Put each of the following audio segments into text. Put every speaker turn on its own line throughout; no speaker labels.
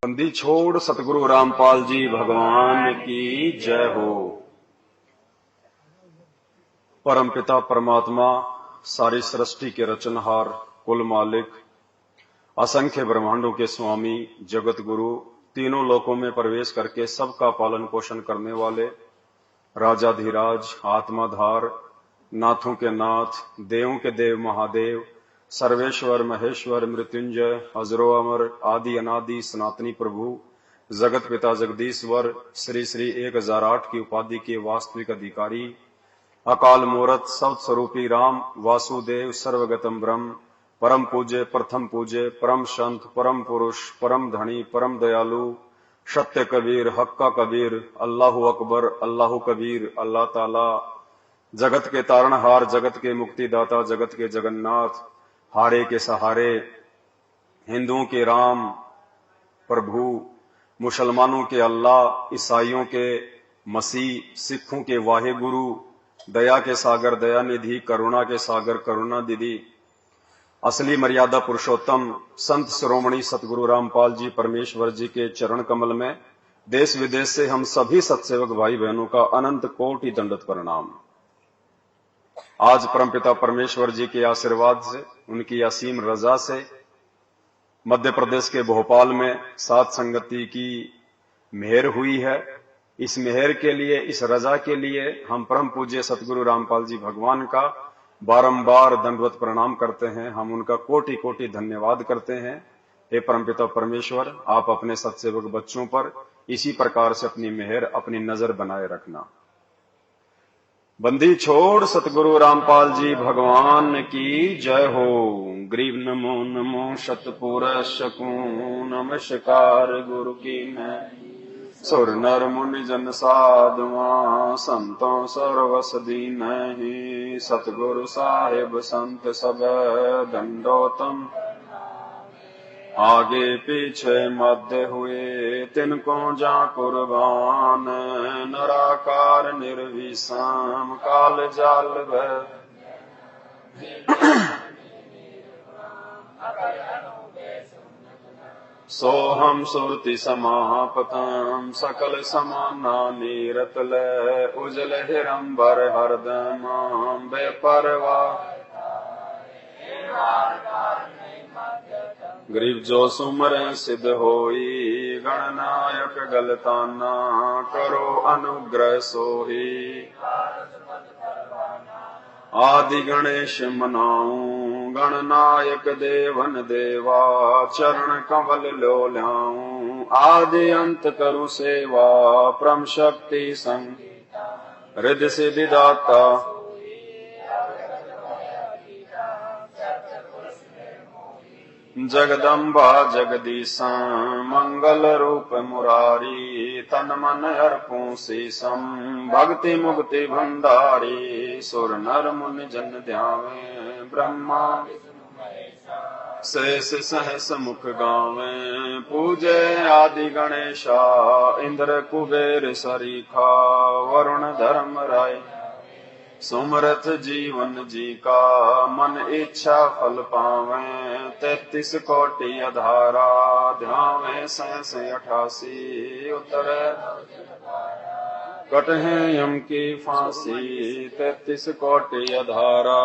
बंदी छोड़ सतगुरु रामपाल जी भगवान की जय हो। परमपिता परमात्मा, सारी सृष्टि के रचनहार, कुल मालिक, असंख्य ब्रह्मांडों के स्वामी, जगत गुरु, तीनों लोकों में प्रवेश करके सबका पालन पोषण करने वाले राजाधिराज, आत्माधार, नाथों के नाथ, देवों के देव महादेव, सर्वेश्वर महेश्वर मृत्युंजय, अजरो अमर, आदि अनादि सनातनी प्रभु, जगत पिता जगदीश्वर, श्री श्री 1008 की उपाधि के वास्तविक अधिकारी, अकाल मूरत सत स्वरूपी राम, वासुदेव सर्वगतम ब्रह्म, परम पूज्य प्रथम पूज्य, परम संत, परम पुरुष, परम धनी, परम दयालु, सत्य कबीर, हक्का कबीर, अल्लाहु अकबर, अल्लाहु कबीर, अल्लाह ताला, जगत के तारणहार, जगत के मुक्तिदाता, जगत के जगन्नाथ, हारे के सहारे, हिंदुओं के राम प्रभु, मुसलमानों के अल्लाह, ईसाइयों के मसीह, सिखों के वाहे गुरु, दया के सागर दया निधि, करुणा के सागर करुणा दीदी, असली मर्यादा पुरुषोत्तम संत शिरोमणि सतगुरु रामपाल जी परमेश्वर जी के चरण कमल में देश विदेश से हम सभी सत्सेवक भाई बहनों का अनंत कोटि दंडवत प्रणाम। आज परमपिता परमेश्वर जी के आशीर्वाद से, उनकी असीम रजा से मध्य प्रदेश के भोपाल में सात संगति की मेहर हुई है। इस मेहर के लिए, इस रजा के लिए हम परम पूज्य सतगुरु रामपाल जी भगवान का बारंबार दंडवत प्रणाम करते हैं। हम उनका कोटि कोटि धन्यवाद करते हैं। हे परमपिता परमेश्वर, आप अपने सत्सेवक बच्चों पर इसी प्रकार से अपनी मेहर, अपनी नजर बनाए रखना। बंदी छोड़ सतगुरु रामपाल जी भगवान की जय हो। ग्रीव नमो नमो शतपुर शकूं, नमस्कार गुरु की मैं, सुर नर मुनि जन साधुआ, संतों सर्वस दीनहि, सतगुरु साहिब संत सब दंडोतम, आगे पीछे मध्य हुए तिनको जा कुर्बान, नराकार निर्विषम काल जाल भय, सोहम सुरति समापतम, सकल समाना नीरत ले, उजल हिरंबर हरदम बेपरवा, गरीब जो सुमर सिद्ध होई, गणनायक गलताना, करो अनुग्रह सोही, आदि गणेश मनाऊं, गणनायक देवन देवा, चरण कमल लो ल्याऊं, आदि अंत करु सेवा, परम शक्ति संग हृदय सिद्धि दाता, जगदम्बा जगदीशा, मंगल रूप मुरारी, तन मन अर्पूं शीशम, भक्ति मुक्ति भंडारी, सुर नर मुनि जन ध्यावे, ब्रह्मा शेष सहस मुख गावे, पूजे आदि गणेशा, इंद्र कुबेर सरीखा, वरुण धर्म राय, सुमरथ जीवन जी का, मन इच्छा फल पावे, 33 कोटि अधारा, ध्यावे 88 उत्तर, कटहे यम की फांसी, 33 कोटि अधारा,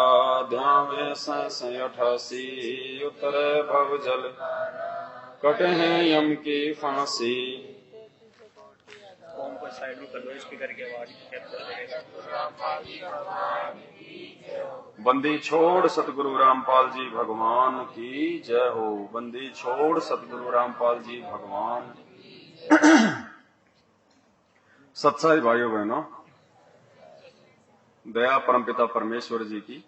ध्यावे 88 उत्तर भवजल, कटहे यम की फांसी।
ओम को साइड में कर दो, स्पीकर की आवाज
बंदी छोड़ सतगुरु रामपाल जी भगवान की जय हो। बंदी छोड़ सतगुरु रामपाल जी भगवान। सत्साई भाइयों बहनों, दया परमपिता परमेश्वर जी की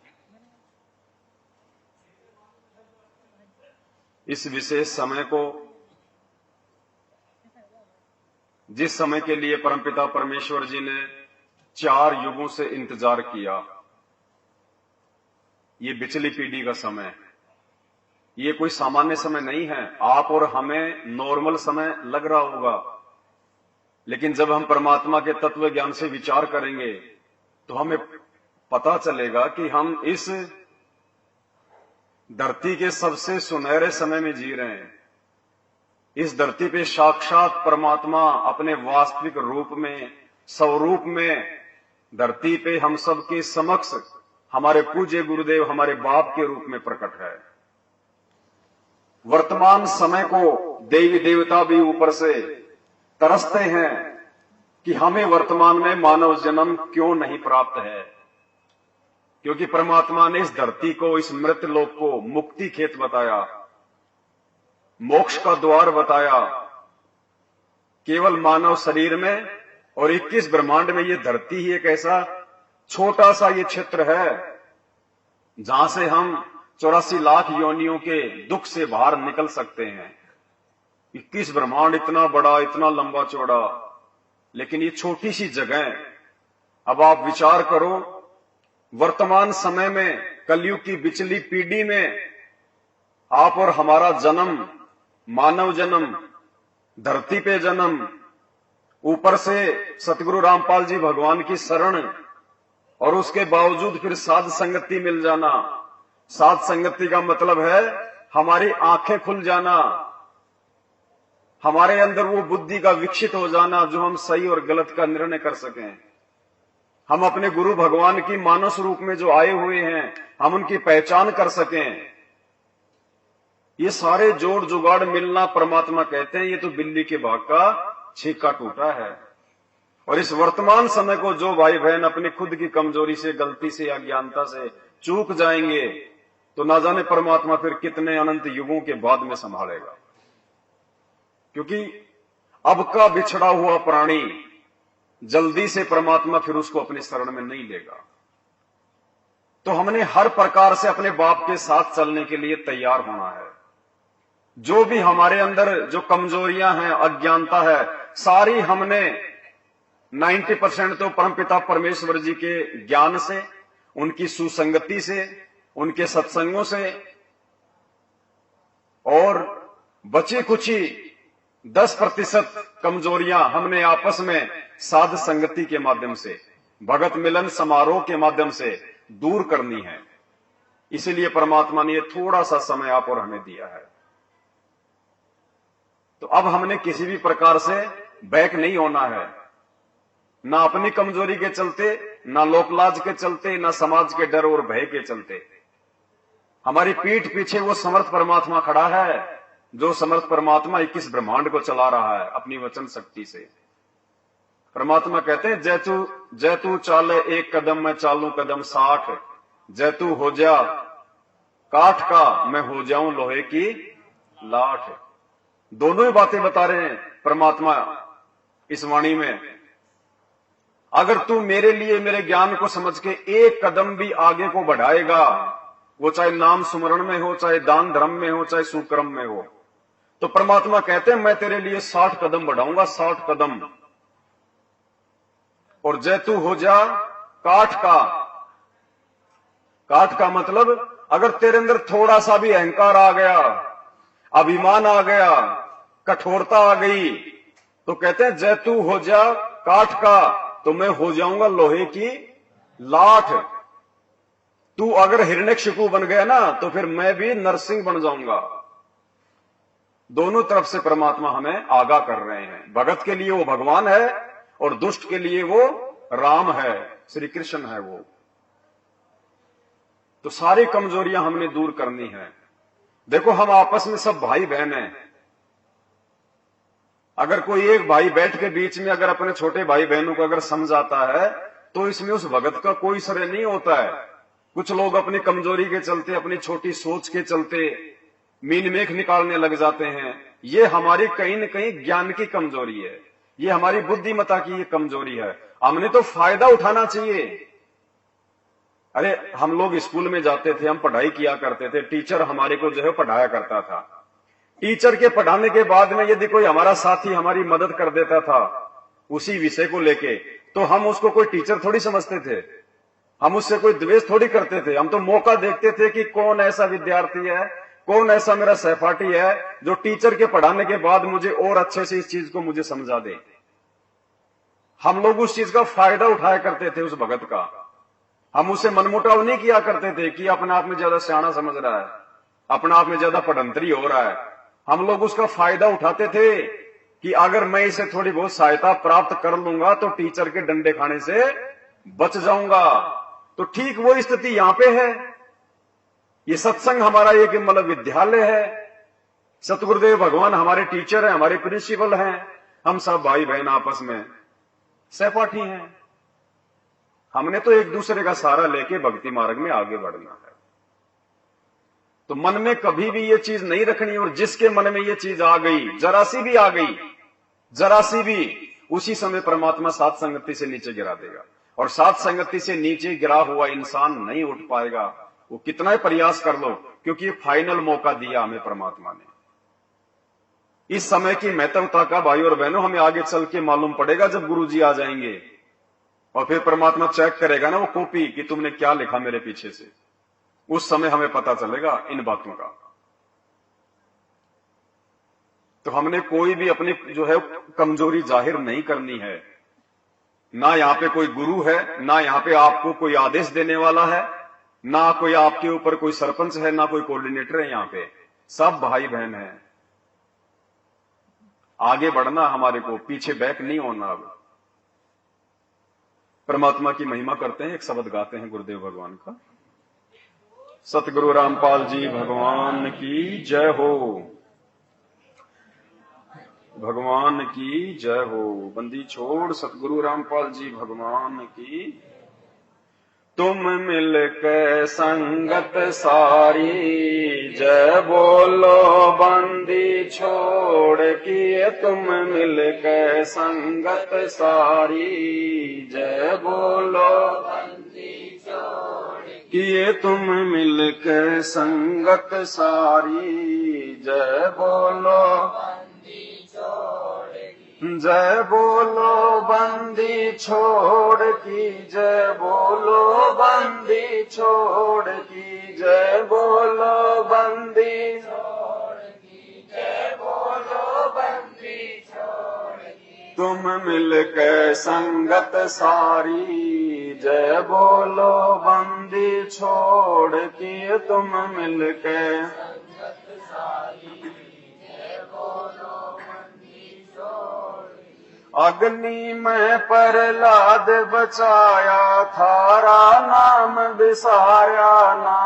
इस विशेष समय को, जिस समय के लिए परमपिता परमेश्वर जी ने 4 युगों से इंतजार किया, ये बिचली पीढ़ी का समय है। ये कोई सामान्य समय नहीं है। आप और हमें नॉर्मल समय लग रहा होगा, लेकिन जब हम परमात्मा के तत्व ज्ञान से विचार करेंगे तो हमें पता चलेगा कि हम इस धरती के सबसे सुनहरे समय में जी रहे हैं। इस धरती पे साक्षात परमात्मा अपने वास्तविक रूप में, स्वरूप में धरती पे हम सबके समक्ष हमारे पूज्य गुरुदेव हमारे बाप के रूप में प्रकट है। वर्तमान समय को देवी देवता भी ऊपर से तरसते हैं कि हमें वर्तमान में मानव जन्म क्यों नहीं प्राप्त है, क्योंकि परमात्मा ने इस धरती को, इस मृत लोक को मुक्ति खेत बताया, मोक्ष का द्वार बताया। केवल मानव शरीर में और 21 ब्रह्मांड में ये धरती ही एक ऐसा छोटा सा ये क्षेत्र है जहां से हम 84 लाख योनियों के दुख से बाहर निकल सकते हैं। 21 ब्रह्मांड इतना बड़ा, इतना लंबा चौड़ा, लेकिन ये छोटी सी जगह। अब आप विचार करो, वर्तमान समय में कलयुग की बिचली पीढ़ी में आप और हमारा जन्म, मानव जन्म, धरती पे जन्म, ऊपर से सतगुरु रामपाल जी भगवान की शरण, और उसके बावजूद फिर साध संगति मिल जाना। साध संगति का मतलब है हमारी आंखें खुल जाना, हमारे अंदर वो बुद्धि का विकसित हो जाना जो हम सही और गलत का निर्णय कर सकें। हम अपने गुरु भगवान की मानस रूप में जो आए हुए हैं, हम उनकी पहचान कर सकें। ये सारे जोड़ जुगाड़ मिलना परमात्मा कहते हैं ये तो बिल्ली के भाग का छीका टूटा है। और इस वर्तमान समय को जो भाई बहन अपनी खुद की कमजोरी से, गलती से, अज्ञानता से चूक जाएंगे, तो ना जाने परमात्मा फिर कितने अनंत युगों के बाद में संभालेगा। क्योंकि अब का बिछड़ा हुआ प्राणी जल्दी से परमात्मा फिर उसको अपनी शरण में नहीं लेगा। तो हमने हर प्रकार से अपने बाप के साथ चलने के लिए तैयार होना है। जो भी हमारे अंदर जो कमजोरियां हैं, अज्ञानता है, सारी हमने 90% तो परमपिता परमेश्वर जी के ज्ञान से, उनकी सुसंगति से, उनके सत्संगों से, और बची कुची 10% कमजोरियां हमने आपस में साध संगति के माध्यम से, भगत मिलन समारोह के माध्यम से दूर करनी है। इसीलिए परमात्मा ने ये थोड़ा सा समय आप और हमें दिया है। तो अब हमने किसी भी प्रकार से बैक नहीं होना है, ना अपनी कमजोरी के चलते, ना लोकलाज के चलते, ना समाज के डर और भय के चलते। हमारी पीठ पीछे वो समर्थ परमात्मा खड़ा है, जो समर्थ परमात्मा 21 ब्रह्मांड को चला रहा है अपनी वचन शक्ति से। परमात्मा कहते हैं जैतू चाले एक कदम, मैं चालू कदम 60, जैतू हो जा काठ का, मैं हो जाऊं लोहे की लाठ। दोनों ही बातें बता रहे हैं परमात्मा इस वाणी में। अगर तू मेरे लिए, मेरे ज्ञान को समझ के एक कदम भी आगे को बढ़ाएगा, वो चाहे नाम सुमरण में हो, चाहे दान धर्म में हो, चाहे सुकर्म में हो, तो परमात्मा कहते हैं मैं तेरे लिए 60 कदम बढ़ाऊंगा, 60 कदम। और जैतू हो जा काठ का। काठ का मतलब अगर तेरे अंदर थोड़ा सा भी अहंकार आ गया, अभिमान आ गया, कठोरता आ गई, तो कहते हैं जैतू हो जा काठ का, तो मैं हो जाऊंगा लोहे की लाठ। तू अगर हिरण्यकशिपु बन गया ना, तो फिर मैं भी नरसिंह बन जाऊंगा। दोनों तरफ से परमात्मा हमें आगाह कर रहे हैं। भगत के लिए वो भगवान है और दुष्ट के लिए वो राम है, श्री कृष्ण है वो। तो सारी कमजोरियां हमने दूर करनी है। देखो हम आपस में सब भाई बहन हैं। अगर कोई एक भाई बैठ के बीच में अगर अपने छोटे भाई बहनों को अगर समझाता है, तो इसमें उस भगत का कोई श्रेय नहीं होता है। कुछ लोग अपनी कमजोरी के चलते, अपनी छोटी सोच के चलते मीन मेख निकालने लग जाते हैं। ये हमारी कहीं न कहीं ज्ञान की कमजोरी है, ये हमारी बुद्धिमत्ता की ये कमजोरी है। हमने तो फायदा उठाना चाहिए। अरे हम लोग स्कूल में जाते थे, हम पढ़ाई किया करते थे, टीचर हमारे को जो है पढ़ाया करता था। टीचर के पढ़ाने के बाद में यदि कोई हमारा साथी हमारी मदद कर देता था उसी विषय को लेके, तो हम उसको कोई टीचर थोड़ी समझते थे, हम उससे कोई द्वेष थोड़ी करते थे। हम तो मौका देखते थे कि कौन ऐसा विद्यार्थी है, कौन ऐसा मेरा सहपाठी है जो टीचर के पढ़ाने के बाद मुझे और अच्छे से इस चीज को मुझे समझा दे। हम लोग उस चीज का फायदा उठाया करते थे, उस भगत का। हम उससे मनमुटाव नहीं किया करते थे कि अपने आप में ज्यादा सियाना समझ रहा है, अपने आप में ज्यादा पढ़ंतरी हो रहा है। हम लोग उसका फायदा उठाते थे कि अगर मैं इसे थोड़ी बहुत सहायता प्राप्त कर लूंगा तो टीचर के डंडे खाने से बच जाऊंगा। तो ठीक वो स्थिति यहां पे है। ये सत्संग हमारा एक मतलब विद्यालय है। सतगुरुदेव भगवान हमारे टीचर हैं, हमारे प्रिंसिपल हैं। हम सब भाई बहन आपस में सहपाठी हैं। हमने तो एक दूसरे का सहारा लेके भक्ति मार्ग में आगे बढ़ना है। तो मन में कभी भी ये चीज नहीं रखनी, और जिसके मन में ये चीज आ गई, जरा सी भी आ गई, जरा सी भी, उसी समय परमात्मा सात संगति से नीचे गिरा देगा। और सात संगति से नीचे गिरा हुआ इंसान नहीं उठ पाएगा, वो कितना ही प्रयास कर लो, क्योंकि ये फाइनल मौका दिया हमें परमात्मा ने। इस समय की महत्वता का भाई और बहनों हमें आगे चल के मालूम पड़ेगा, जब गुरुजी आ जाएंगे और फिर परमात्मा चेक करेगा ना वो कॉपी कि तुमने क्या लिखा मेरे पीछे से। उस समय हमें पता चलेगा इन बातों का। तो हमने कोई भी अपनी जो है कमजोरी जाहिर नहीं करनी है। ना यहां पे कोई गुरु है, ना यहां पे आपको कोई आदेश देने वाला है, ना कोई आपके ऊपर कोई सरपंच है, ना कोई कोऑर्डिनेटर है। यहां पे सब भाई बहन है। आगे बढ़ना हमारे को, पीछे बैक नहीं होना। अब परमात्मा की महिमा करते हैं, एक शब्द गाते हैं गुरुदेव भगवान का। सतगुरु रामपाल जी भगवान की जय हो, भगवान की जय हो। बंदी छोड़ सतगुरु रामपाल जी भगवान की। तुम मिलके संगत सारी, जय बोलो बंदी छोड़ किए। तुम मिलके संगत सारी, जय बोलो बंदी छोड़ किए। तुम मिलके संगत सारी, जय बोलो बंदी छोड़, जय बोलो बंदी छोड़ की, जय बोलो बंदी छोड़ की, जय बोलो बंदी छोड़ की, जय बोलो बंदी छोड़ की। तुम मिलके संगत सारी, जय बोलो बंदी छोड़ की। तुम मिलके संगत सारी, जय बोलो बंदी छोड़। अग्नि में प्रहलाद बचाया, थारा नाम बिसारा ना।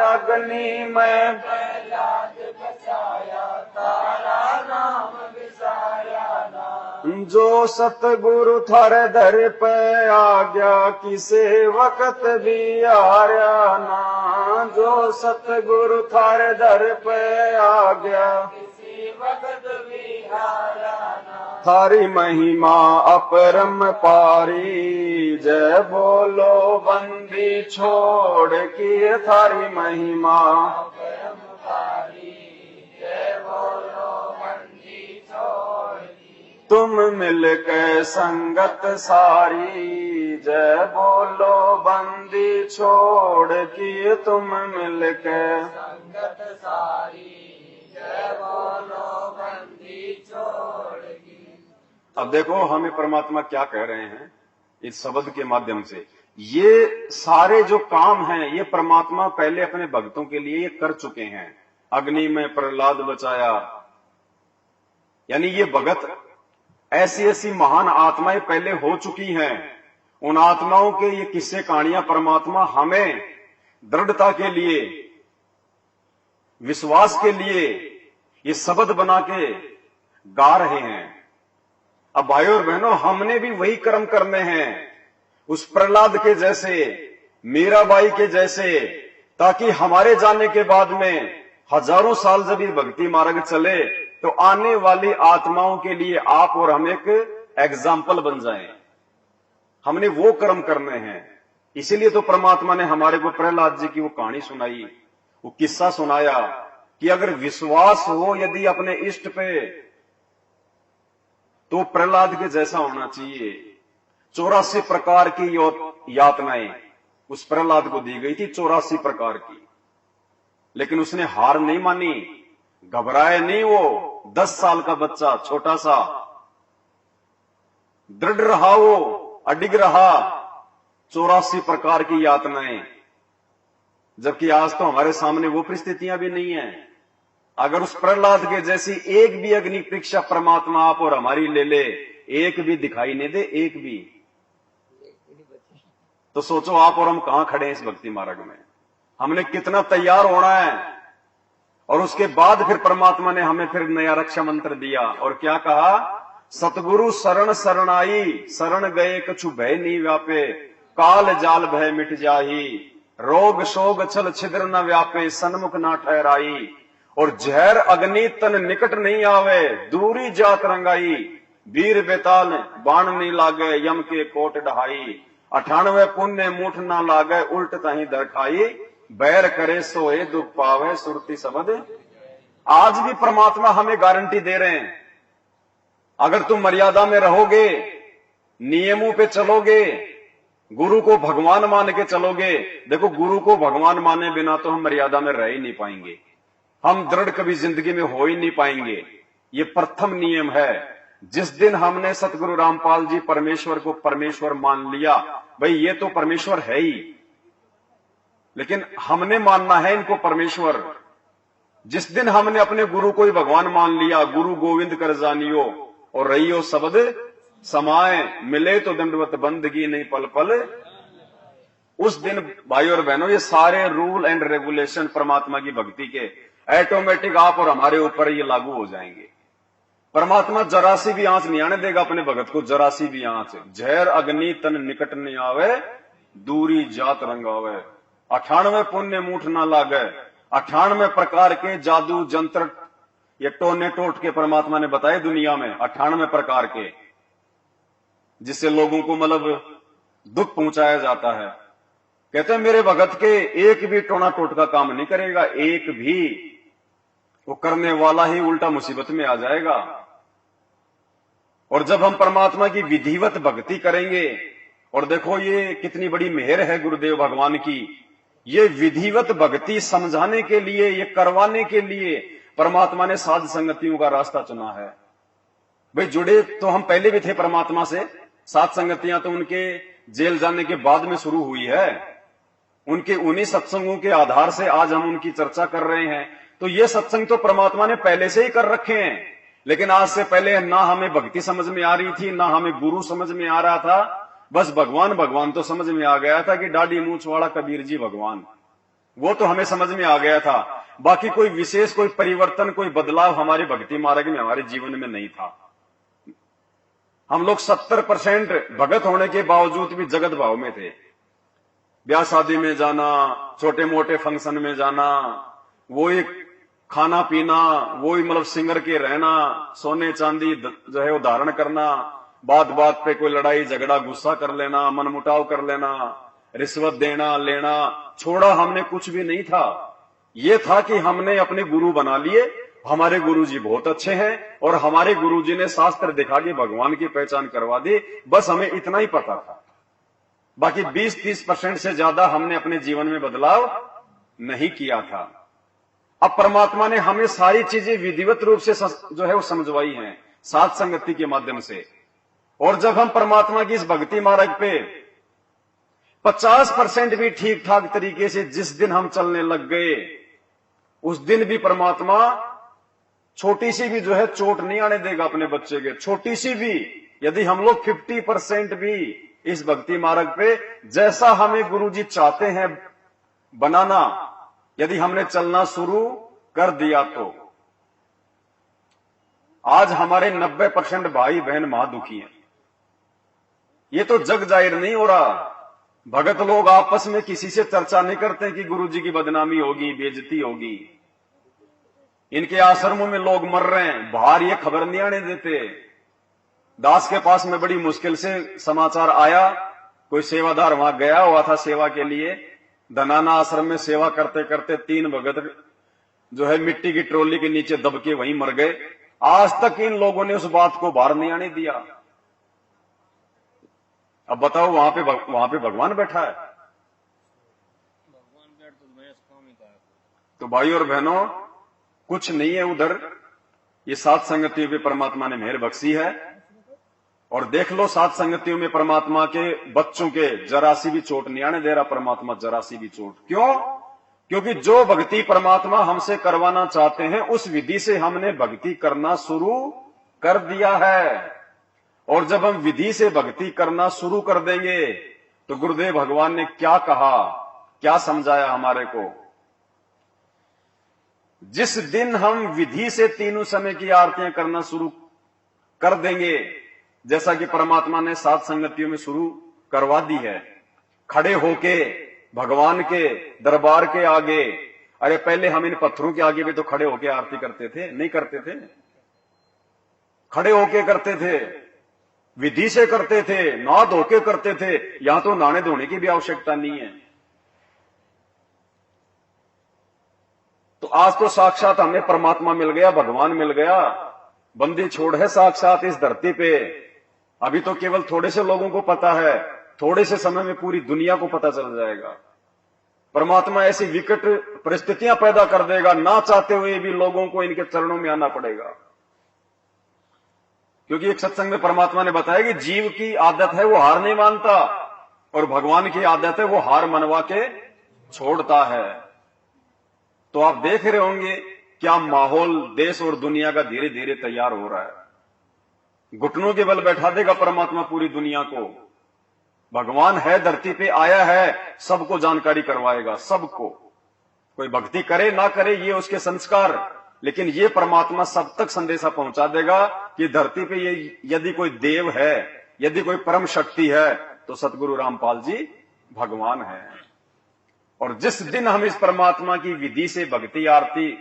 अग्नि में प्रहलाद बचाया, तारा नाम बिसारा ना। जो सतगुरु थारे दर पे आ गया, किसे वक्त भी हारा ना। जो सतगुरु थारे दर पे आ गया, किसी वक्त भी हारा ना। थारी महिमा अपरम पारी, जय बोलो बंदी छोड़ की। थारी महिमा अपरम पारी, जय बोलो बंदी छोड़ की। तुम मिलके संगत सारी, जय बोलो बंदी छोड़ की। तुम मिलके संगत सारी, जय बोलो बंदी छोड़ की। अब देखो हमें परमात्मा क्या कह रहे हैं इस शब्द के माध्यम से। ये सारे जो काम हैं ये परमात्मा पहले अपने भक्तों के लिए ये कर चुके हैं। अग्नि में प्रहलाद बचाया, यानी ये भगत ऐसी ऐसी महान आत्माएं पहले हो चुकी हैं। उन आत्माओं के ये किस्से कहानियां परमात्मा हमें दृढ़ता के लिए, विश्वास के लिए ये शब्द बना के गा रहे हैं। अब भाइयों और बहनों हमने भी वही कर्म करने हैं, उस प्रहलाद के जैसे, मीराबाई के जैसे, ताकि हमारे जाने के बाद में हजारों साल जब ये भक्ति मार्ग चले तो आने वाली आत्माओं के लिए आप और हम एक एग्जाम्पल बन जाएं। हमने वो कर्म करने हैं। इसीलिए तो परमात्मा ने हमारे को प्रहलाद जी की वो कहानी सुनाई, वो किस्सा सुनाया कि अगर विश्वास हो यदि अपने इष्ट पे, तो प्रहलाद के जैसा होना चाहिए। 84 प्रकार की यातनाएं उस प्रहलाद को दी गई थी, 84 प्रकार की। लेकिन उसने हार नहीं मानी, घबराए नहीं। वो 10 साल का बच्चा, छोटा सा, दृढ़ रहा, वो अडिग रहा। 84 प्रकार की यातनाएं, जबकि आज तो हमारे सामने वो परिस्थितियां भी नहीं है। अगर उस प्रहलाद के जैसी एक भी अग्नि परीक्षा परमात्मा आप और हमारी ले ले, एक भी दिखाई नहीं दे, एक भी, तो सोचो आप और हम कहां खड़े हैं इस भक्ति मार्ग में। हमने कितना तैयार होना है। और उसके बाद फिर परमात्मा ने हमें फिर नया रक्षा मंत्र दिया और क्या कहा, सतगुरु शरण शरणाई, शरण गए कछु भय नहीं व्यापे, काल जाल भय मिट जाही, रोग शोग छल छिद्र न व्यापे, सन्मुख न ठहराई, और जहर अग्नि तन निकट नहीं आवे, दूरी जात रंगाई, वीर बेताल बाण नहीं लागे, यम के कोट ढहाई, 98 पुण्य मूठ ना लागे, उल्ट तही दर खाई, बैर करे सोए दुख पावे, सुरती सबद। आज भी परमात्मा हमें गारंटी दे रहे हैं, अगर तुम मर्यादा में रहोगे, नियमों पे चलोगे, गुरु को भगवान मान के चलोगे। देखो, गुरु को भगवान माने बिना तो हम मर्यादा में रह ही नहीं पाएंगे, हम दृढ़ कभी जिंदगी में हो ही नहीं पाएंगे। ये प्रथम नियम है। जिस दिन हमने सतगुरु रामपाल जी परमेश्वर को परमेश्वर मान लिया, भाई ये तो परमेश्वर है ही, लेकिन हमने मानना है इनको परमेश्वर। जिस दिन हमने अपने गुरु को ही भगवान मान लिया, गुरु गोविंद कर जानियो और रहियो शब्द समाए, मिले तो दंडवत बंदगी नहीं पल पल, उस दिन भाई और बहनों ये सारे रूल एंड रेगुलेशन परमात्मा की भक्ति के ऑटोमेटिक आप और हमारे ऊपर ये लागू हो जाएंगे। परमात्मा जरा सी भी आंच नहीं आने देगा अपने भगत को, जरा सी भी आंच। जहर अग्नि तन निकट नहीं आवे, दूरी जात रंगावे, 98 पुण्य मूठ ना लागे, 98 प्रकार के जादू जंत्र ये टोने टोट के परमात्मा ने बताए दुनिया में, 98 प्रकार के, जिससे लोगों को मतलब दुख पहुंचाया जाता है। कहते हैं मेरे भगत के एक भी टोना टोट का काम नहीं करेगा, एक भी, वो करने वाला ही उल्टा मुसीबत में आ जाएगा। और जब हम परमात्मा की विधिवत भक्ति करेंगे, और देखो ये कितनी बड़ी मेहर है गुरुदेव भगवान की, ये विधिवत भक्ति समझाने के लिए, ये करवाने के लिए परमात्मा ने साध संगतियों का रास्ता चुना है। भाई जुड़े तो हम पहले भी थे परमात्मा से, साध संगतियां तो उनके जेल जाने के बाद में शुरू हुई है। उनके उन्हीं सत्संगों के आधार से आज हम उनकी चर्चा कर रहे हैं। तो ये सत्संग तो परमात्मा ने पहले से ही कर रखे हैं, लेकिन आज से पहले ना हमें भक्ति समझ में आ रही थी, ना हमें गुरु समझ में आ रहा था, बस भगवान भगवान तो समझ में आ गया था कि दाढ़ी मूंछ वाला कबीर जी भगवान, वो तो हमें समझ में आ गया था। बाकी कोई विशेष कोई परिवर्तन, कोई बदलाव हमारे भक्ति मार्ग में, हमारे जीवन में नहीं था। हम लोग 70% भगत होने के बावजूद भी जगत भाव में थे। ब्याह शादी में जाना, छोटे मोटे फंक्शन में जाना, वो एक खाना पीना, वो ही मतलब सिंगर के रहना, सोने चांदी जो है वो धारण करना, बात बात पे कोई लड़ाई झगड़ा गुस्सा कर लेना, मनमुटाव कर लेना, रिश्वत देना लेना, छोड़ा हमने कुछ भी नहीं था। ये था कि हमने अपने गुरु बना लिए, हमारे गुरुजी बहुत अच्छे हैं और हमारे गुरुजी ने शास्त्र दिखा के भगवान की पहचान करवा दी, बस हमें इतना ही पता था। बाकी 20-30% से ज्यादा हमने अपने जीवन में बदलाव नहीं किया था। अब परमात्मा ने हमें सारी चीजें विधिवत रूप से जो है वो समझवाई हैं साध संगति के माध्यम से। और जब हम परमात्मा की इस भक्ति मार्ग पे 50% भी ठीक ठाक तरीके से जिस दिन हम चलने लग गए, उस दिन भी परमात्मा छोटी सी भी जो है चोट नहीं आने देगा अपने बच्चे के, छोटी सी भी। यदि हम लोग 50% भी इस भक्ति मार्ग पे जैसा हमें गुरुजी चाहते हैं बनाना, यदि हमने चलना शुरू कर दिया, तो आज हमारे 90% भाई बहन महादुखी हैं। ये तो जग जाहिर नहीं हो रहा। भगत लोग आपस में किसी से चर्चा नहीं करते कि गुरुजी की बदनामी होगी, बेइज्जती होगी, इनके आश्रमों में लोग मर रहे हैं, बाहर ये खबर नहीं आने देते। दास के पास में बड़ी मुश्किल से समाचार आया, कोई सेवादार वहां गया हुआ था सेवा के लिए, धनाना आश्रम में सेवा करते करते 3 भगत जो है मिट्टी की ट्रॉली के नीचे दब के वहीं मर गए। आज तक इन लोगों ने उस बात को बाहर नहीं आने दिया। अब बताओ वहां पे भगवान बैठा है। तो भाई और बहनों, कुछ नहीं है उधर, ये सात संगतियों पे परमात्मा ने मेहर बख्शी है। और देख लो सात संगतियों में परमात्मा के बच्चों के जरा सी भी चोट नहीं आने दे रहा परमात्मा, जरा सी भी चोट। क्यों? क्योंकि जो भक्ति परमात्मा हमसे करवाना चाहते हैं उस विधि से हमने भक्ति करना शुरू कर दिया है। और जब हम विधि से भक्ति करना शुरू कर देंगे तो गुरुदेव भगवान ने क्या कहा, क्या समझाया हमारे को। जिस दिन हम विधि से तीनों समय की आरतियां करना शुरू कर देंगे, जैसा कि परमात्मा ने सात संगतियों में शुरू करवा दी है, खड़े होके भगवान के दरबार के आगे। अरे पहले हम इन पत्थरों के आगे भी तो खड़े होके आरती करते थे, नहीं करते थे? खड़े होके करते थे, विधि से करते थे, नहा धोके करते थे। यहां तो नहाने धोने की भी आवश्यकता नहीं है। तो आज तो साक्षात हमें परमात्मा मिल गया, भगवान मिल गया, बंदी छोड़ है साक्षात इस धरती पे। अभी तो केवल थोड़े से लोगों को पता है, थोड़े से समय में पूरी दुनिया को पता चल जाएगा। परमात्मा ऐसी विकट परिस्थितियां पैदा कर देगा, ना चाहते हुए भी लोगों को इनके चरणों में आना पड़ेगा। क्योंकि एक सत्संग में परमात्मा ने बताया कि जीव की आदत है वो हार नहीं मानता, और भगवान की आदत है वो हार मनवा के छोड़ता है। तो आप देख रहे होंगे क्या माहौल देश और दुनिया का धीरे धीरे तैयार हो रहा है। घुटनों के बल बैठा देगा परमात्मा पूरी दुनिया को। भगवान है, धरती पे आया है, सबको जानकारी करवाएगा, सबको। कोई भक्ति करे ना करे ये उसके संस्कार, लेकिन ये परमात्मा सब तक संदेशा पहुंचा देगा कि धरती पे ये यदि कोई देव है, यदि कोई परम शक्ति है, तो सतगुरु रामपाल जी भगवान है। और जिस दिन हम इस परमात्मा की विधि से भक्ति आरती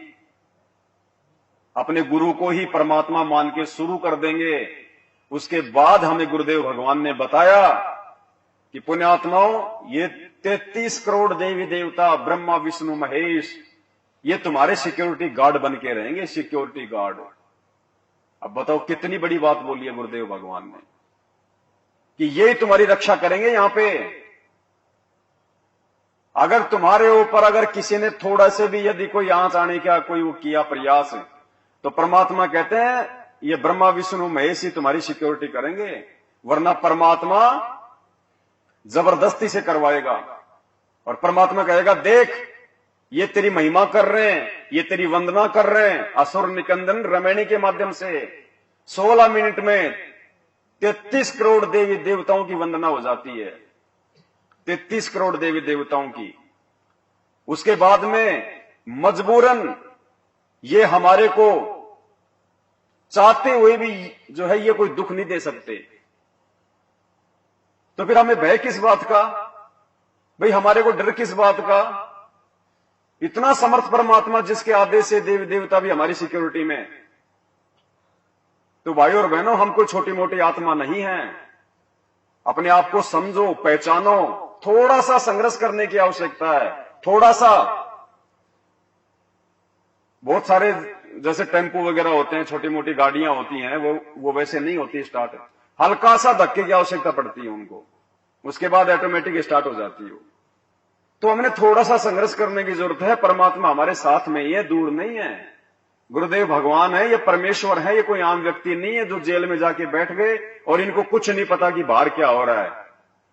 अपने गुरु को ही परमात्मा मान के शुरू कर देंगे, उसके बाद हमें गुरुदेव भगवान ने बताया कि पुण्यात्माओं, ये 33 करोड़ देवी देवता, ब्रह्मा विष्णु महेश, ये तुम्हारे सिक्योरिटी गार्ड बन के रहेंगे, सिक्योरिटी गार्ड। अब बताओ कितनी बड़ी बात बोली है गुरुदेव भगवान ने कि ये तुम्हारी रक्षा करेंगे। यहां पे अगर तुम्हारे ऊपर अगर किसी ने थोड़ा से भी यदि कोई आंच आने का कोई वो किया प्रयास, तो परमात्मा कहते हैं ये ब्रह्मा विष्णु महेश ही तुम्हारी सिक्योरिटी करेंगे, वरना परमात्मा जबरदस्ती से करवाएगा। और परमात्मा कहेगा देख ये तेरी महिमा कर रहे हैं, ये तेरी वंदना कर रहे हैं, असुर निकंदन रमैणी के माध्यम से 16 मिनट में 33 करोड़ देवी देवताओं की वंदना हो जाती है, 33 करोड़ देवी देवताओं की। उसके बाद में मजबूरन ये हमारे को चाहते हुए भी जो है ये कोई दुख नहीं दे सकते। तो फिर हमें भय किस बात का भाई, हमारे को डर किस बात का? इतना समर्थ परमात्मा जिसके आदेश से देवी देवता भी हमारी सिक्योरिटी में। तो भाइयों और बहनों, हम कोई छोटी मोटी आत्मा नहीं है। अपने आप को समझो, पहचानो। थोड़ा सा संघर्ष करने की आवश्यकता है, थोड़ा सा। बहुत सारे जैसे टेम्पो वगैरह होते हैं, छोटी मोटी गाड़ियां होती हैं, वो वैसे नहीं होती स्टार्ट। हल्का सा धक्के की आवश्यकता पड़ती है उनको, उसके बाद ऑटोमेटिक स्टार्ट हो जाती है। तो हमने थोड़ा सा संघर्ष करने की जरूरत है। परमात्मा हमारे साथ में ही है, दूर नहीं है। गुरुदेव भगवान है, ये परमेश्वर है, ये कोई आम व्यक्ति नहीं है जो जेल में जाके बैठ गए और इनको कुछ नहीं पता कि बाहर क्या हो रहा है।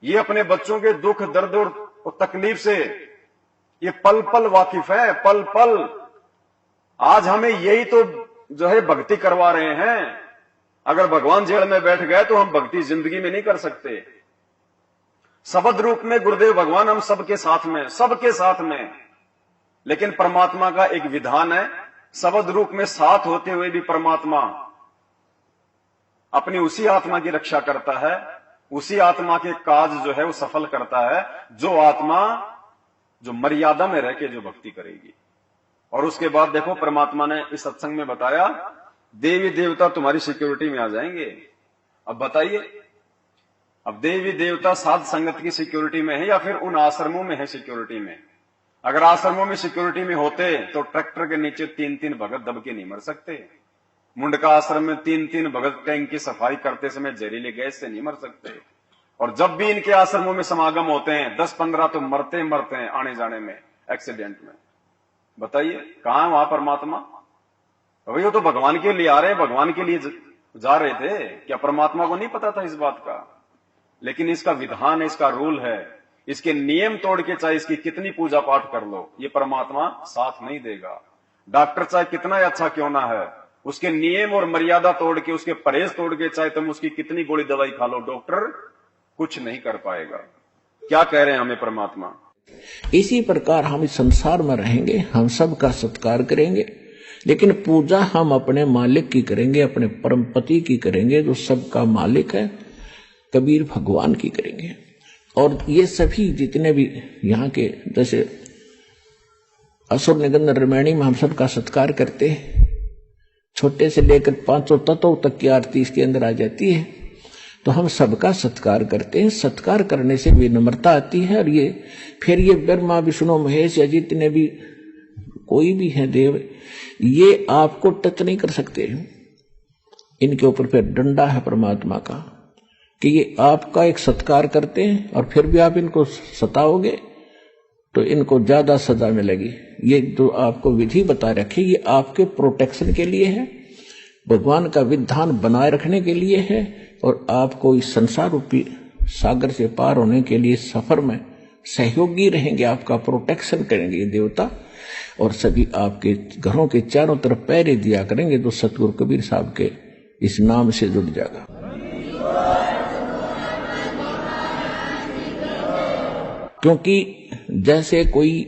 ये अपने बच्चों के दुख दर्द और तकलीफ से ये पल पल वाकिफ है, पल पल। आज हमें यही तो जो है भक्ति करवा रहे हैं। अगर भगवान जेल में बैठ गए तो हम भक्ति जिंदगी में नहीं कर सकते। शब्द रूप में गुरुदेव भगवान हम सबके साथ में, सबके साथ में। लेकिन परमात्मा का एक विधान है, शब्द रूप में साथ होते हुए भी परमात्मा अपनी उसी आत्मा की रक्षा करता है, उसी आत्मा के काज जो है वो सफल करता है, जो आत्मा जो मर्यादा में रह के जो भक्ति करेगी। और उसके बाद देखो परमात्मा ने इस सत्संग में बताया देवी देवता तुम्हारी सिक्योरिटी में आ जाएंगे। अब बताइए, अब देवी देवता साध संगत की सिक्योरिटी में है या फिर उन आश्रमों में है सिक्योरिटी में? अगर आश्रमों में सिक्योरिटी में होते तो ट्रैक्टर के नीचे 3-3 भगत दब के नहीं मर सकते। मुंडका आश्रम में 3-3 भगत टैंक की सफाई करते समय जहरीले गैस से नहीं मर सकते। और जब भी इनके आश्रमों में समागम होते हैं 10-15 तो मरते हैं आने जाने में, एक्सीडेंट में। बताइए कहां है वहां परमात्मा? अभी वो तो भगवान के लिए आ रहे हैं, भगवान के लिए जा रहे थे। क्या परमात्मा को नहीं पता था इस बात का? लेकिन इसका विधान है, इसका रूल है इसके नियम तोड़ के चाहे इसकी कितनी पूजा पाठ कर लो, ये परमात्मा साथ नहीं देगा। डॉक्टर चाहे कितना ही अच्छा क्यों ना है, उसके नियम और मर्यादा तोड़ के, उसके परहेज तोड़ के चाहे तुम उसकी कितनी गोली दवाई खा लो, डॉक्टर कुछ नहीं कर पाएगा। क्या कह रहे हैं हमें परमात्मा?
इसी प्रकार हम इस संसार में रहेंगे, हम सबका सत्कार करेंगे, लेकिन पूजा हम अपने मालिक की करेंगे, अपने परम पति की करेंगे, जो सबका मालिक है, कबीर भगवान की करेंगे। और ये सभी जितने भी यहाँ के, जैसे असुर निगंध रामायणी में हम सबका सत्कार करते हैं, छोटे से लेकर 500 तत्वों तक की आरती इसके अंदर आ जाती है, तो हम सबका सत्कार करते हैं। सत्कार करने से विनम्रता आती है। और ये फिर ये ब्रह्मा विष्णु महेश या जितने भी कोई भी है देव, ये आपको टच नहीं कर सकते। इनके ऊपर फिर डंडा है परमात्मा का कि ये आपका एक सत्कार करते हैं और फिर भी आप इनको सताओगे तो इनको ज्यादा सजा मिलेगी। ये जो आपको विधि बता रखी, ये आपके प्रोटेक्शन के लिए है, भगवान का विधान बनाए रखने के लिए है, और आपको इस संसार रूपी सागर से पार होने के लिए सफर में सहयोगी रहेंगे, आपका प्रोटेक्शन करेंगे ये देवता। और सभी आपके घरों के चारों तरफ पहरे दिया करेंगे, जो सतगुरु कबीर साहब के इस नाम से जुड़ जाएगा। क्योंकि जैसे कोई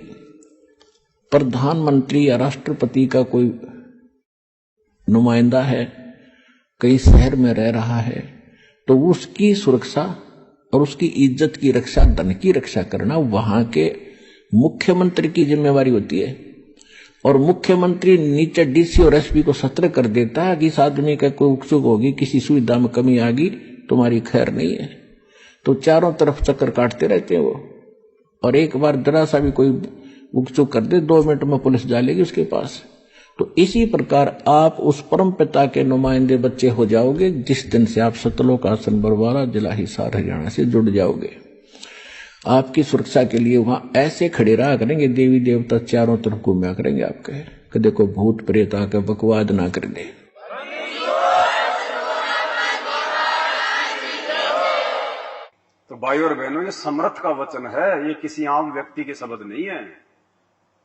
प्रधानमंत्री या राष्ट्रपति का कोई नुमाइंदा है, कई शहर में रह रहा है, तो उसकी सुरक्षा और उसकी इज्जत की रक्षा, धन की रक्षा करना वहां के मुख्यमंत्री की जिम्मेवारी होती है। और मुख्यमंत्री नीचे डीसी और एसपी को सतर्क कर देता है कि इस आदमी का कोई उपचुक होगी, किसी सुविधा में कमी आ गई, तुम्हारी खैर नहीं है। तो चारों तरफ चक्कर काटते रहते हैं वो, और एक बार जरा सा भी कोई उपचुक कर दे, 2 मिनट में पुलिस डालेगी उसके पास। तो इसी प्रकार आप उस परम पिता के नुमाइंदे बच्चे हो जाओगे जिस दिन से आप सतलोक आसन बरवाला जिला हिसार हरियाणा से जुड़ जाओगे। आपकी सुरक्षा के लिए वहां ऐसे खड़े रहा करेंगे, देवी देवता चारों तरफ घूमा करेंगे आपके, कि देखो भूत प्रेत आकर बकवाद ना कर दे।
तो भाइयों और बहनों, ये समर्थ का वचन है, ये किसी आम व्यक्ति के शब्द नहीं है।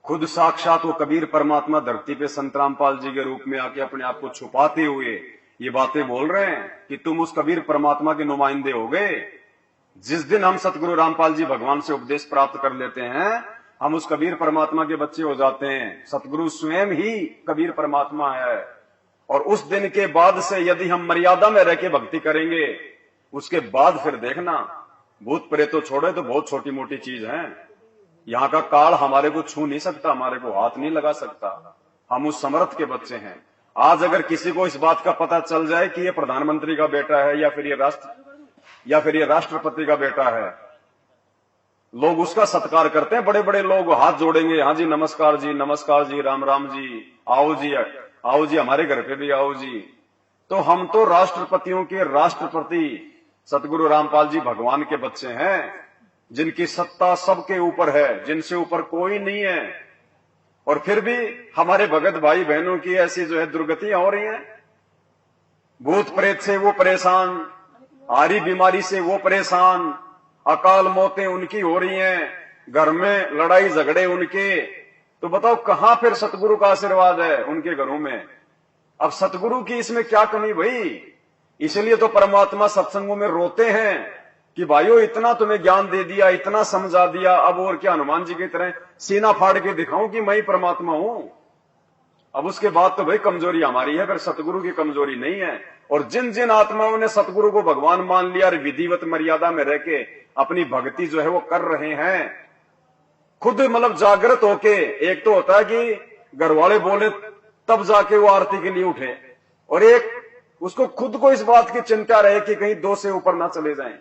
खुद साक्षात वो कबीर परमात्मा धरती पे संत रामपाल जी के रूप में आके अपने आप को छुपाते हुए ये बातें बोल रहे हैं कि तुम उस कबीर परमात्मा के नुमाइंदे हो गए। जिस दिन हम सतगुरु रामपाल जी भगवान से उपदेश प्राप्त कर लेते हैं, हम उस कबीर परमात्मा के बच्चे हो जाते हैं। सतगुरु स्वयं ही कबीर परमात्मा है। और उस दिन के बाद से यदि हम मर्यादा में रह के भक्ति करेंगे, उसके बाद फिर देखना, भूत प्रेत तो छोड़े तो बहुत छोटी मोटी चीज है। यहाँ का काल हमारे को छू नहीं सकता, हमारे को हाथ नहीं लगा सकता। हम उस समर्थ के बच्चे हैं। आज अगर किसी को इस बात का पता चल जाए कि ये प्रधानमंत्री का बेटा है या फिर ये राष्ट्रपति का बेटा है, लोग उसका सत्कार करते हैं। बड़े बड़े लोग हाथ जोड़ेंगे, हाँ जी नमस्कार जी, राम राम जी, आओ जी हमारे घर पे भी आओ जी। तो हम तो राष्ट्रपतियों के राष्ट्रपति सतगुरु रामपाल जी भगवान के बच्चे हैं, जिनकी सत्ता सबके ऊपर है, जिनसे ऊपर कोई नहीं है। और फिर भी हमारे भगत भाई बहनों की ऐसी जो है दुर्गतियां हो रही हैं। भूत प्रेत से वो परेशान, आरी बीमारी से वो परेशान, अकाल मौतें उनकी हो रही हैं, घर में लड़ाई झगड़े उनके। तो बताओ कहां फिर सतगुरु का आशीर्वाद है उनके घरों में? अब सतगुरु की इसमें क्या कमी भाई? इसलिए तो परमात्मा सत्संगों में रोते हैं कि भाइयों इतना तुम्हें ज्ञान दे दिया, इतना समझा दिया, अब और क्या हनुमान जी की तरह सीना फाड़ के दिखाऊं कि मैं ही परमात्मा हूं? अब उसके बाद तो भाई कमजोरी हमारी है, फिर सतगुरु की कमजोरी नहीं है। और जिन जिन आत्माओं ने सतगुरु को भगवान मान लिया और विधिवत मर्यादा में रह के अपनी भक्ति जो है वो कर रहे हैं, खुद मतलब जागृत होके, एक तो होता है कि घर वाले बोले तब जाके वो आरती के लिए उठे, और एक उसको खुद को इस बात की चिंता रहे कि कहीं 2 से ऊपर ना चले जाएं,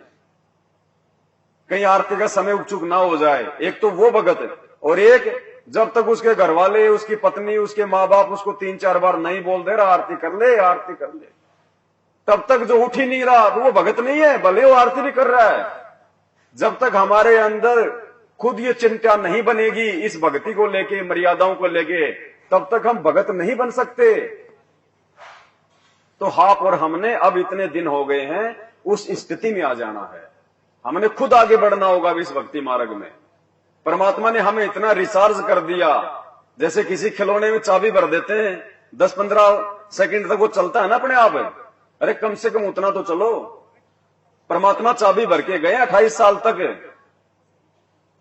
कहीं आरती का समय उपचुक ना हो जाए। एक तो वो भगत, और एक जब तक उसके घर वाले, उसकी पत्नी, उसके माँ बाप उसको 3-4 बार नहीं बोल दे रहा आरती कर ले, तब तक जो उठ ही नहीं रहा तो वो भगत नहीं है, भले वो आरती भी कर रहा है। जब तक हमारे अंदर खुद ये चिंता नहीं बनेगी इस भक्ति को लेके, मर्यादाओं को लेके, तब तक हम भगत नहीं बन सकते। तो आप और हमने अब इतने दिन हो गए हैं, उस स्थिति में आ जाना है। हमने खुद आगे बढ़ना होगा इस भक्ति मार्ग में। परमात्मा ने हमें इतना रिचार्ज कर दिया, जैसे किसी खिलौने में चाबी भर देते हैं, 10-15 सेकंड तक वो चलता है ना अपने आप। अरे कम से कम उतना तो चलो। परमात्मा चाबी भर के गए 28 साल तक,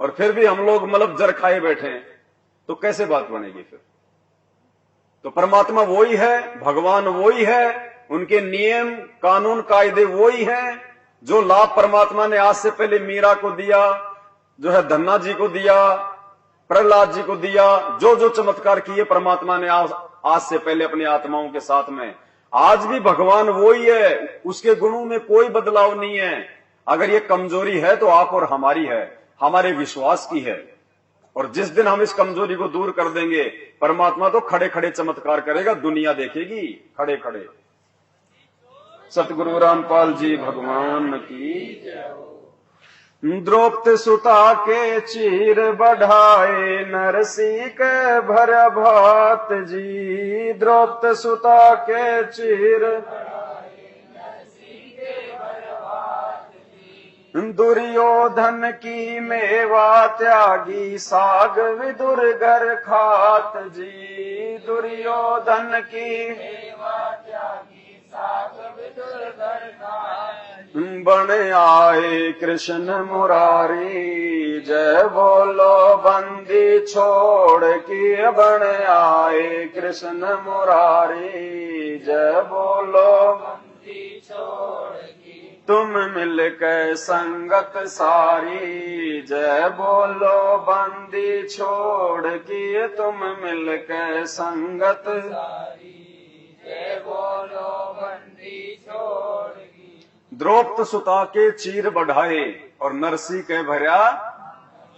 और फिर भी हम लोग मतलब जर खाए बैठे हैं, तो कैसे बात बनेगी फिर? तो परमात्मा वही है, भगवान वही है, उनके नियम कानून कायदे वही हैं। जो लाभ परमात्मा ने आज से पहले मीरा को दिया, जो है धन्ना जी को दिया, प्रहलाद जी को दिया, जो जो चमत्कार किए परमात्मा ने आज से पहले अपनी आत्माओं के साथ में, आज भी भगवान वही है, उसके गुणों में कोई बदलाव नहीं है। अगर ये कमजोरी है तो आप और हमारी है, हमारे विश्वास की है। और जिस दिन हम इस कमजोरी को दूर कर देंगे, परमात्मा तो खड़े खड़े चमत्कार करेगा, दुनिया देखेगी खड़े खड़े। सतगुरु रामपाल जी भगवान की। द्रौपदी सुता के चीर बढ़ाए, नरसी के भर भात जी। द्रौपदी सुता के चीर दुर्योधन की मेवा त्यागी, साग विदुर घर खात जी। दुर्योधन की मेवा त्यागी, साग विदुर घर खात। बन आए कृष्ण मुरारी, जय बोलो बंदी छोड़ की। बन आए कृष्ण मुरारी, जय बोलो बंदी छोड़ की। तुम मिलकर संगत सारी, जय बोलो बंदी छोड़ की। तुम मिलकर संगत सारी, जय बोलो बंदी छोड़ की। द्रौपदी सुता के चीर बढ़ाए और नरसी के भर्या,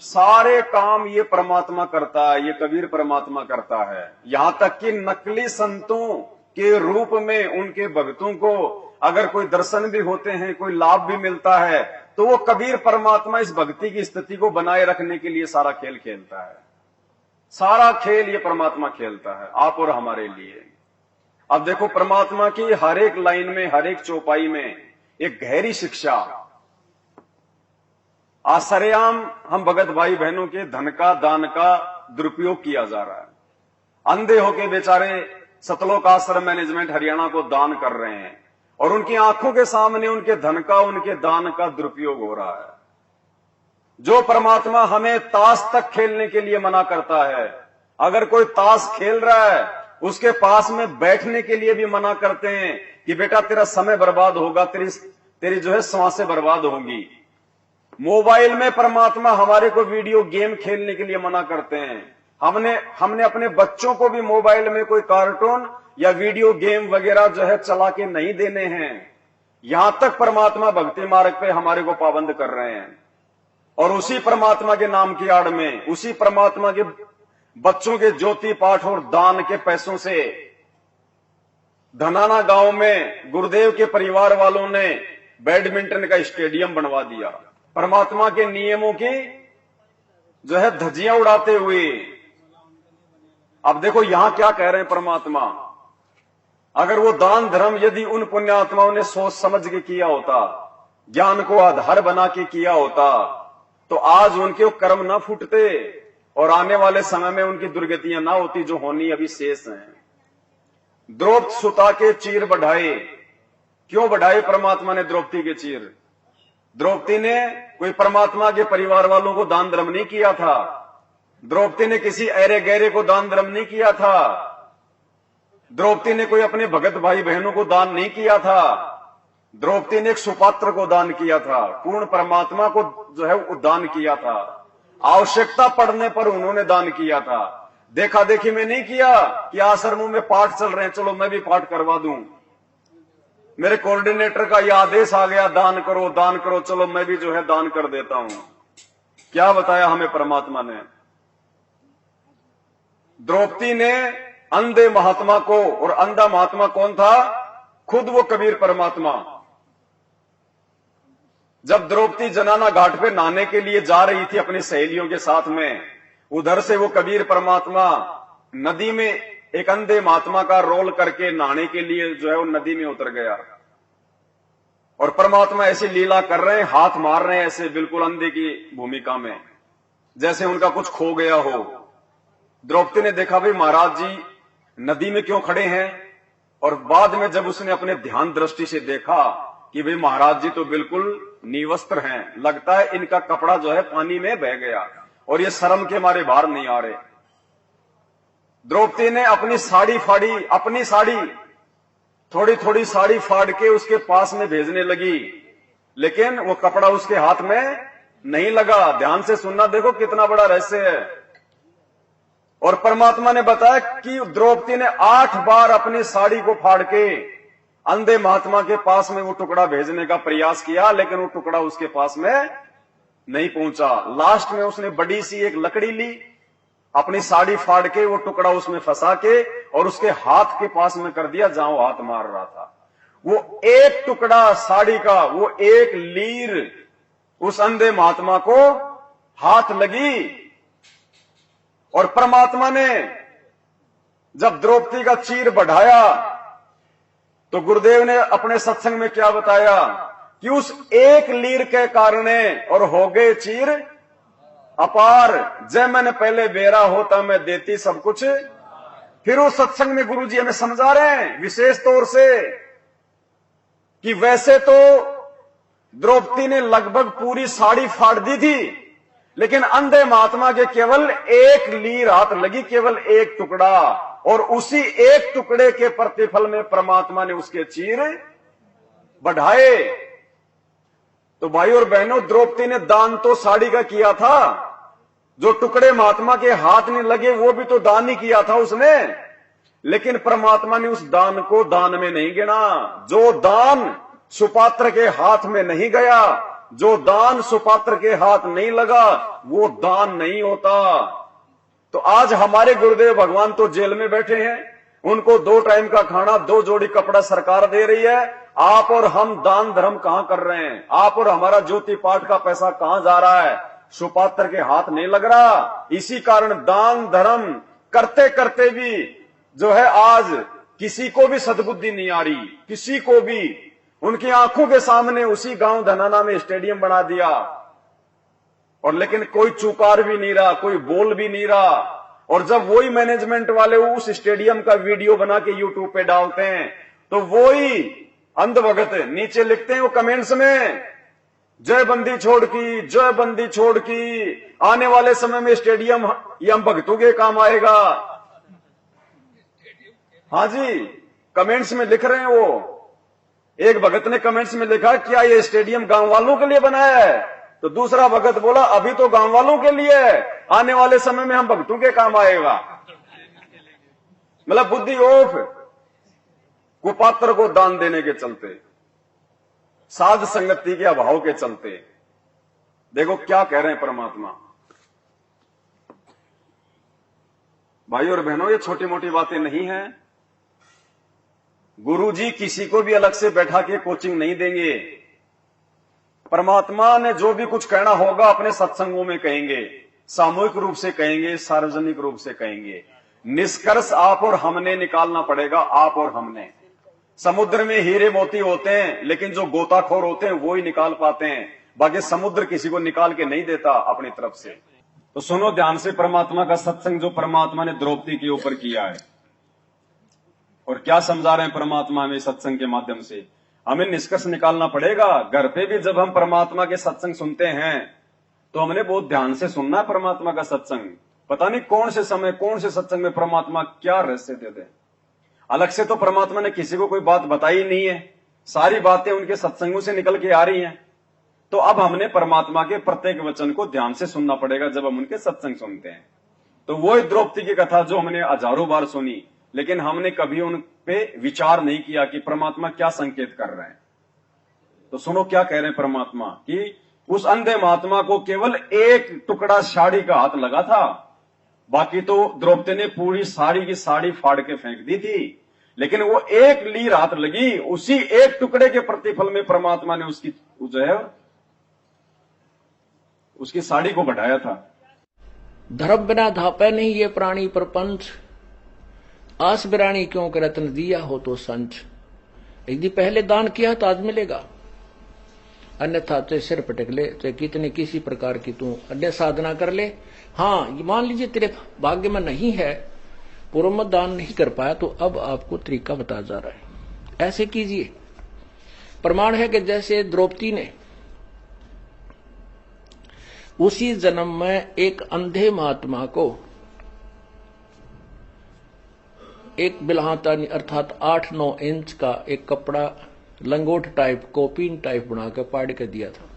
सारे काम ये परमात्मा करता है, ये कबीर परमात्मा करता है। यहां तक कि नकली संतों के रूप में उनके भक्तों को अगर कोई दर्शन भी होते हैं, कोई लाभ भी मिलता है, तो वो कबीर परमात्मा इस भक्ति की स्थिति को बनाए रखने के लिए सारा खेल खेलता है। सारा खेल ये परमात्मा खेलता है आप और हमारे लिए। अब देखो परमात्मा की हर एक लाइन में, हर एक चौपाई में एक गहरी शिक्षा। आज सरेआम हम भगत भाई बहनों के धन का, दान का दुरुपयोग किया जा रहा है। अंधे होके बेचारे सतलोक आश्रम मैनेजमेंट हरियाणा को दान कर रहे हैं, और उनकी आंखों के सामने उनके धन का, उनके दान का दुरुपयोग हो रहा है। जो परमात्मा हमें ताश तक खेलने के लिए मना करता है, अगर कोई ताश खेल रहा है उसके पास में बैठने के लिए भी मना करते हैं कि बेटा तेरा समय बर्बाद होगा, तेरी जो है सांसें बर्बाद होंगी। मोबाइल में परमात्मा हमारे को वीडियो गेम खेलने के लिए मना करते हैं। हमने अपने बच्चों को भी मोबाइल में कोई कार्टून या वीडियो गेम वगैरह जो है चला के नहीं देने हैं। यहां तक परमात्मा भक्ति मार्ग पे हमारे को पाबंद कर रहे हैं। और उसी परमात्मा के नाम की आड़ में, उसी परमात्मा के बच्चों के ज्योति पाठ और दान के पैसों से धनाना गांव में गुरुदेव के परिवार वालों ने बैडमिंटन का स्टेडियम बनवा दिया। परमात्मा के नियमों की जो है धज्जियां उड़ाते हुए। अब देखो यहां क्या कह रहे हैं परमात्मा, अगर वो दान धर्म यदि उन पुण्यात्माओं ने सोच समझ के किया होता, ज्ञान को आधार बना के किया होता, तो आज उनके कर्म ना फूटते और आने वाले समय में उनकी दुर्गतियां ना होती जो होनी अभी शेष हैं। द्रौपदी सुता के चीर बढ़ाए, क्यों बढ़ाए परमात्मा ने द्रौपदी के चीर? द्रौपदी ने कोई परमात्मा के परिवार वालों को दान धर्म नहीं किया था। द्रौपदी ने किसी ऐरे गहरे को दान धर्म नहीं किया था। द्रौपदी ने कोई अपने भगत भाई बहनों को दान नहीं किया था। द्रौपदी ने एक सुपात्र को दान किया था, पूर्ण परमात्मा को जो है वो दान किया था। आवश्यकता पड़ने पर उन्होंने दान किया था। देखा देखी में नहीं किया कि आश्रमों में पाठ चल रहे हैं, चलो मैं भी पाठ करवा दूं। मेरे कोऑर्डिनेटर का यह आदेश आ गया, दान करो, चलो मैं भी जो है दान कर देता हूं। क्या बताया हमें परमात्मा ने? द्रौपदी ने अंधे महात्मा को, और अंधा महात्मा कौन था? खुद वो कबीर परमात्मा। जब द्रौपदी जनाना घाट पे नहाने के लिए जा रही थी अपनी सहेलियों के साथ में, उधर से वो कबीर परमात्मा नदी में एक अंधे महात्मा का रोल करके नहाने के लिए जो है वो नदी में उतर गया। और परमात्मा ऐसी लीला कर रहे हैं, हाथ मार रहे हैं ऐसे बिल्कुल अंधे की भूमिका में, जैसे उनका कुछ खो गया हो। द्रौपदी ने देखा भाई महाराज जी नदी में क्यों खड़े हैं, और बाद में जब उसने अपने ध्यान दृष्टि से देखा कि भाई महाराज जी तो बिल्कुल निवस्त्र हैं, लगता है इनका कपड़ा जो है पानी में बह गया और ये शर्म के मारे बाहर नहीं आ रहे। द्रौपदी ने अपनी साड़ी फाड़ी, अपनी साड़ी थोड़ी थोड़ी साड़ी फाड़ के उसके पास में भेजने लगी, लेकिन वो कपड़ा उसके हाथ में नहीं लगा। ध्यान से सुनना, देखो कितना बड़ा रहस्य है। और परमात्मा ने बताया कि द्रौपदी ने 8 बार अपनी साड़ी को फाड़ के अंधे महात्मा के पास में वो टुकड़ा भेजने का प्रयास किया, लेकिन वो टुकड़ा उसके पास में नहीं पहुंचा। लास्ट में उसने बड़ी सी एक लकड़ी ली, अपनी साड़ी फाड़ के वो टुकड़ा उसमें फंसा के और उसके हाथ के पास में कर दिया जहां वो हाथ मार रहा था। वो एक टुकड़ा साड़ी का, वो एक लीर उस अंधे महात्मा को हाथ लगी। और परमात्मा ने जब द्रौपदी का चीर बढ़ाया तो गुरुदेव ने अपने सत्संग में क्या बताया कि उस एक लीर के कारण और हो गए चीर अपार, जय मैंने पहले बेरा होता मैं देती सब कुछ। फिर उस सत्संग में गुरुजी हमें समझा रहे हैं विशेष तौर से कि वैसे तो द्रौपदी ने लगभग पूरी साड़ी फाड़ दी थी, लेकिन अंधे महात्मा के केवल एक लीर हाथ लगी, केवल एक टुकड़ा, और उसी एक टुकड़े के प्रतिफल में परमात्मा ने उसके चीर बढ़ाए। तो भाई और बहनों, द्रौपदी ने दान तो साड़ी का किया था, जो टुकड़े महात्मा के हाथ नहीं लगे वो भी तो दान ही किया था उसने, लेकिन परमात्मा ने उस दान को दान में नहीं गिना। जो दान सुपात्र के हाथ में नहीं गया, जो दान सुपात्र के हाथ नहीं लगा, वो दान नहीं होता। तो आज हमारे गुरुदेव भगवान तो जेल में बैठे हैं, उनको 2 टाइम का खाना, 2 जोड़ी कपड़ा सरकार दे रही है। आप और हम दान धर्म कहां कर रहे हैं? आप और हमारा ज्योति पाठ का पैसा कहां जा रहा है? सुपात्र के हाथ नहीं लग रहा। इसी कारण दान धर्म करते करते भी जो है आज किसी को भी सद्बुद्धि नहीं आ रही, किसी को भी। उनकी आंखों के सामने उसी गांव धनाना में स्टेडियम बना दिया, और लेकिन कोई चुकार भी नहीं रहा, कोई बोल भी नहीं रहा। और जब वही मैनेजमेंट वाले उस स्टेडियम का वीडियो बना के यूट्यूब पे डालते हैं, तो वही अंधभगत नीचे लिखते हैं वो कमेंट्स में, जय बंदी छोड़ की, जय बंदी छोड़ की, आने वाले समय में स्टेडियम ये हम भक्तों के काम आएगा। हाँ जी, कमेंट्स में लिख रहे हैं वो। एक भगत ने कमेंट्स में लिखा क्या ये स्टेडियम गांव वालों के लिए बनाया है? तो दूसरा भगत बोला अभी तो गांव वालों के लिए है, आने वाले समय में हम भक्तों के काम आएगा। मतलब बुद्धि ऑफ, कुपात्र को दान देने के चलते, साध संगति के अभाव के चलते। देखो क्या कह रहे हैं परमात्मा। भाई और बहनों, ये छोटी मोटी बातें नहीं हैं। गुरुजी किसी को भी अलग से बैठा के कोचिंग नहीं देंगे। परमात्मा ने जो भी कुछ कहना होगा अपने सत्संगों में कहेंगे, सामूहिक रूप से कहेंगे, सार्वजनिक रूप से कहेंगे। निष्कर्ष आप और हमने निकालना पड़ेगा, आप और हमने। समुद्र में हीरे मोती होते हैं, लेकिन जो गोताखोर होते हैं वो ही निकाल पाते हैं, बाकी समुद्र किसी को निकाल के नहीं देता अपनी तरफ से। तो सुनो ध्यान से परमात्मा का सत्संग जो परमात्मा ने द्रौपदी के ऊपर किया है, और क्या समझा रहे हैं परमात्मा हमें सत्संग के माध्यम से। हमें निष्कर्ष निकालना पड़ेगा। घर पे भी जब हम परमात्मा के सत्संग सुनते हैं तो हमने बहुत ध्यान से सुनना है परमात्मा का सत्संग। पता नहीं कौन से समय, कौन से सत्संग में परमात्मा क्या रहस्य देते हैं। अलग से तो परमात्मा ने किसी को कोई बात बताई नहीं है, सारी बातें उनके सत्संगों से निकल के आ रही हैं। तो अब हमने परमात्मा के प्रत्येक वचन को ध्यान से सुनना पड़ेगा जब हम उनके सत्संग सुनते हैं। तो वो द्रौपदी की कथा जो हमने हजारों बार सुनी, लेकिन हमने कभी उन पे विचार नहीं किया कि परमात्मा क्या संकेत कर रहे हैं। तो सुनो क्या कह रहे हैं परमात्मा कि उस अंधे महात्मा को केवल एक टुकड़ा साड़ी का हाथ लगा था, बाकी तो द्रौपदी ने पूरी साड़ी की साड़ी फाड़ के फेंक दी थी, लेकिन वो एक लीर हाथ लगी, उसी एक टुकड़े के प्रतिफल में परमात्मा ने उसकी जो है उसकी साड़ी को बढ़ाया था।
धर्म बिना धापे नहीं ये प्राणी प्रपंच, आस बिरानी क्यों के रत्न दिया हो तो संच। यदि पहले दान किया तो आज मिलेगा, अन्यथा तो सिर पटक ले, तो कितने किसी प्रकार की तू अन्य साधना कर ले। हाँ, ये मान लीजिए तेरे भाग्य में नहीं है, पूर्व में दान नहीं कर पाया, तो अब आपको तरीका बताया जा रहा है, ऐसे कीजिए। प्रमाण है कि जैसे द्रौपदी ने उसी जन्म में एक अंधे महात्मा को एक बिल्हाता अर्थात 8-9 इंच का एक कपड़ा लंगोट टाइप कोपीन टाइप बनाकर पाड़ कर दिया था।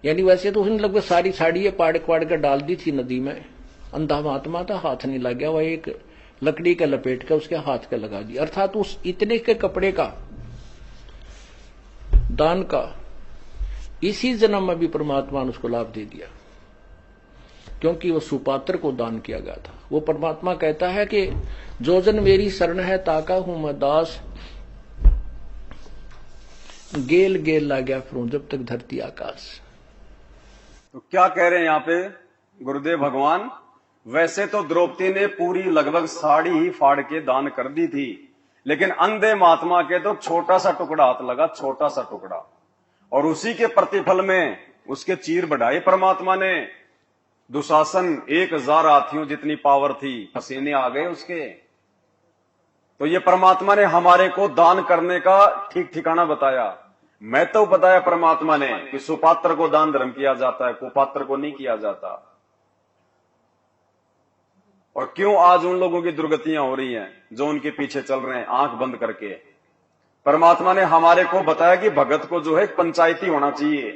यानी वैसे तो उसने लगभग सारी साड़ी पाड़ कर डाल दी थी नदी में। अंधा महात्मा था, हाथ नहीं लग गया, वह एक लकड़ी का लपेट कर उसके हाथ का लगा दिया। अर्थात उस इतने के कपड़े का दान का इसी जन्म में भी परमात्मा ने उसको लाभ दे दिया, क्योंकि वो सुपात्र को दान किया गया था। वो परमात्मा कहता है कि जो जन मेरी शरण है ताका हूं मैं दास, गेल गेल ला गया फिरूं जब तक धरती आकाश।
तो क्या कह रहे हैं यहाँ पे गुरुदेव भगवान? वैसे तो द्रौपदी ने पूरी लगभग साड़ी ही फाड़ के दान कर दी थी, लेकिन अंधे महात्मा के तो छोटा सा टुकड़ा हाथ लगा, छोटा सा टुकड़ा, और उसी के प्रतिफल में उसके चीर बढ़ाए परमात्मा ने। दुशासन 1000 हाथियों जितनी पावर थी, पसीने आ गए उसके। तो ये परमात्मा ने हमारे को दान करने का ठीक ठिकाना बताया। मैं तो बताया परमात्मा ने कि सुपात्र को दान धर्म किया जाता है, कुपात्र को नहीं किया जाता। और क्यों आज उन लोगों की दुर्गतियां हो रही हैं जो उनके पीछे चल रहे हैं आंख बंद करके? परमात्मा ने हमारे को बताया कि भगत को जो है पंचायती होना चाहिए,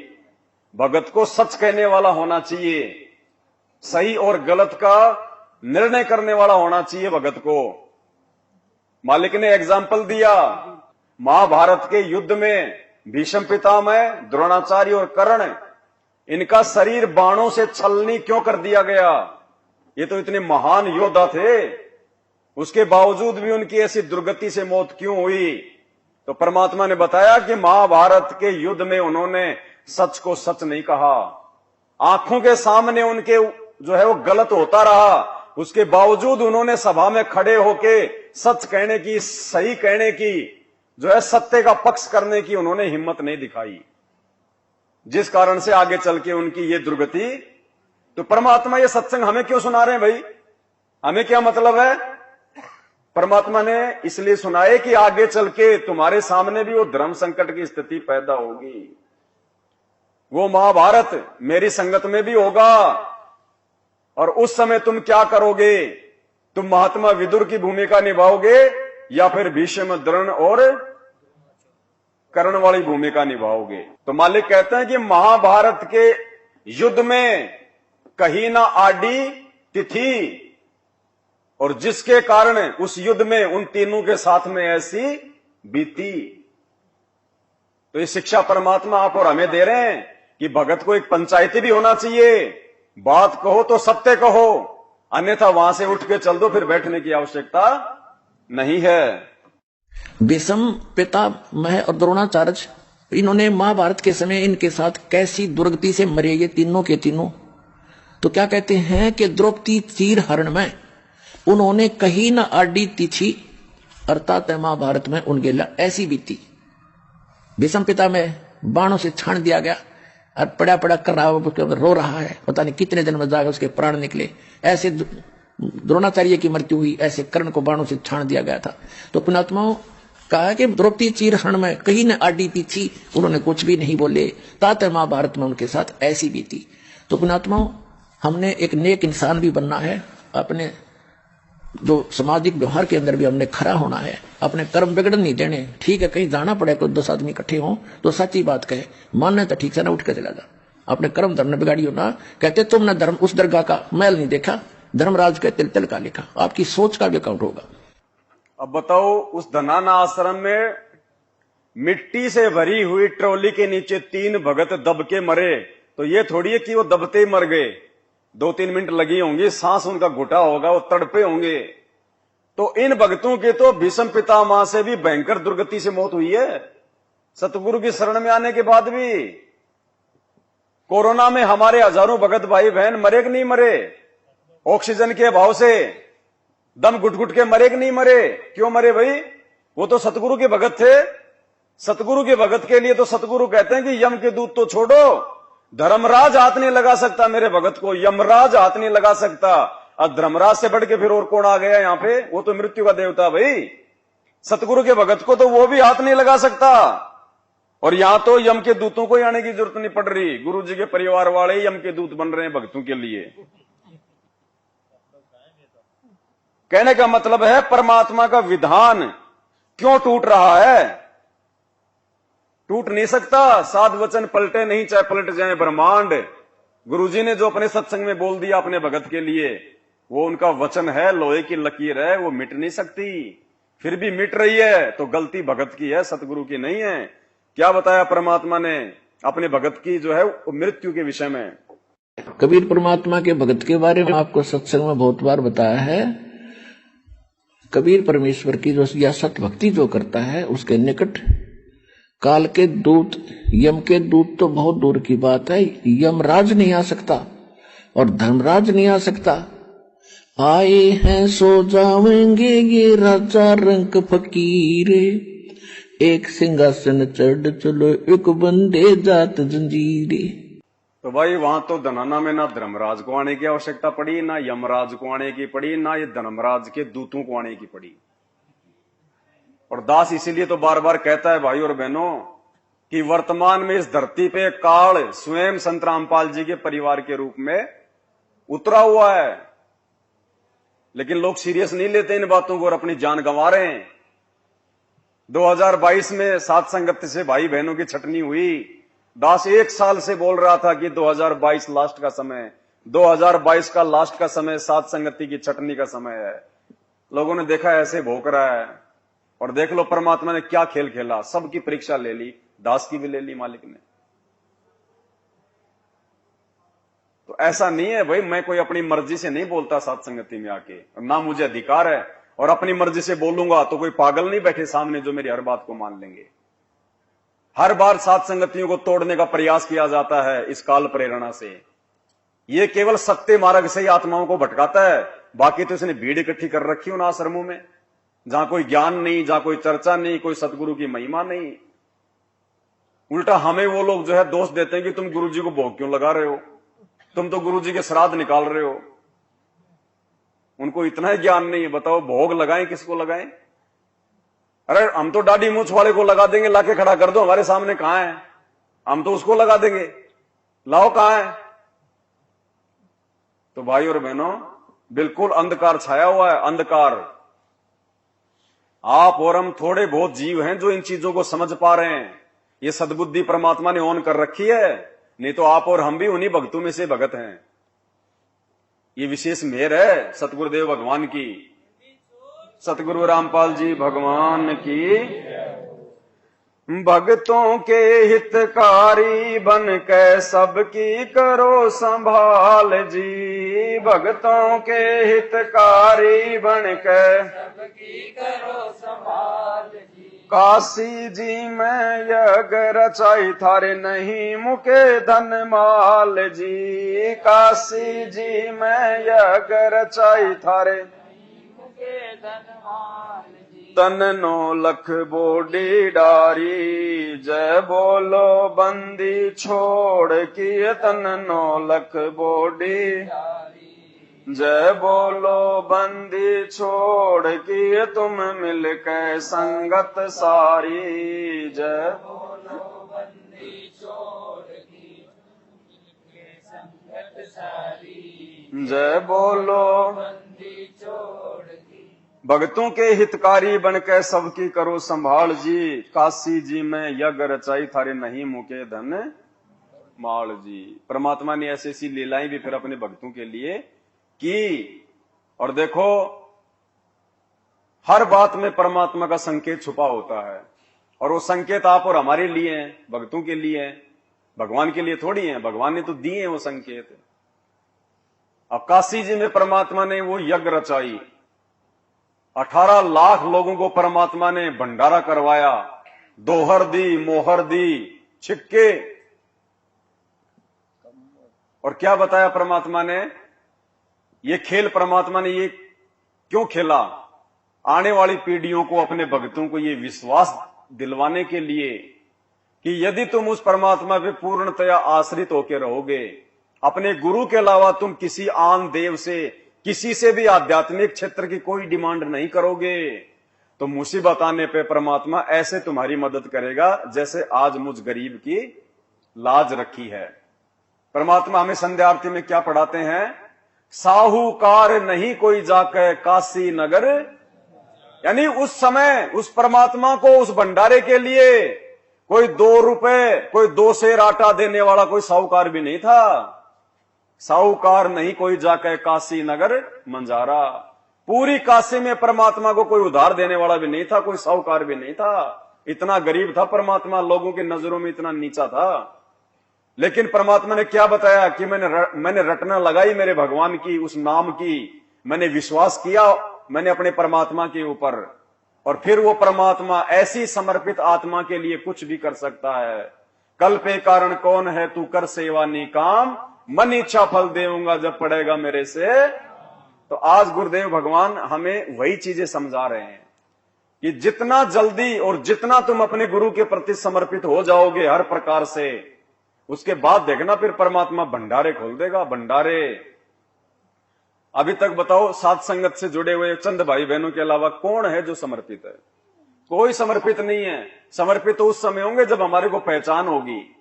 भगत को सच कहने वाला होना चाहिए, सही और गलत का निर्णय करने वाला होना चाहिए भगत को। मालिक ने एग्जाम्पल दिया, महाभारत के युद्ध में भीष्म पितामह, द्रोणाचार्य और कर्ण, इनका शरीर बाणों से छलनी क्यों कर दिया गया? ये तो इतने महान योद्धा थे, उसके बावजूद भी उनकी ऐसी दुर्गति से मौत क्यों हुई? तो परमात्मा ने बताया कि महाभारत के युद्ध में उन्होंने सच को सच नहीं कहा। आंखों के सामने उनके जो है वो गलत होता रहा, उसके बावजूद उन्होंने सभा में खड़े होके सच कहने की, सही कहने की, जो है सत्य का पक्ष करने की उन्होंने हिम्मत नहीं दिखाई, जिस कारण से आगे चल के उनकी ये दुर्गति। तो परमात्मा ये सत्संग हमें क्यों सुना रहे हैं भाई? हमें क्या मतलब है? परमात्मा ने इसलिए सुनाए कि आगे चल के तुम्हारे सामने भी वो धर्म संकट की स्थिति पैदा होगी। वो महाभारत मेरी संगत में भी होगा, और उस समय तुम क्या करोगे? तुम महात्मा विदुर की भूमिका निभाओगे या फिर भीष्म, द्रोण और कर्ण वाली भूमिका निभाओगे? तो मालिक कहते हैं कि महाभारत के युद्ध में कहीं ना आडी तिथि, और जिसके कारण उस युद्ध में उन तीनों के साथ में ऐसी बीती। तो ये शिक्षा परमात्मा आप और हमें दे रहे हैं कि भगत को एक पंचायती भी होना चाहिए। बात कहो तो सत्य कहो, अन्यथा वहां से उठ के चल दो, फिर बैठने की आवश्यकता नहीं है।
भीष्म पितामह और द्रोणाचार्य, इन्होंने महाभारत के समय इनके साथ कैसी दुर्गति से मरे ये तीनों के तीनों। तो क्या कहते हैं कि द्रौपदी चीर हरण में उन्होंने कहीं न आडी तिथि, अर्थात महाभारत में उनके ऐसी बीती। भीष्म पितामह बाणों से छान दिया गया और पड़ा पड़ा कर रहा, उसके अंदर रो रहा है, पता नहीं कितने दिन में जाकर उसके प्राण निकले। ऐसे द्रोणाचार्य की मृत्यु हुई, ऐसे कर्ण को बाणों से छान दिया गया था। तो पुणात्माओं कहा कि द्रौपदी चीर हरण में कहीं न आडी तिथि, उन्होंने कुछ भी नहीं बोले, तात महाभारत में उनके साथ ऐसी बीती। तो पुणात्माओं हमने एक नेक इंसान भी बनना है, अपने जो सामाजिक व्यवहार के अंदर भी हमने खरा होना है, अपने कर्म बिगड़न नहीं देने। ठीक है, कहीं जाना पड़े तो 10 आदमी इकट्ठे हों तो सच्ची बात कहे, मानने तो ठीक से ना उठ के चला जा, अपने कर्म धर्म बिगाड़ियो ना। कहते तुमने धर्म उस दरगाह का मैल नहीं देखा, धर्मराज के तिल तिल का लिखा। आपकी सोच का भी काउंट होगा।
अब बताओ, उस धनाना आश्रम में मिट्टी से भरी हुई ट्रॉली के नीचे 3 भगत दब के मरे, तो ये थोड़ी है कि वो दबते ही मर गए। 2-3 मिनट लगी होंगी, सांस उनका घुटा होगा, वो तड़पे होंगे। तो इन भक्तों के तो भीष्म पितामह से भी भयंकर दुर्गति से मौत हुई है, सतगुरु की शरण में आने के बाद भी। कोरोना में हमारे हजारों भगत भाई बहन मरे कि नहीं मरे? ऑक्सीजन के अभाव से दम घुट घुट के मरे कि नहीं मरे? क्यों मरे भाई? वो तो सतगुरु के भगत थे, सतगुरु के भगत के लिए तो सतगुरु कहते हैं कि यम के दूत तो छोड़ो, धर्मराज हाथ नहीं लगा सकता मेरे भगत को, यमराज हाथ नहीं लगा सकता। अब धर्मराज से बढ़ के फिर और कौन आ गया यहां पे? वो तो मृत्यु का देवता भाई। सतगुरु के भगत को तो वो भी हाथ नहीं लगा सकता। और यहां तो यम के दूतों को ही आने की जरूरत नहीं पड़ रही, गुरु जी के परिवार वाले यम के दूत बन रहे हैं भक्तों के लिए। कहने का मतलब है परमात्मा का विधान क्यों टूट रहा है? टूट नहीं सकता। साध वचन पलटे नहीं, चाहे पलट जाए ब्रह्मांड। गुरुजी ने जो अपने सत्संग में बोल दिया अपने भगत के लिए, वो उनका वचन है, लोहे की लकीर है, वो मिट नहीं सकती। फिर भी मिट रही है तो गलती भगत की है, सतगुरु की नहीं है। क्या बताया परमात्मा ने अपने भगत की जो है मृत्यु के विषय में?
कबीर परमात्मा के भगत के बारे में आपको सत्संग में बहुत बार बताया है। कबीर परमेश्वर की जो या सत भक्ति जो करता है, उसके निकट काल के दूत, यम के दूत तो बहुत दूर की बात है, यमराज नहीं आ सकता और धर्मराज नहीं आ सकता। आए हैं सो जावेंगे ये राजा रंग फकीरे, एक सिंहासन चढ़ चलो एक बंदे जात जंजीरे।
तो भाई वहां तो धनाना में ना धर्मराज को आने की आवश्यकता पड़ी, ना यमराज को आने की पड़ी, ना ये धर्मराज के दूतों को आने की पड़ी। और दास इसीलिए तो बार बार कहता है भाई और बहनों कि वर्तमान में इस धरती पे काल स्वयं संत रामपाल जी के परिवार के रूप में उतरा हुआ है। लेकिन लोग सीरियस नहीं लेते इन बातों को और अपनी जान गंवा रहे हैं। 2022 में सात संगत से भाई बहनों की छटनी हुई। दास 1 साल से बोल रहा था कि 2022 लास्ट का समय, 2022 का लास्ट का समय सात संगति की छटनी का समय है। लोगों ने देखा ऐसे भोंक रहा है, और देख लो परमात्मा ने क्या खेल खेला, सबकी परीक्षा ले ली, दास की भी ले ली मालिक ने। तो ऐसा नहीं है भाई, मैं कोई अपनी मर्जी से नहीं बोलता सात संगति में आके, ना मुझे अधिकार है, और अपनी मर्जी से बोलूंगा तो कोई पागल नहीं बैठे सामने जो मेरी हर बात को मान लेंगे। हर बार सात संगतियों को तोड़ने का प्रयास किया जाता है इस काल प्रेरणा से। ये केवल सत्य मार्ग से ही आत्माओं को भटकाता है, बाकी तो इसने भीड़ इकट्ठी कर रखी उन आश्रमों में जहां कोई ज्ञान नहीं, जहां कोई चर्चा नहीं, कोई सतगुरु की महिमा नहीं। उल्टा हमें वो लोग जो है दोष देते हैं कि तुम गुरुजी को भोग क्यों लगा रहे हो, तुम तो गुरुजी के श्राद्ध निकाल रहे हो। उनको इतना ही ज्ञान नहीं है, बताओ भोग लगाएं किसको लगाएं? अरे हम तो दाढ़ी मूछ वाले को लगा देंगे, लाके खड़ा कर दो हमारे सामने, कहां है? हम तो उसको लगा देंगे, लाओ कहां है? तो भाई और बहनों बिल्कुल अंधकार छाया हुआ है, अंधकार। आप और हम थोड़े बहुत जीव हैं जो इन चीजों को समझ पा रहे हैं। ये सद्बुद्धि परमात्मा ने ऑन कर रखी है, नहीं तो आप और हम भी उन्हीं भक्तों में से भगत हैं। ये विशेष मेहर है सतगुरुदेव भगवान की, सतगुरु रामपाल जी भगवान की। भक्तों के हितकारी बन के सबकी करो संभाल जी, भक्तों के हितकारी बन के सबकी करो संभाल जी। काशी जी में यज्ञ रचाई थारे नहीं मुके धन माल जी, काशी जी में यज्ञ रचाई थारे तन 9 लख बोडी डारी, जय बोलो बंदी छोड़ की तन 9 लख बोडी, जय बोलो बंदी छोड़ की तुम मिलके संगत सारी, जय बोलो बंदी छोड़ की संगत सारी, जय बोलो बंदी छोड़ की। भक्तों के हितकारी बनकर सबकी करो संभाल जी, काशी जी में यज्ञ रचाई थारे नहीं मुके धन माल जी। परमात्मा ने ऐसी ऐसी लीलाएं भी फिर अपने भक्तों के लिए की। और देखो हर बात में परमात्मा का संकेत छुपा होता है, और वो संकेत आप और हमारे लिए हैं, भक्तों के लिए हैं, भगवान के लिए थोड़ी है। भगवान ने तो दिए हैं वो संकेत। अब काशी जी में परमात्मा ने वो यज्ञ रचाई, 18 लाख लोगों को परमात्मा ने भंडारा करवाया, दोहर दी, मोहर दी, छिक्के। और क्या बताया परमात्मा ने? ये खेल परमात्मा ने ये क्यों खेला? आने वाली पीढ़ियों को, अपने भक्तों को ये विश्वास दिलवाने के लिए कि यदि तुम उस परमात्मा पे पूर्णतया आश्रित होकर रहोगे, अपने गुरु के अलावा तुम किसी आन देव से, किसी से भी आध्यात्मिक क्षेत्र की कोई डिमांड नहीं करोगे, तो मुसीबत आने पे परमात्मा ऐसे तुम्हारी मदद करेगा जैसे आज मुझ गरीब की लाज रखी है। परमात्मा हमें संध्या आरती में क्या पढ़ाते हैं? साहूकार नहीं कोई जाके काशी नगर, यानी उस समय उस परमात्मा को, उस भंडारे के लिए कोई 2 रुपए, कोई 2 सेर आटा देने वाला कोई साहूकार भी नहीं था। साहूकार नहीं कोई जाके काशी नगर मंजारा, पूरी काशी में परमात्मा को कोई उधार देने वाला भी नहीं था, कोई साहूकार भी नहीं था। इतना गरीब था परमात्मा, लोगों की नजरों में इतना नीचा था। लेकिन परमात्मा ने क्या बताया कि मैंने रटना लगाई मेरे भगवान की, उस नाम की, मैंने विश्वास किया मैंने अपने परमात्मा के ऊपर, और फिर वो परमात्मा ऐसी समर्पित आत्मा के लिए कुछ भी कर सकता है। कल पे कारण कौन है, तू कर सेवा निकाम, मन इच्छा फल देऊंगा जब पड़ेगा मेरे से। तो आज गुरुदेव भगवान हमें वही चीजें समझा रहे हैं कि जितना जल्दी और जितना तुम अपने गुरु के प्रति समर्पित हो जाओगे हर प्रकार से, उसके बाद देखना फिर परमात्मा भंडारे खोल देगा, भंडारे। अभी तक बताओ, साथ संगत से जुड़े हुए चंद भाई बहनों के अलावा कौन है जो समर्पित है? कोई समर्पित नहीं है। समर्पित तो उस समय होंगे जब हमारे को पहचान होगी।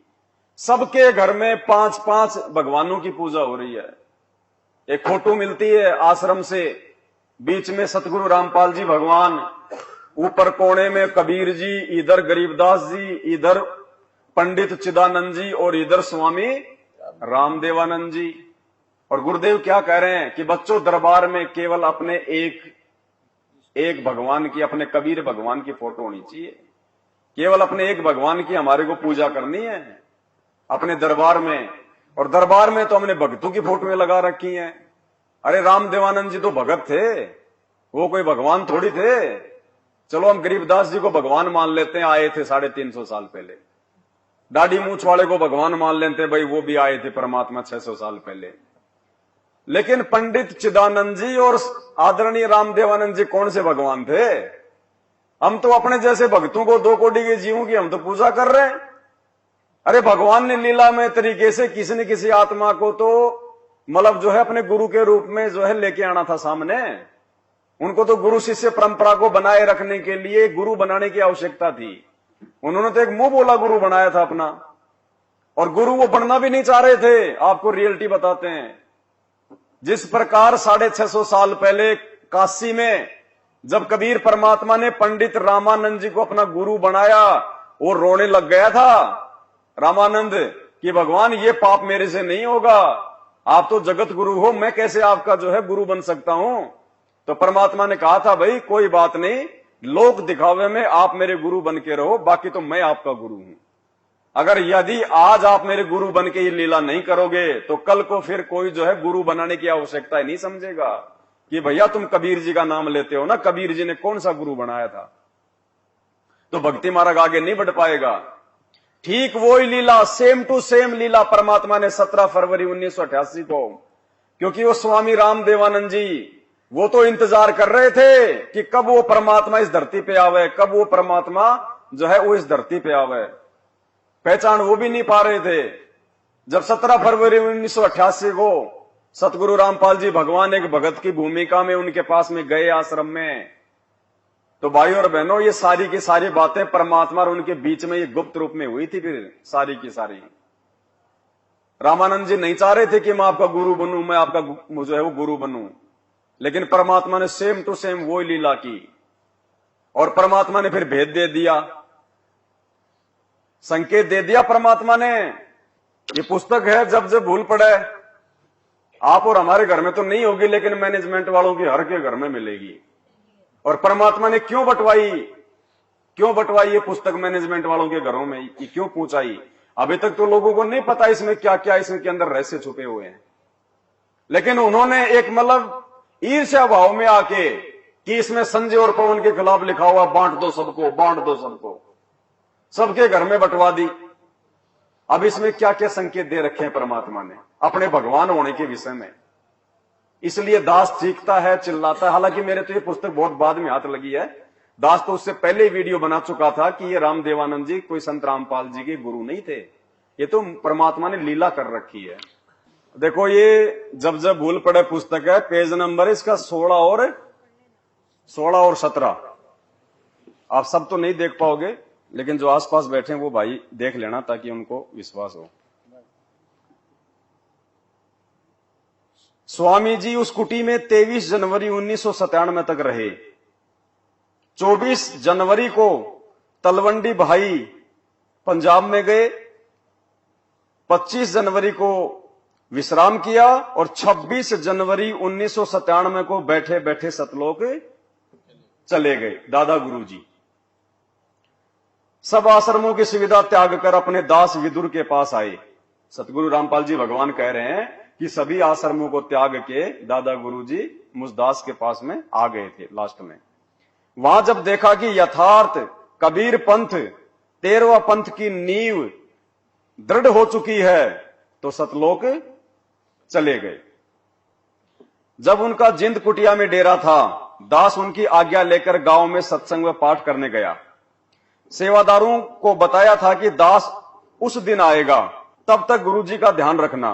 सबके घर में 5-5 भगवानों की पूजा हो रही है। एक फोटो मिलती है आश्रम से, बीच में सतगुरु रामपाल जी भगवान, ऊपर कोने में कबीर जी, इधर गरीबदास जी, इधर पंडित चिदानंद जी और इधर स्वामी रामदेवानंद जी। और गुरुदेव क्या कह रहे हैं कि बच्चों, दरबार में केवल अपने एक भगवान की, अपने कबीर भगवान की फोटो होनी चाहिए। केवल अपने एक भगवान की हमारे को पूजा करनी है अपने दरबार में। और दरबार में तो हमने भक्तों की फोटोएं लगा रखी हैं। अरे रामदेवानंद जी तो भगत थे, वो कोई भगवान थोड़ी थे। चलो हम गरीबदास जी को भगवान मान लेते हैं, आए थे 350 साल पहले। दाढ़ी मूछ वाले को भगवान मान लेते हैं, भाई वो भी आए थे परमात्मा 600 साल पहले। लेकिन पंडित चिदानंद जी और आदरणीय रामदेवानंद जी कौन से भगवान थे? हम तो अपने जैसे भक्तों को, 2 कोटि के जीवों की हम तो पूजा कर रहे हैं। अरे भगवान ने लीलामय तरीके से किसी न किसी आत्मा को तो मतलब जो है अपने गुरु के रूप में जो है लेके आना था सामने। उनको तो गुरु शिष्य परंपरा को बनाए रखने के लिए गुरु बनाने की आवश्यकता थी। उन्होंने तो एक मुंह बोला गुरु बनाया था अपना, और गुरु वो बनना भी नहीं चाह रहे थे। आपको रियलिटी बताते हैं, जिस प्रकार 650 साल पहले काशी में जब कबीर परमात्मा ने पंडित रामानंद जी को अपना गुरु बनाया, वो रोने लग गया था रामानंद कि भगवान ये पाप मेरे से नहीं होगा, आप तो जगत गुरु हो, मैं कैसे आपका जो है गुरु बन सकता हूं। तो परमात्मा ने कहा था, भाई कोई बात नहीं, लोक दिखावे में आप मेरे गुरु बन के रहो, बाकी तो मैं आपका गुरु हूं। अगर यदि आज आप मेरे गुरु बन के ये लीला नहीं करोगे तो कल को फिर कोई जो है गुरु बनाने की आवश्यकता ही नहीं समझेगा कि भैया तुम कबीर जी का नाम लेते हो ना, कबीर जी ने कौन सा गुरु बनाया था, तो भक्ति मार्ग आगे नहीं बढ़ पाएगा। ठीक वही लीला, सेम टू सेम लीला परमात्मा ने 17 फरवरी 1988 को, क्योंकि वो स्वामी रामदेवानंद जी वो तो इंतजार कर रहे थे कि कब वो परमात्मा इस धरती पे आवे, कब वो परमात्मा जो है वो इस धरती पे आवे। पहचान वो भी नहीं पा रहे थे। जब 17 फरवरी 1988 को सतगुरु रामपाल जी भगवान एक भगत की भूमिका में उनके पास में गए आश्रम में, तो भाई और बहनों ये सारी की सारी बातें परमात्मा और उनके बीच में ये गुप्त रूप में हुई थी। फिर सारी की सारी रामानंद जी नहीं चाह रहे थे कि मैं आपका गुरु बनूं, मैं आपका जो है वो गुरु बनूं, लेकिन परमात्मा ने सेम टू सेम वो लीला की। और परमात्मा ने फिर भेद दे दिया, संकेत दे दिया परमात्मा ने। ये पुस्तक है, जब जब भूल पड़े आप और हमारे घर में तो नहीं होगी, लेकिन मैनेजमेंट वालों के हर के घर में मिलेगी। और परमात्मा ने क्यों बंटवाई ये पुस्तक मैनेजमेंट वालों के घरों में, ये क्यों पहुंचाई? अभी तक तो लोगों को नहीं पता इसमें क्या क्या इसमें के अंदर रहस्य छुपे हुए हैं। लेकिन उन्होंने एक मतलब ईर्ष्या भाव में आके कि इसमें संजय और पवन के खिलाफ लिखा हुआ, बांट दो सबको, बांट दो सबको, सबके घर में बंटवा दी। अब इसमें क्या क्या संकेत दे रखे हैं परमात्मा ने अपने भगवान होने के विषय में। इसलिए दास चीखता है, चिल्लाता है। हालांकि मेरे तो ये पुस्तक बहुत बाद में हाथ लगी है, दास तो उससे पहले वीडियो बना चुका था कि ये रामदेवानंद जी कोई संत रामपाल जी के गुरु नहीं थे, ये तो परमात्मा ने लीला कर रखी है। देखो ये जब जब भूल पड़े पुस्तक है, पेज नंबर इसका 16 और 17। आप सब तो नहीं देख पाओगे, लेकिन जो आसपास बैठे हैं वो भाई देख लेना ताकि उनको विश्वास हो। स्वामी जी उस कुटी में 23 जनवरी 1997 तक रहे। 24 जनवरी को तलवंडी भाई पंजाब में गए, 25 जनवरी को विश्राम किया और 26 जनवरी 1997 को बैठे बैठे सतलोक चले गए दादा गुरु जी। सब आश्रमों की सुविधा त्याग कर अपने दास विदुर के पास आए। सतगुरु रामपाल जी भगवान कह रहे हैं कि सभी आश्रमों को त्याग के दादा गुरु जी मुझ दास के पास में आ गए थे लास्ट में। वहां जब देखा कि यथार्थ कबीर पंथ 13वां पंथ की नींव दृढ़ हो चुकी है तो सतलोक चले गए। जब उनका जिंद कुटिया में डेरा था, दास उनकी आज्ञा लेकर गांव में सत्संग व पाठ करने गया। सेवादारों को बताया था कि दास उस दिन आएगा, तब तक गुरुजी का ध्यान रखना।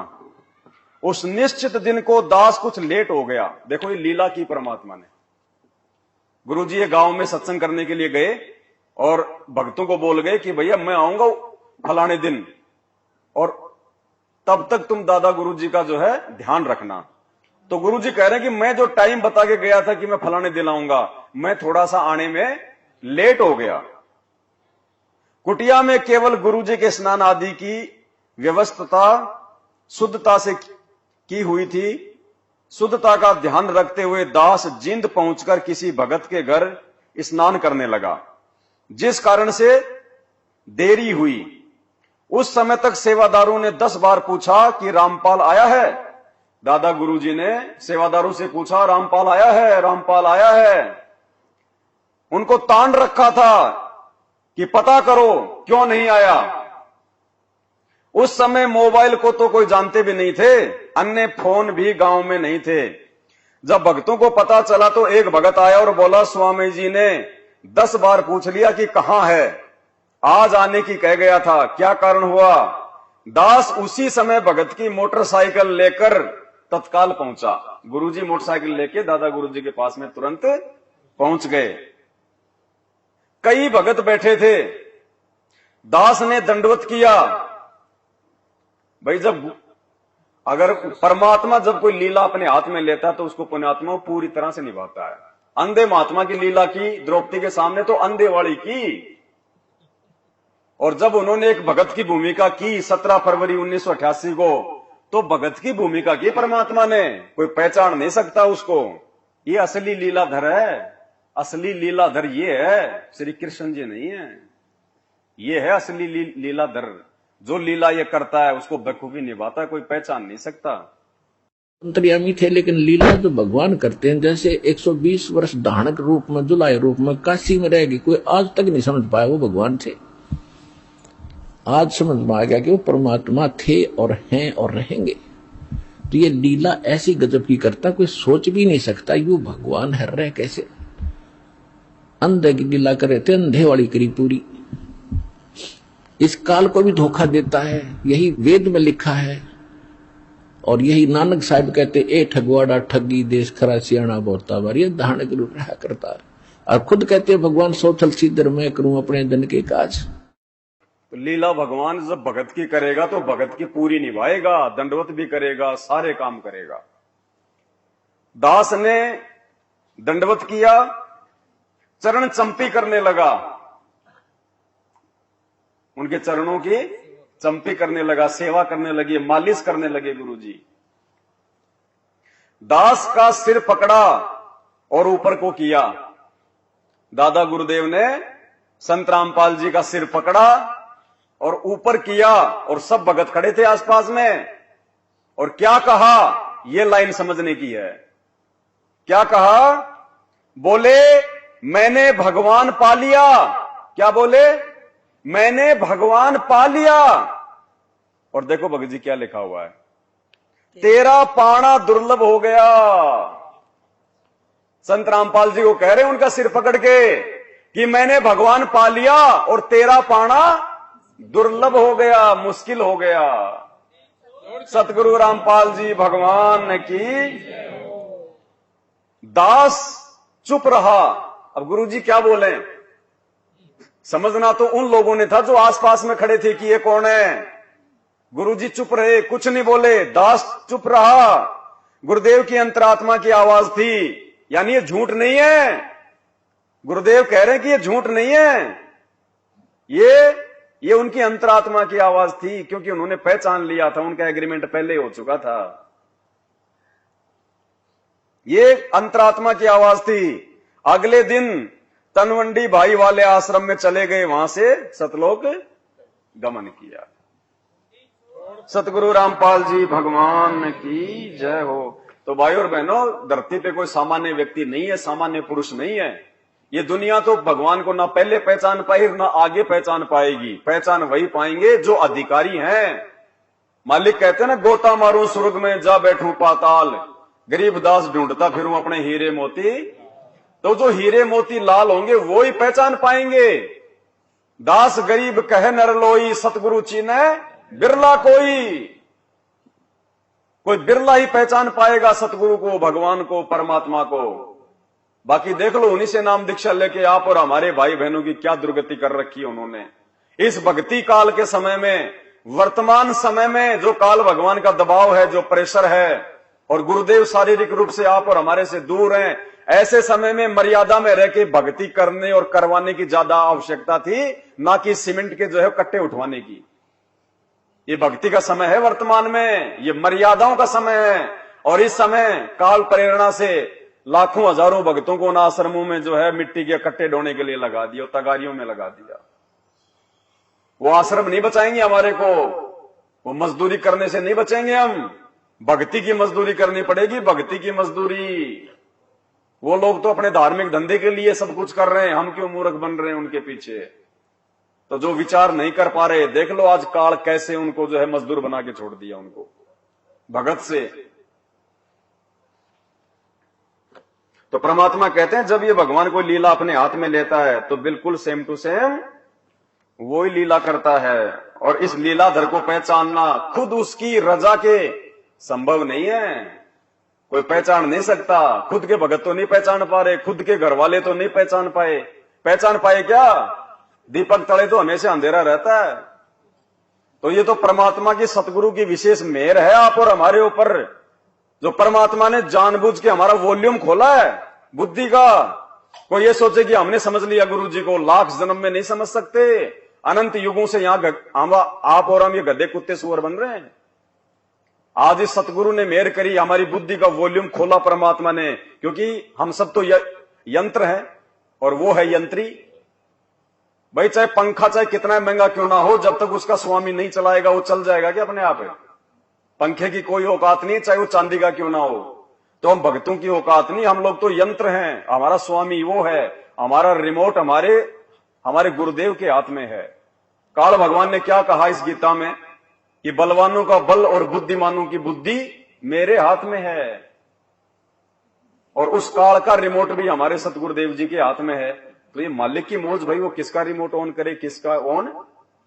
उस निश्चित दिन को दास कुछ लेट हो गया। देखो ये लीला की परमात्मा ने। गुरुजी ये गांव में सत्संग करने के लिए गए और भक्तों को बोल गए कि भैया मैं आऊंगा फलाने दिन, और तब तक तुम दादा गुरुजी का जो है ध्यान रखना। तो गुरुजी कह रहे हैं कि मैं जो टाइम बता के गया था कि मैं फलाने दिन आऊंगा, मैं थोड़ा सा आने में लेट हो गया। कुटिया में केवल गुरुजी के स्नान आदि की व्यवस्था शुद्धता से की हुई थी। शुद्धता का ध्यान रखते हुए दास जिंद पहुंचकर किसी भगत के घर स्नान करने लगा, जिस कारण से देरी हुई। उस समय तक सेवादारों ने 10 बार पूछा कि रामपाल आया है। दादा गुरुजी ने सेवादारों से पूछा, रामपाल आया है, रामपाल आया है। उनको तान रखा था कि पता करो क्यों नहीं आया। उस समय मोबाइल को तो कोई जानते भी नहीं थे, अन्य फोन भी गांव में नहीं थे। जब भक्तों को पता चला तो एक भगत आया और बोला, स्वामी जी ने 10 बार पूछ लिया कि कहां है, आज आने की कह गया था, क्या कारण हुआ। दास उसी समय भगत की मोटरसाइकिल लेकर तत्काल पहुंचा। गुरुजी मोटरसाइकिल लेके दादा गुरुजी के पास में तुरंत पहुंच गए। कई भगत बैठे थे। दास ने दंडवत किया। भाई जब अगर परमात्मा जब कोई लीला अपने हाथ में लेता है तो उसको पुण्यात्मा पूरी तरह से निभाता है। अंधे महात्मा की लीला की द्रौपदी के सामने तो अंधे वाली की, और जब उन्होंने एक भगत की भूमिका की 17 फरवरी 1988 को, तो भगत की भूमिका की परमात्मा ने, कोई पहचान नहीं सकता उसको। ये असली लीलाधर है। असली लीलाधर ये है, श्री कृष्ण जी नहीं है। ये है असली लीलाधर। जो लीला ये करता है उसको बखूबी निभाता है, कोई पहचान नहीं सकता।
अंतर्यामी थे, लेकिन लीला जो भगवान करते हैं, जैसे 120 वर्ष धानक रूप में, जुलाय रूप में काशी में रहेगी, कोई आज तक नहीं समझ पाया वो भगवान थे। आज समझ में आ गया कि वो परमात्मा थे और हैं और रहेंगे। तो ये लीला ऐसी गजब की करता, कोई सोच भी नहीं सकता यू भगवान है, रह कैसे। अंधे की लीला करे थे, अंधे वाली करी पूरी। इस काल को भी धोखा देता है, यही वेद में लिखा है। और यही नानक साहब कहते, ए ठगवाड़ा ठगी देश खरा सियाणा बोता बार। ये धारणक रूप रहा करता है। और खुद कहते भगवान सोथल सीधर मैं करूं अपने धन के काज।
तो लीला भगवान जब भगत की करेगा तो भगत की पूरी निभाएगा, दंडवत भी करेगा, सारे काम करेगा। दास ने दंडवत किया, चरण चंपी करने लगा, उनके चरणों की चंपी करने लगा, सेवा करने लगी, मालिश करने लगे गुरुजी। दास का सिर पकड़ा और ऊपर को किया। दादा गुरुदेव ने संत रामपाल जी का सिर पकड़ा और ऊपर किया, और सब भगत खड़े थे आसपास में। और क्या कहा, ये लाइन समझने की है। क्या कहा, बोले मैंने भगवान पा लिया। क्या बोले, मैंने भगवान पा लिया। और देखो भगत जी क्या लिखा हुआ है, तेरा पाना दुर्लभ हो गया। संत रामपाल जी को कह रहे हैं उनका सिर पकड़ के, कि मैंने भगवान पा लिया और तेरा पाना दुर्लभ हो गया, मुश्किल हो गया। सतगुरु रामपाल जी भगवान की। दास चुप रहा। अब गुरु जी क्या बोले, समझना तो उन लोगों ने था जो आसपास में खड़े थे कि ये कौन है। गुरु जी चुप रहे, कुछ नहीं बोले, दास चुप रहा। गुरुदेव की अंतरात्मा की आवाज थी, यानी ये झूठ नहीं है। गुरुदेव कह रहे हैं कि ये झूठ नहीं है, ये उनकी अंतरात्मा की आवाज थी, क्योंकि उन्होंने पहचान लिया था, उनका एग्रीमेंट पहले हो चुका था। ये अंतरात्मा की आवाज थी। अगले दिन तनवंडी भाई वाले आश्रम में चले गए, वहां से सतलोक गमन किया। सतगुरु रामपाल जी भगवान की जय हो। तो भाई और बहनों, धरती पे कोई सामान्य व्यक्ति नहीं है, सामान्य पुरुष नहीं है। ये दुनिया तो भगवान को ना पहले पहचान पाई ना आगे पहचान पाएगी। पहचान वही पाएंगे जो अधिकारी हैं। मालिक कहते हैं ना, गोता मारूं स्वर्ग में जा बैठूं पाताल, गरीब दास ढूंढता फिरूं अपने हीरे मोती। तो जो हीरे मोती लाल होंगे वो ही पहचान पाएंगे। दास गरीब कहे नरलोई, सतगुरु चीने बिरला कोई बिरला ही पहचान पाएगा सतगुरु को, भगवान को, परमात्मा को। बाकी देख लो, उन्हीं से नाम दीक्षा लेके आप और हमारे भाई बहनों की क्या दुर्गति कर रखी है उन्होंने। इस भक्ति काल के समय में, वर्तमान समय में जो काल भगवान का दबाव है, जो प्रेशर है, और गुरुदेव शारीरिक रूप से आप और हमारे से दूर हैं, ऐसे समय में मर्यादा में रह के भक्ति करने और करवाने की ज्यादा आवश्यकता थी, ना कि सीमेंट के जो है कट्टे उठवाने की। ये भक्ति का समय है वर्तमान में, ये मर्यादाओं का समय है। और इस समय काल प्रेरणा से लाखों हजारों भक्तों को उन आश्रमों में जो है मिट्टी के कट्टे ढोने के लिए लगा दिया, तगारियों में लगा दिया। वो आश्रम नहीं बचाएंगे हमारे को, वो मजदूरी करने से नहीं बचेंगे हम। भक्ति की मजदूरी करनी पड़ेगी, भक्ति की मजदूरी। वो लोग तो अपने धार्मिक धंधे के लिए सब कुछ कर रहे हैं, हम क्यों मूर्ख बन रहे हैं उनके पीछे। तो जो विचार नहीं कर पा रहे, देख लो आज काल कैसे उनको जो है मजदूर बना के छोड़ दिया उनको भगत से। तो परमात्मा कहते हैं जब ये भगवान को लीला अपने हाथ में लेता है तो बिल्कुल सेम टू सेम वो ही लीला करता है। और इस लीलाधर को पहचानना खुद उसकी रजा के संभव नहीं है, कोई पहचान नहीं सकता। खुद के भगत तो नहीं पहचान पा रहे, खुद के घर वाले तो नहीं पहचान पाए। पहचान पाए क्या? दीपक तले तो हमेशा अंधेरा रहता है। तो ये तो परमात्मा की, सतगुरु की विशेष मेहर है आप और हमारे ऊपर, जो परमात्मा ने जानबूझ के हमारा वॉल्यूम खोला है बुद्धि का। कोई ये सोचे कि हमने समझ लिया गुरु जी को, लाख जन्म में नहीं समझ सकते। अनंत युगों से यहां आप और हम ये गधे कुत्ते सुअर बन रहे हैं। आज इस सतगुरु ने मेहर करी, हमारी बुद्धि का वॉल्यूम खोला परमात्मा ने, क्योंकि हम सब तो यंत्र हैं और वो है यंत्री। भाई चाहे पंखा चाहे कितना महंगा क्यों ना हो, जब तक उसका स्वामी नहीं चलाएगा वो चल जाएगा क्या अपने आप है? पंखे की कोई औकात नहीं, चाहे वो चांदी का क्यों ना हो। तो हम भक्तों की औकात नहीं, हम लोग तो यंत्र हैं, हमारा स्वामी वो है, हमारा रिमोट हमारे गुरुदेव के हाथ में है। काल भगवान ने क्या कहा इस गीता में कि बलवानों का बल और बुद्धिमानों की बुद्धि मेरे हाथ में है। और उस काल का रिमोट भी हमारे सतगुरुदेव जी के हाथ में है। तो ये मालिक की मौज भाई, वो किसका रिमोट ऑन करे किसका ऑन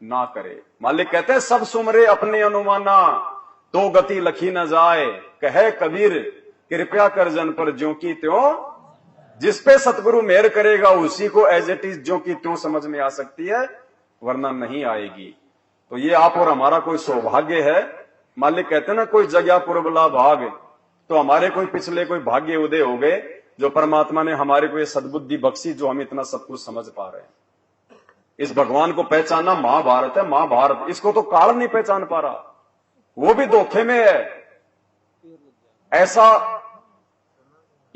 ना करे। मालिक कहते हैं सब सुमरे अपने अनुमाना, तो गति लखी न जाए, कहे कबीर कृपया कर जन पर ज्यों की त्यों। जिस पे सतगुरु मेहर करेगा उसी को एज इट इज ज्यों की त्यों समझ में आ सकती है, वरना नहीं आएगी। तो ये आप और हमारा कोई सौभाग्य है। मालिक कहते हैं ना, कोई जगह पुरबला भाग, तो हमारे कोई पिछले कोई भाग्य उदय हो गए, जो परमात्मा ने हमारे को ये सद्बुद्धि बख्शी, जो हम इतना सब कुछ समझ पा रहे हैं। इस भगवान को पहचानना महाभारत है, महाभारत। इसको तो काल नहीं पहचान पा रहा, वो भी धोखे में है।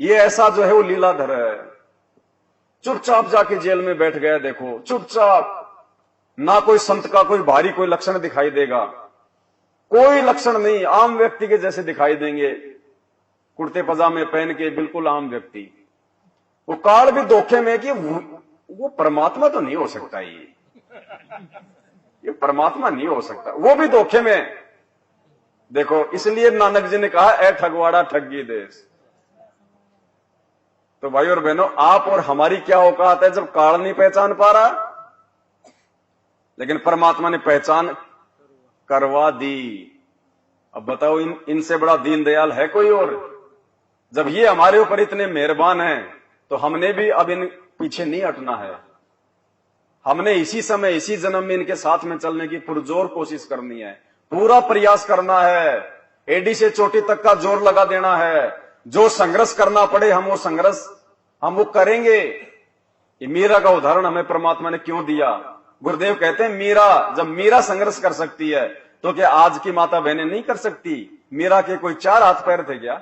ऐसा जो है वो लीलाधर है। चुपचाप जाके जेल में बैठ गया, देखो चुपचाप। ना कोई संत का कोई भारी कोई लक्षण दिखाई देगा, कोई लक्षण नहीं, आम व्यक्ति के जैसे दिखाई देंगे, कुर्ते पजामे पहन के बिल्कुल आम व्यक्ति। वो काल भी धोखे में कि वो परमात्मा तो नहीं हो सकता, ये परमात्मा नहीं हो सकता, वो भी धोखे में। देखो इसलिए नानक जी ने कहा, ए ठगवाड़ा ठगी देश। तो भाई और बहनों, आप और हमारी क्या औकात है जब काल नहीं पहचान पा रहा, लेकिन परमात्मा ने पहचान करवा दी। अब बताओ, इनसे बड़ा दीनदयाल है कोई और? जब ये हमारे ऊपर इतने मेहरबान हैं, तो हमने भी अब इन पीछे नहीं हटना है। हमने इसी समय, इसी जन्म में इनके साथ में चलने की पुरजोर कोशिश करनी है, पूरा प्रयास करना है, एडी से चोटी तक का जोर लगा देना है। जो संघर्ष करना पड़े हम वो संघर्ष हम वो करेंगे। ये मीरा का उदाहरण हमें परमात्मा ने क्यों दिया? गुरुदेव कहते हैं जब मीरा संघर्ष कर सकती है, तो क्या आज की माता बहनें नहीं कर सकती? मीरा के कोई 4 हाथ पैर थे क्या?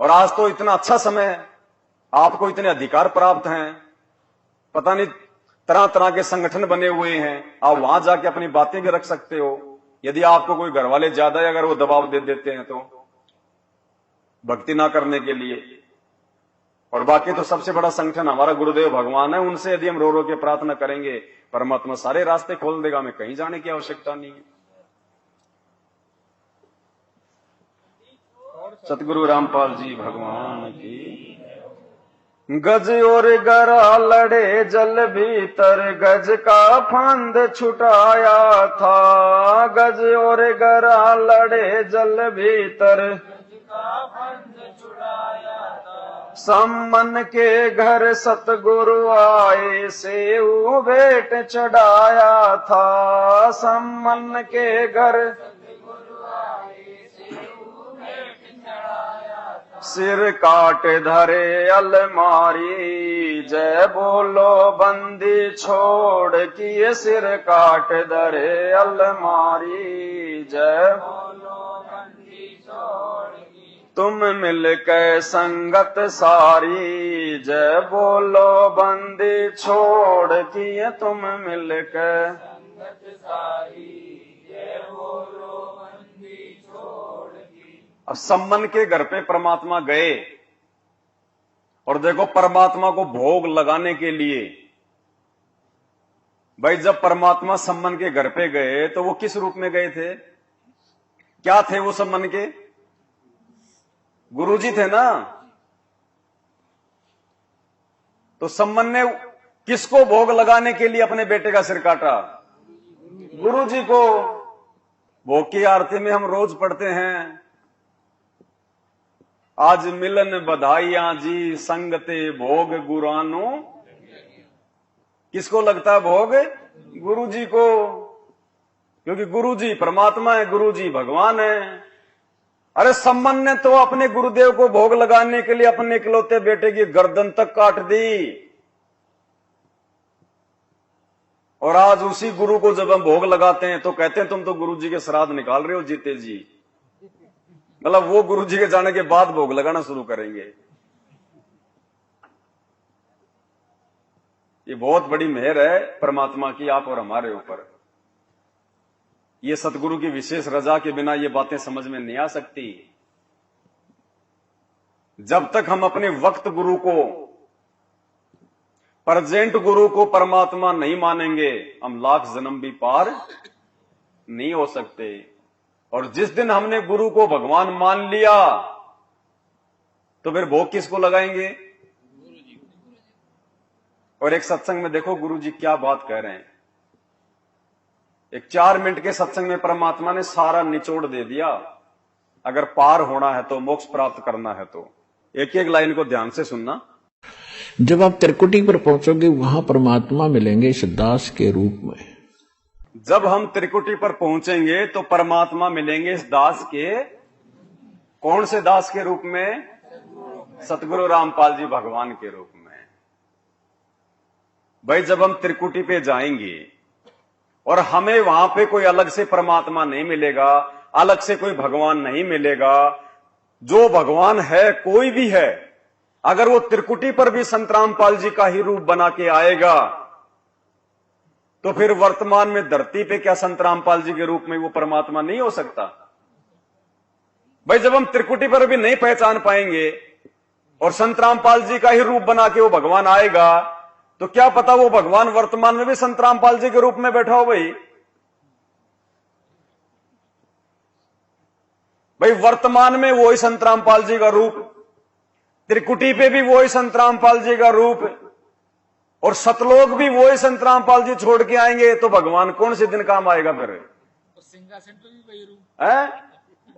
और आज तो इतना अच्छा समय है, आपको इतने अधिकार प्राप्त हैं, पता नहीं तरह तरह के संगठन बने हुए हैं, आप वहां जाके अपनी बातें भी रख सकते हो। यदि आपको कोई घर वाले ज्यादा है, अगर वो दबाव दे देते हैं तो भक्ति ना करने के लिए। और बाकी तो सबसे बड़ा संगठन हमारा गुरुदेव भगवान है, उनसे यदि हम रो रो के प्रार्थना करेंगे, परमात्मा सारे रास्ते खोल देगा, हमें कहीं जाने की आवश्यकता नहीं है। सतगुरु रामपाल जी भगवान की। गज और गरा लड़े जल भीतर, गज का फंद छुटाया था। गज और गरा लड़े जल भीतर, सम्मन के घर सतगुरु आए, सेऊ भेंट चढ़ाया था। सम्मन के घर सिर काट धरे अलमारी, जय बोलो बंदी छोड़ किए सिर काट धरे अलमारी। जय बोलो बंदी छोड़ तुम मिलकर संगत सारी, जय बोलो बंदी छोड़ किए तुम मिलकर संगत सारी, जय बोलो बंदी छोड़ की। अब सम्मन के घर पे परमात्मा गए, और देखो परमात्मा को भोग लगाने के लिए, भाई जब परमात्मा सम्मन के घर पे गए तो वो किस रूप में गए थे? क्या थे वो सम्मन के? गुरुजी थे ना। तो सम्मन ने किसको भोग लगाने के लिए अपने बेटे का सिर काटा? गुरुजी को। भोग की आरती में हम रोज पढ़ते हैं, आज मिलन बधाइयां जी संगते भोग गुरानो। किसको लगता है भोग? गुरुजी को, क्योंकि गुरुजी परमात्मा है, गुरुजी भगवान है। अरे सम्मन ने तो अपने गुरुदेव को भोग लगाने के लिए अपने इकलौते बेटे की गर्दन तक काट दी। और आज उसी गुरु को जब हम भोग लगाते हैं तो कहते हैं तुम तो गुरुजी के श्राद्ध निकाल रहे हो जीते जी। मतलब वो गुरुजी के जाने के बाद भोग लगाना शुरू करेंगे। ये बहुत बड़ी मेहर है परमात्मा की आप और हमारे ऊपर। ये सतगुरु की विशेष रजा के बिना ये बातें समझ में नहीं आ सकती। जब तक हम अपने वक्त गुरु को, प्रेजेंट गुरु को परमात्मा नहीं मानेंगे, हम लाख जन्म भी पार नहीं हो सकते। और जिस दिन हमने गुरु को भगवान मान लिया तो फिर भोग किसको लगाएंगे? और एक सत्संग में देखो गुरुजी क्या बात कह रहे हैं। एक 4 मिनट के सत्संग में परमात्मा ने सारा निचोड़ दे दिया। अगर पार होना है तो, मोक्ष प्राप्त करना है तो, एक एक लाइन को ध्यान से सुनना।
जब आप त्रिकुटी पर पहुंचोगे वहां परमात्मा मिलेंगे इस दास के रूप में।
जब हम त्रिकुटी पर पहुंचेंगे तो परमात्मा मिलेंगे इस दास के, कौन से दास के रूप में? सतगुरु रामपाल जी भगवान के रूप में। भाई जब हम त्रिकुटी पे जाएंगे और हमें वहां पे कोई अलग से परमात्मा नहीं मिलेगा, अलग से कोई भगवान नहीं मिलेगा। जो भगवान है, कोई भी है, अगर वो त्रिकुटी पर भी संत रामपाल जी का ही रूप बना के आएगा तो फिर वर्तमान में धरती पे क्या संत रामपाल जी के रूप में वो परमात्मा नहीं हो सकता? भाई जब हम त्रिकुटी पर भी नहीं पहचान पाएंगे और संत रामपाल जी का ही रूप बना के वो भगवान आएगा तो क्या पता वो भगवान वर्तमान में भी संत रामपाल जी के रूप में बैठा हो। भाई वर्तमान में वो ही संत रामपाल जी का रूप त्रिकुटी पे भी वही संत रामपाल जी का रूप, और सतलोक भी वही संत रामपाल जी छोड़ के आएंगे, तो भगवान कौन से दिन काम आएगा फिर?
सिंहासन पे भी वही रूप
है।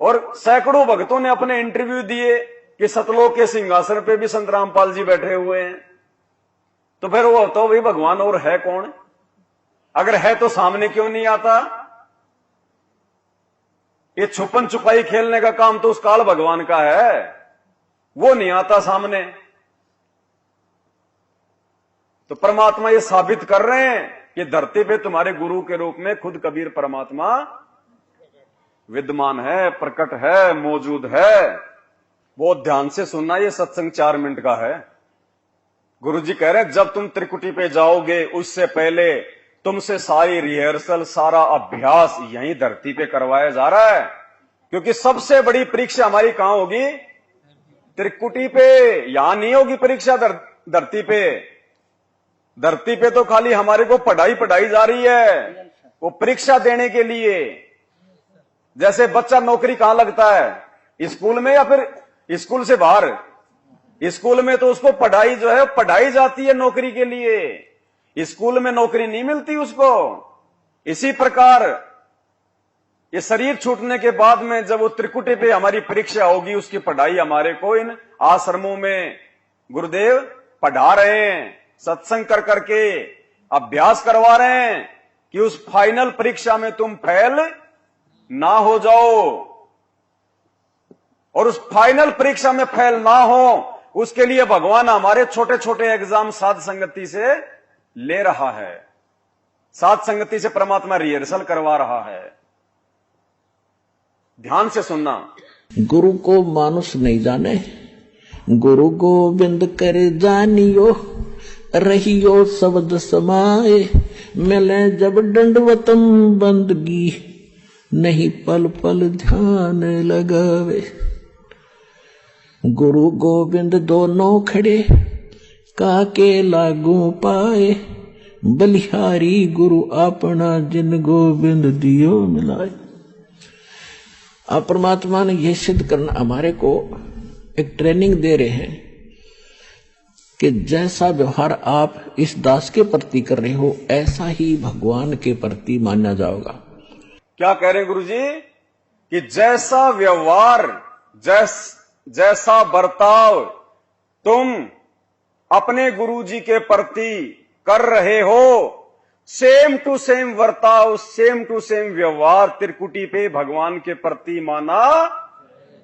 और सैकड़ों भक्तों ने अपने इंटरव्यू दिए कि सतलोक के सिंहासन पे भी संत रामपाल जी बैठे हुए हैं, तो फिर वो तो भाई भगवान और है कौन? अगर है तो सामने क्यों नहीं आता? ये छुपन छुपाई खेलने का काम तो उस काल भगवान का है, वो नहीं आता सामने। तो परमात्मा ये साबित कर रहे हैं कि धरती पे तुम्हारे गुरु के रूप में खुद कबीर परमात्मा विद्यमान है, प्रकट है, मौजूद है। बहुत ध्यान से सुनना, ये सत्संग 4 मिनट का है। गुरुजी कह रहे हैं जब तुम त्रिकुटी पे जाओगे उससे पहले तुमसे सारी रिहर्सल, सारा अभ्यास यहीं धरती पे करवाया जा रहा है, क्योंकि सबसे बड़ी परीक्षा हमारी कहां होगी? त्रिकुटी पे। यहां नहीं होगी परीक्षा धरती पे। धरती पे तो खाली हमारे को पढ़ाई जा रही है, वो परीक्षा देने के लिए। जैसे बच्चा नौकरी कहां लगता है? स्कूल में या फिर स्कूल से बाहर? स्कूल में तो उसको पढ़ाई जो है पढ़ाई जाती है नौकरी के लिए, स्कूल में नौकरी नहीं मिलती उसको। इसी प्रकार ये शरीर छूटने के बाद में जब वो त्रिकुटी पे हमारी परीक्षा होगी, उसकी पढ़ाई हमारे को इन आश्रमों में गुरुदेव पढ़ा रहे हैं, सत्संग कर करके अभ्यास करवा रहे हैं कि उस फाइनल परीक्षा में तुम फेल ना हो जाओ। और उस फाइनल परीक्षा में फेल ना हो, उसके लिए भगवान हमारे छोटे छोटे एग्जाम साध संगति से ले रहा है। साध संगति से परमात्मा रिहर्सल करवा रहा है। ध्यान से सुनना।
गुरु को मानुष नहीं जाने, गुरु गोविंद कर जानियो, रहियो शब्द समाए, मिले जब दंडवतम बंदगी, नहीं पल पल ध्यान लगावे। गुरु गोविंद दोनों खड़े, काके लागू पाए, बलिहारी गुरु अपना जिन गोविंद दियो मिलाए। अब परमात्मा ने यह सिद्ध करना हमारे को एक ट्रेनिंग दे रहे हैं कि जैसा व्यवहार आप इस दास के प्रति कर रहे हो, ऐसा ही भगवान के प्रति माना जाएगा।
क्या कह रहे हैं गुरुजी? कि जैसा व्यवहार, जैसा बर्ताव तुम अपने गुरुजी के प्रति कर रहे हो, सेम टू सेम बर्ताव, सेम टू सेम व्यवहार त्रिकुटी पे भगवान के प्रति माना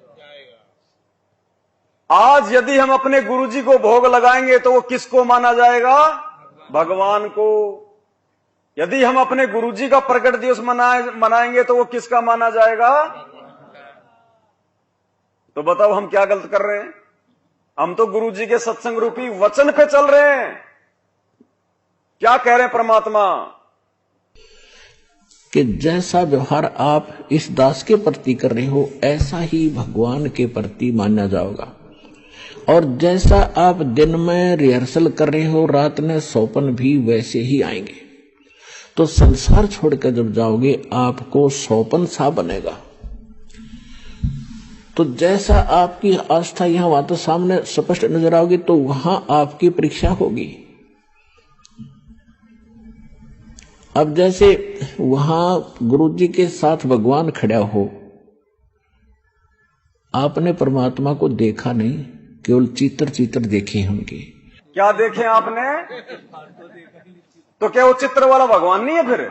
जाएगा। आज यदि हम अपने गुरुजी को भोग लगाएंगे तो वो किसको माना जाएगा? भगवान को। यदि हम अपने गुरुजी का प्रकट दिवस मनाएंगे तो वो किसका माना जाएगा? तो बताओ हम क्या गलत कर रहे हैं? हम तो गुरुजी के सत्संग रूपी वचन पे चल रहे हैं। क्या कह रहे हैं परमात्मा?
कि जैसा व्यवहार आप इस दास के प्रति कर रहे हो, ऐसा ही भगवान के प्रति माना जाएगा। और जैसा आप दिन में रिहर्सल कर रहे हो, रात में सौपन भी वैसे ही आएंगे। तो संसार छोड़कर जब जाओगे आपको सौपन सा बनेगा। तो जैसा आपकी आस्था यहां वहां तो सामने स्पष्ट नजर आओगी, तो वहां आपकी परीक्षा होगी। अब जैसे वहां गुरुजी के साथ भगवान खड़ा हो, आपने परमात्मा को देखा नहीं, केवल चित्र देखे उनके।
क्या देखे आपने? तो क्या वो चित्र वाला भगवान नहीं है फिर?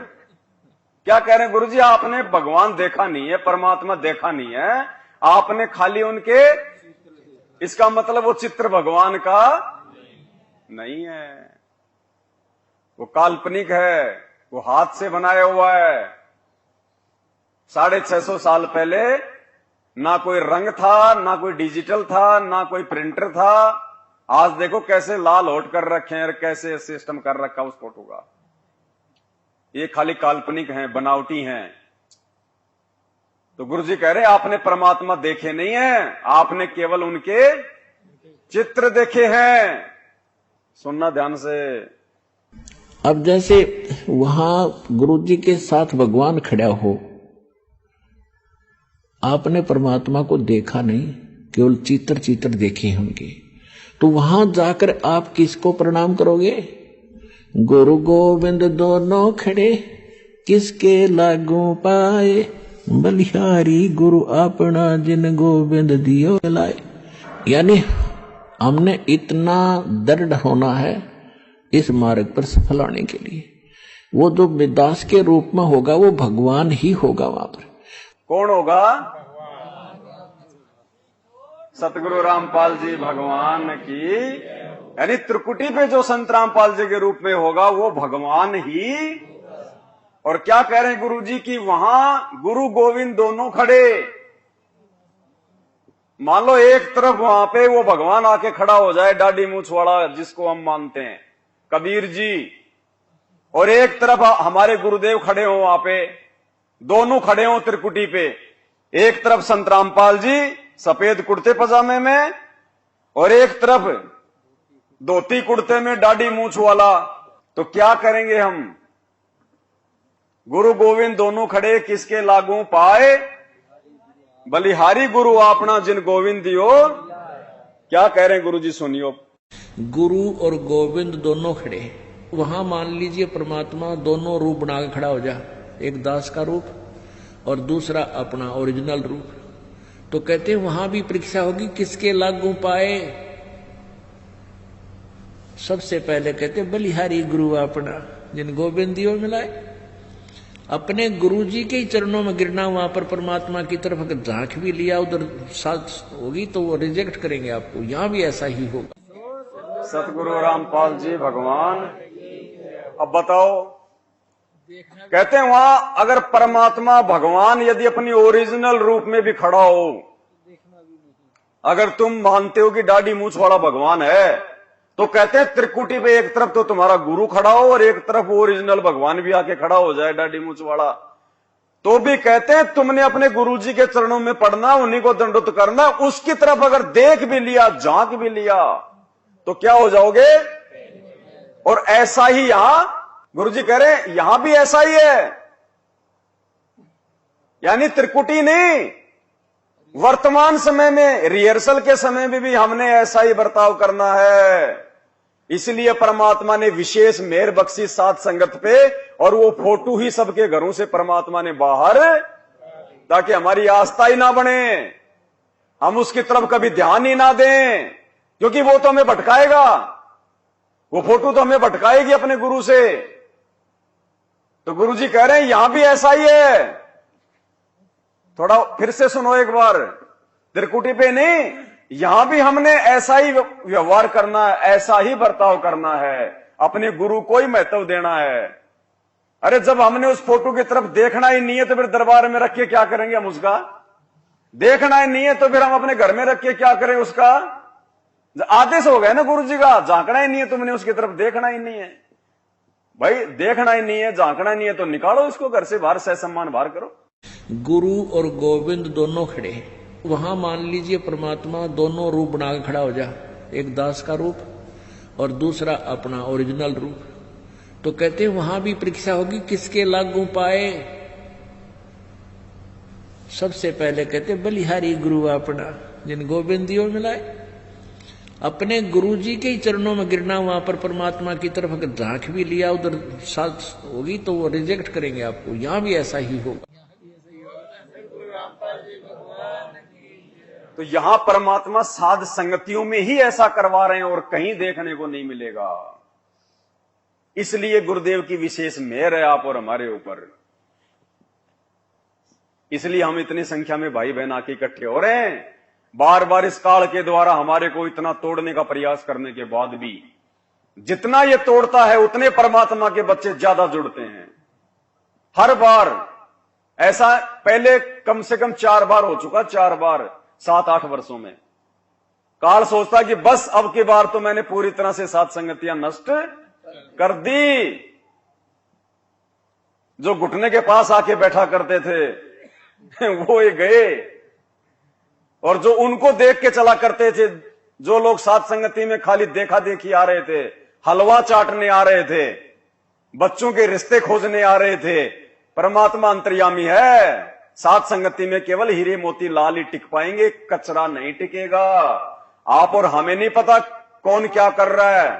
क्या कह रहे हैं गुरुजी? आपने भगवान देखा नहीं है, परमात्मा देखा नहीं है, आपने खाली उनके, इसका मतलब वो चित्र भगवान का नहीं है, वो काल्पनिक है, वो हाथ से बनाया हुआ है। 650 साल पहले ना कोई रंग था, ना कोई डिजिटल था, ना कोई प्रिंटर था। आज देखो कैसे लाल होट कर रखे हैं और कैसे सिस्टम कर रखा उस फोटो का। ये खाली काल्पनिक हैं, बनावटी हैं। तो गुरुजी कह रहे हैं आपने परमात्मा देखे नहीं है, आपने केवल उनके चित्र देखे हैं। सुनना ध्यान से।
अब जैसे वहां गुरुजी के साथ भगवान खड़ा हो, आपने परमात्मा को देखा नहीं, केवल चित्र देखे उनके। तो वहां जाकर आप किसको प्रणाम करोगे? गुरु गोविंद दोनों खड़े किसके लागू पाए, बलिहारी गुरु अपना जिन गोविंद दियो लाए। यानी हमने इतना दृढ़ होना है इस मार्ग पर सफल होने के लिए। वो जो विदास के रूप में होगा वो भगवान ही होगा। वहां पर
कौन होगा? सतगुरु रामपाल जी भगवान की। यानी त्रिकुटी पे जो संत रामपाल जी के रूप में होगा वो भगवान ही। और क्या कह रहे हैं गुरु जी की वहां गुरु गोविंद दोनों खड़े। मान लो एक तरफ वहां पे वो भगवान आके खड़ा हो जाए, दाढ़ी मूछ वाला जिसको हम मानते हैं कबीर जी, और एक तरफ हमारे गुरुदेव खड़े हो वहां पे, दोनों खड़े हो त्रिकुटी पे। एक तरफ संत रामपाल जी सफेद कुर्ते पजामे में और एक तरफ धोती कुर्ते में दाढ़ी मूछ वाला। तो क्या करेंगे हम? गुरु गोविंद दोनों खड़े किसके लागू पाए, बलिहारी गुरु आपना जिन गोविंद दियो। क्या कह रहे हैं गुरु जी सुनियो।
गुरु और गोविंद दोनों खड़े, वहां मान लीजिए परमात्मा दोनों रूप बना के खड़ा हो जा, एक दास का रूप और दूसरा अपना ओरिजिनल रूप। तो कहते हैं वहां भी परीक्षा होगी किसके लागू पाए। सबसे पहले कहते बलिहारी गुरु अपना जिन गोविंद दियो मिलाए। अपने गुरु जी के ही चरणों में गिरना। वहां पर परमात्मा की तरफ अगर झांक भी लिया उधर साथ होगी तो वो रिजेक्ट करेंगे आपको। यहां भी ऐसा ही होगा।
सतगुरु रामपाल जी भगवान। अब बताओ, कहते हैं वहां अगर परमात्मा भगवान यदि अपनी ओरिजिनल रूप में भी खड़ा हो, अगर तुम मानते हो कि दाढ़ी मूछ वाला भगवान है, तो कहते हैं त्रिकुटी पे एक तरफ तो तुम्हारा गुरु खड़ा हो और एक तरफ ओरिजिनल भगवान भी आके खड़ा हो जाए दाढ़ी मूछ वाला, तो भी कहते हैं तुमने अपने गुरु जी के चरणों में पड़ना, उन्हीं को दंडोत करना। उसकी तरफ अगर देख भी लिया, झांक भी लिया, तो क्या हो जाओगे? और ऐसा ही यहां गुरु जी कह रहे हैं, यहां भी ऐसा ही है। यानी त्रिकुटी नहीं, वर्तमान समय में रिहर्सल के समय में भी हमने ऐसा ही बर्ताव करना है। इसलिए परमात्मा ने विशेष मेहर बख्शी साथ संगत पे, और वो फोटो ही सबके घरों से परमात्मा ने बाहर, ताकि हमारी आस्था ही ना बने, हम उसकी तरफ कभी ध्यान ही ना दें, क्योंकि वो तो हमें भटकाएगा, वो फोटो तो हमें भटकाएगी अपने गुरु से। तो गुरु जी कह रहे हैं यहां भी ऐसा ही है। थोड़ा फिर से सुनो एक बार, त्रिकुटी पे नहीं, यहां भी हमने ऐसा ही व्यवहार करना है, ऐसा ही बर्ताव करना है, अपने गुरु को ही महत्व देना है। अरे जब हमने उस फोटो की तरफ देखना ही नहीं है तो फिर दरबार में रख के क्या करेंगे हम उसका? देखना ही नहीं है तो फिर हम अपने घर में रख के क्या करें उसका? आदेश हो गया ना गुरु जी का, झांकना ही नहीं है तुमने उसकी तरफ, देखना ही नहीं है। भाई देखना ही नहीं है, झांकना ही नहीं है तो निकालो इसको घर से बाहर, सह सम्मान बाहर करो।
गुरु और गोविंद दोनों खड़े, वहां मान लीजिए परमात्मा दोनों रूप बना के खड़ा हो जा, एक दास का रूप और दूसरा अपना ओरिजिनल रूप। तो कहते हैं वहां भी परीक्षा होगी किसके लागू पाए। सबसे पहले कहते बलिहारी गुरु अपना जिन गोविंद दियो मिलाए। अपने गुरु जी के ही चरणों में गिरना। वहां पर परमात्मा की तरफ अगर झांक भी लिया उधर साथ होगी तो वो रिजेक्ट करेंगे आपको। यहां भी ऐसा ही होगा।
तो यहां परमात्मा साध संगतियों में ही ऐसा करवा रहे हैं और कहीं देखने को नहीं मिलेगा। इसलिए गुरुदेव की विशेष मेहर है आप और हमारे ऊपर। इसलिए हम इतनी संख्या में भाई बहन आके इकट्ठे हो रहे हैं। बार बार इस काल के द्वारा हमारे को इतना तोड़ने का प्रयास करने के बाद भी जितना ये तोड़ता है उतने परमात्मा के बच्चे ज्यादा जुड़ते हैं। हर बार ऐसा पहले कम से कम 4 बार हो चुका, 4 बार 7-8 वर्षों में। काल सोचता कि बस अब की बार तो मैंने पूरी तरह से सात संगतियां नष्ट कर दी। जो घुटने के पास आके बैठा करते थे वो ही गए, और जो उनको देख के चला करते थे, जो लोग सात संगति में खाली देखा देखी आ रहे थे, हलवा चाटने आ रहे थे, बच्चों के रिश्ते खोजने आ रहे थे, परमात्मा अंतर्यामी है। सात संगति में केवल हीरे मोती लाल ही टिक पाएंगे, कचरा नहीं टिकेगा। आप और हमें नहीं पता कौन क्या कर रहा है,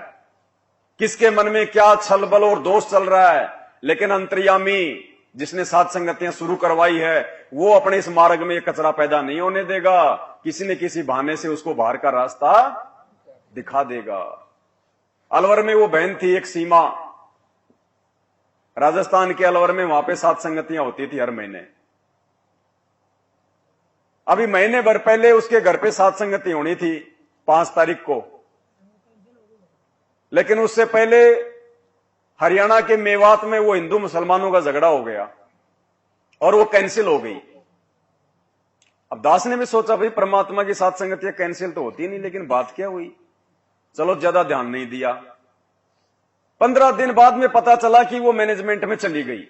किसके मन में क्या छल बल और दोष चल रहा है, लेकिन अंतर्यामी जिसने साध संगतियां शुरू करवाई है वो अपने इस मार्ग में ये कचरा पैदा नहीं होने देगा। किसी न किसी बहाने से उसको बाहर का रास्ता दिखा देगा। अलवर में वो बहन थी एक सीमा, राजस्थान के अलवर में, वहां पे साध संगतियां होती थी हर महीने। अभी महीने भर पहले उसके घर पे साध संगति होनी थी 5 तारीख को, लेकिन उससे पहले हरियाणा के मेवात में वो हिंदू मुसलमानों का झगड़ा हो गया और वो कैंसिल हो गई। अब दास ने भी सोचा भाई परमात्मा की साथ संगतियां कैंसिल तो होती नहीं, लेकिन बात क्या हुई, चलो ज्यादा ध्यान नहीं दिया। 15 दिन बाद में पता चला कि वो मैनेजमेंट में चली गई।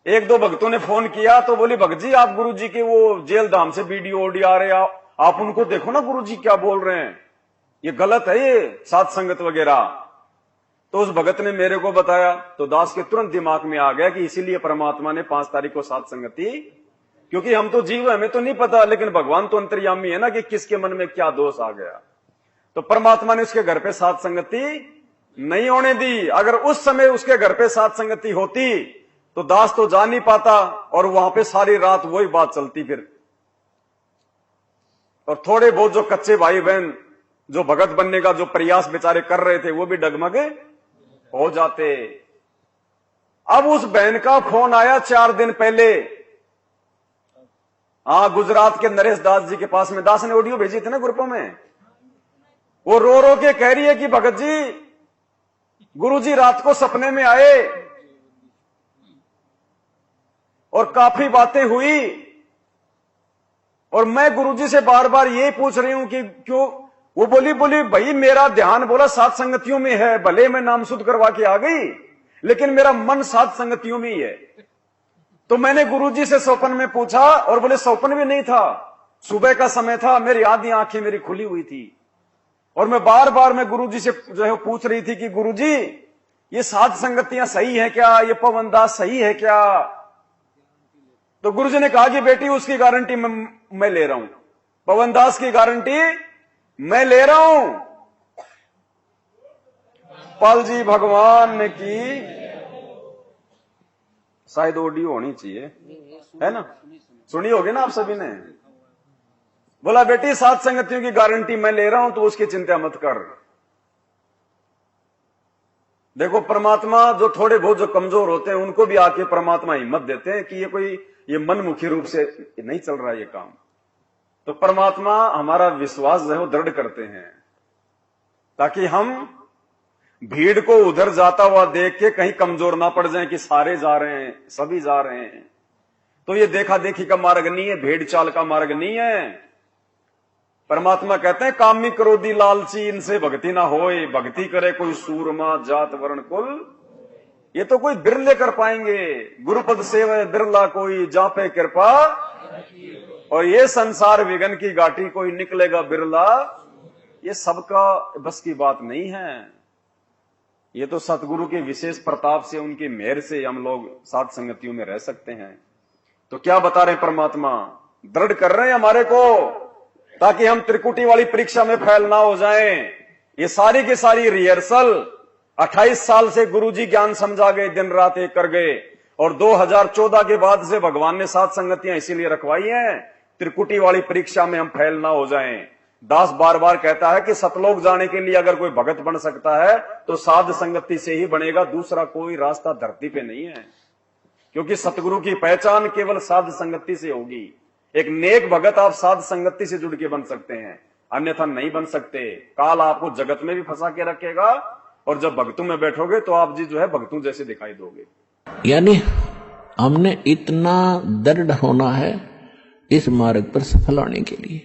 एक दो भक्तों ने फोन किया तो बोली भगत जी आप गुरु जी के वो जेल धाम से वीडियो ऑडियो आ रहे हैं, आप उनको देखो ना गुरु जी क्या बोल रहे हैं, ये गलत है ये साथ संगत वगैरह। तो उस भगत ने मेरे को बताया तो दास के तुरंत दिमाग में आ गया कि इसीलिए परमात्मा ने 5 तारीख को साथ संगति, क्योंकि हम तो जीव हमें तो नहीं पता, लेकिन भगवान तो अंतर्यामी है ना कि किसके मन में क्या दोष आ गया। तो परमात्मा ने उसके घर पे साथ संगति नहीं होने दी। अगर उस समय उसके घर पे साथ संगति होती तो दास तो जा नहीं पाता और वहां पे सारी रात वही बात चलती फिर। और थोड़े बहुत जो कच्चे भाई बहन जो भगत बनने का जो प्रयास बेचारे कर रहे थे वो भी डगमग हो जाते। अब उस बहन का फोन आया 4 दिन पहले, गुजरात के नरेश दास जी के पास में, दास ने ऑडियो भेजी थी ना ग्रुपों में, वो रो रो के कह रही है कि भगत जी गुरुजी रात को सपने में आए और काफी बातें हुई और मैं गुरुजी से बार बार यही पूछ रही हूं कि क्यों। वो बोली भाई मेरा ध्यान बोला सात संगतियों में है, भले मैं नाम शुद्ध करवा के आ गई लेकिन मेरा मन सात संगतियों में ही है। तो मैंने गुरुजी से स्वप्न में पूछा और बोले स्वप्न भी नहीं था, सुबह का समय था, मेरी आधी आंखें मेरी खुली हुई थी और मैं बार बार मैं गुरुजी से जो है पूछ रही थी कि गुरुजी ये सात संगतियां सही है क्या, ये पवनदास सही है क्या। तो गुरुजी ने कहा कि बेटी उसकी गारंटी मैं ले रहा हूं, पवनदास की गारंटी मैं ले रहा हूं। पाल जी भगवान की शायद ऑडियो होनी चाहिए, है ना, सुनी होगी ना आप सभी ने। बोला बेटी सात संगतियों की गारंटी मैं ले रहा हूं तो उसकी चिंता मत कर। देखो परमात्मा जो थोड़े बहुत जो कमजोर होते हैं उनको भी आके परमात्मा हिम्मत देते हैं कि ये मनमुखी रूप से नहीं चल रहा ये काम। तो परमात्मा हमारा विश्वास जो है वो दृढ़ करते हैं ताकि हम भीड़ को उधर जाता हुआ देख के कहीं कमजोर ना पड़ जाएं कि सारे जा रहे हैं, सभी जा रहे हैं। तो ये देखा देखी का मार्ग नहीं है, भेड़ चाल का मार्ग नहीं है। परमात्मा कहते हैं कामी क्रोधी लालची इनसे भक्ति ना होए, भक्ति करे कोई सूरमा जात वर्ण कुल, ये तो कोई बिरले कर पाएंगे। गुरुपद सेवा बिरला कोई जापे कृपा, और ये संसार विघन की घाटी कोई निकलेगा बिरला, ये सबका बस की बात नहीं है। ये तो सतगुरु के विशेष प्रताप से, उनकी मेहर से हम लोग सात संगतियों में रह सकते हैं। तो क्या बता रहे परमात्मा, दृढ़ कर रहे हैं हमारे को ताकि हम त्रिकुटी वाली परीक्षा में फेल ना हो जाएं। ये सारी की सारी रिहर्सल 28 साल से गुरुजी ज्ञान समझा गए, दिन रात एक कर गए, और 2014 के बाद से भगवान ने सात संगतियां इसीलिए रखवाई हैं त्रिकुटी वाली परीक्षा में हम फेल ना हो जाएं। दास बार बार कहता है कि सतलोक जाने के लिए अगर कोई भगत बन सकता है तो साध संगति से ही बनेगा, दूसरा कोई रास्ता धरती पे नहीं है। क्योंकि सतगुरु की पहचान केवल साध संगति से होगी। एक नेक भगत आप साध संगति से जुड़ के बन सकते हैं, अन्यथा नहीं बन सकते। काल आपको जगत में भी फंसा के रखेगा और जब भक्तों में बैठोगे तो आप जी जो है भक्तों जैसे दिखाई दोगे।
यानी हमने इतना दृढ़ होना है इस मार्ग पर सफल होने के लिए।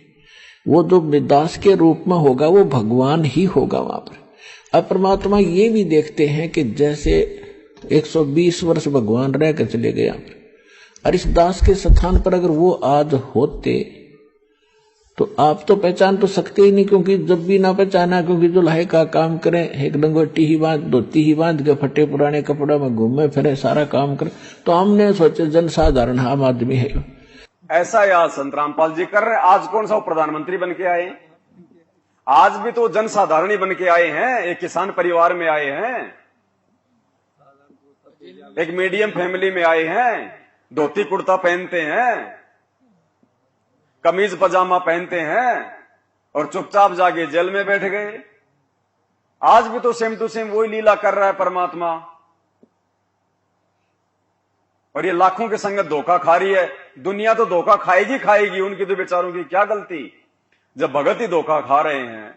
वो जो दास के रूप में होगा वो भगवान ही होगा वहां पर। अब परमात्मा ये भी देखते हैं कि जैसे 120 वर्ष भगवान रह कर चले गए, और इस दास के स्थान पर अगर वो आज होते तो आप तो पहचान तो सकते ही नहीं, क्योंकि जब भी ना पहचाना, क्योंकि जो लाहे का काम करें, एक लंगोटी ही बांध, धोती ही बांध के फटे पुराने कपड़ों में घूमे फिरे, सारा काम करे, तो हमने सोचे जन साधारण आम आदमी है।
ऐसा याद संत रामपाल जी कर रहे। आज कौन सा प्रधानमंत्री बन के आए, आज भी तो जनसाधारण बन के आए हैं, एक किसान परिवार में आए हैं, एक मीडियम फैमिली में आए हैं, धोती कुर्ता पहनते हैं, कमीज पजामा पहनते हैं और चुपचाप जाके जेल में बैठ गए। आज भी तो सेम टू सेम वही लीला कर रहा है परमात्मा, और ये लाखों के संगत धोखा खा रही है। दुनिया तो धोखा खाएगी खाएगी, उनकी तो बेचारों की क्या गलती जब भगत ही धोखा खा रहे हैं।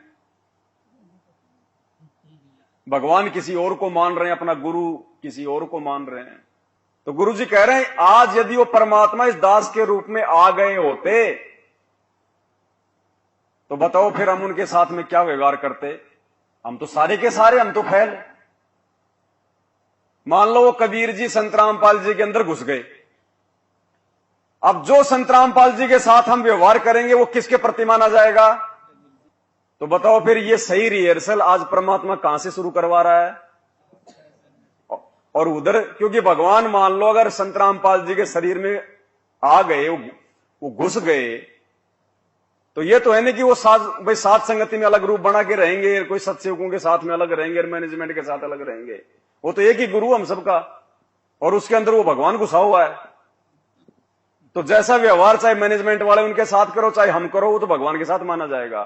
भगवान किसी और को मान रहे हैं, अपना गुरु किसी और को मान रहे हैं। तो गुरु जी कह रहे हैं आज यदि वो परमात्मा इस दास के रूप में आ गए होते तो बताओ फिर हम उनके साथ में क्या व्यवहार करते। हम तो सारे के सारे, हम तो फैल। मान लो वो कबीर जी संत रामपाल जी के अंदर घुस गए, अब जो संत रामपाल जी के साथ हम व्यवहार करेंगे वो किसके प्रति माना जाएगा। तो बताओ फिर ये सही रिहर्सल आज परमात्मा कहां से शुरू करवा रहा है। और उधर क्योंकि भगवान मान लो अगर संत रामपाल जी के शरीर में आ गए, वो घुस गए, तो ये तो है नहीं कि वो भाई सात संगति में अलग रूप बना के रहेंगे, कोई सत्सेवकों के साथ में अलग रहेंगे, मैनेजमेंट के साथ अलग रहेंगे। वो तो एक ही गुरु हम सबका, और उसके अंदर वो भगवान घुसा हुआ है। तो जैसा व्यवहार चाहे मैनेजमेंट वाले उनके साथ करो चाहे हम करो, वो तो भगवान के साथ माना जाएगा।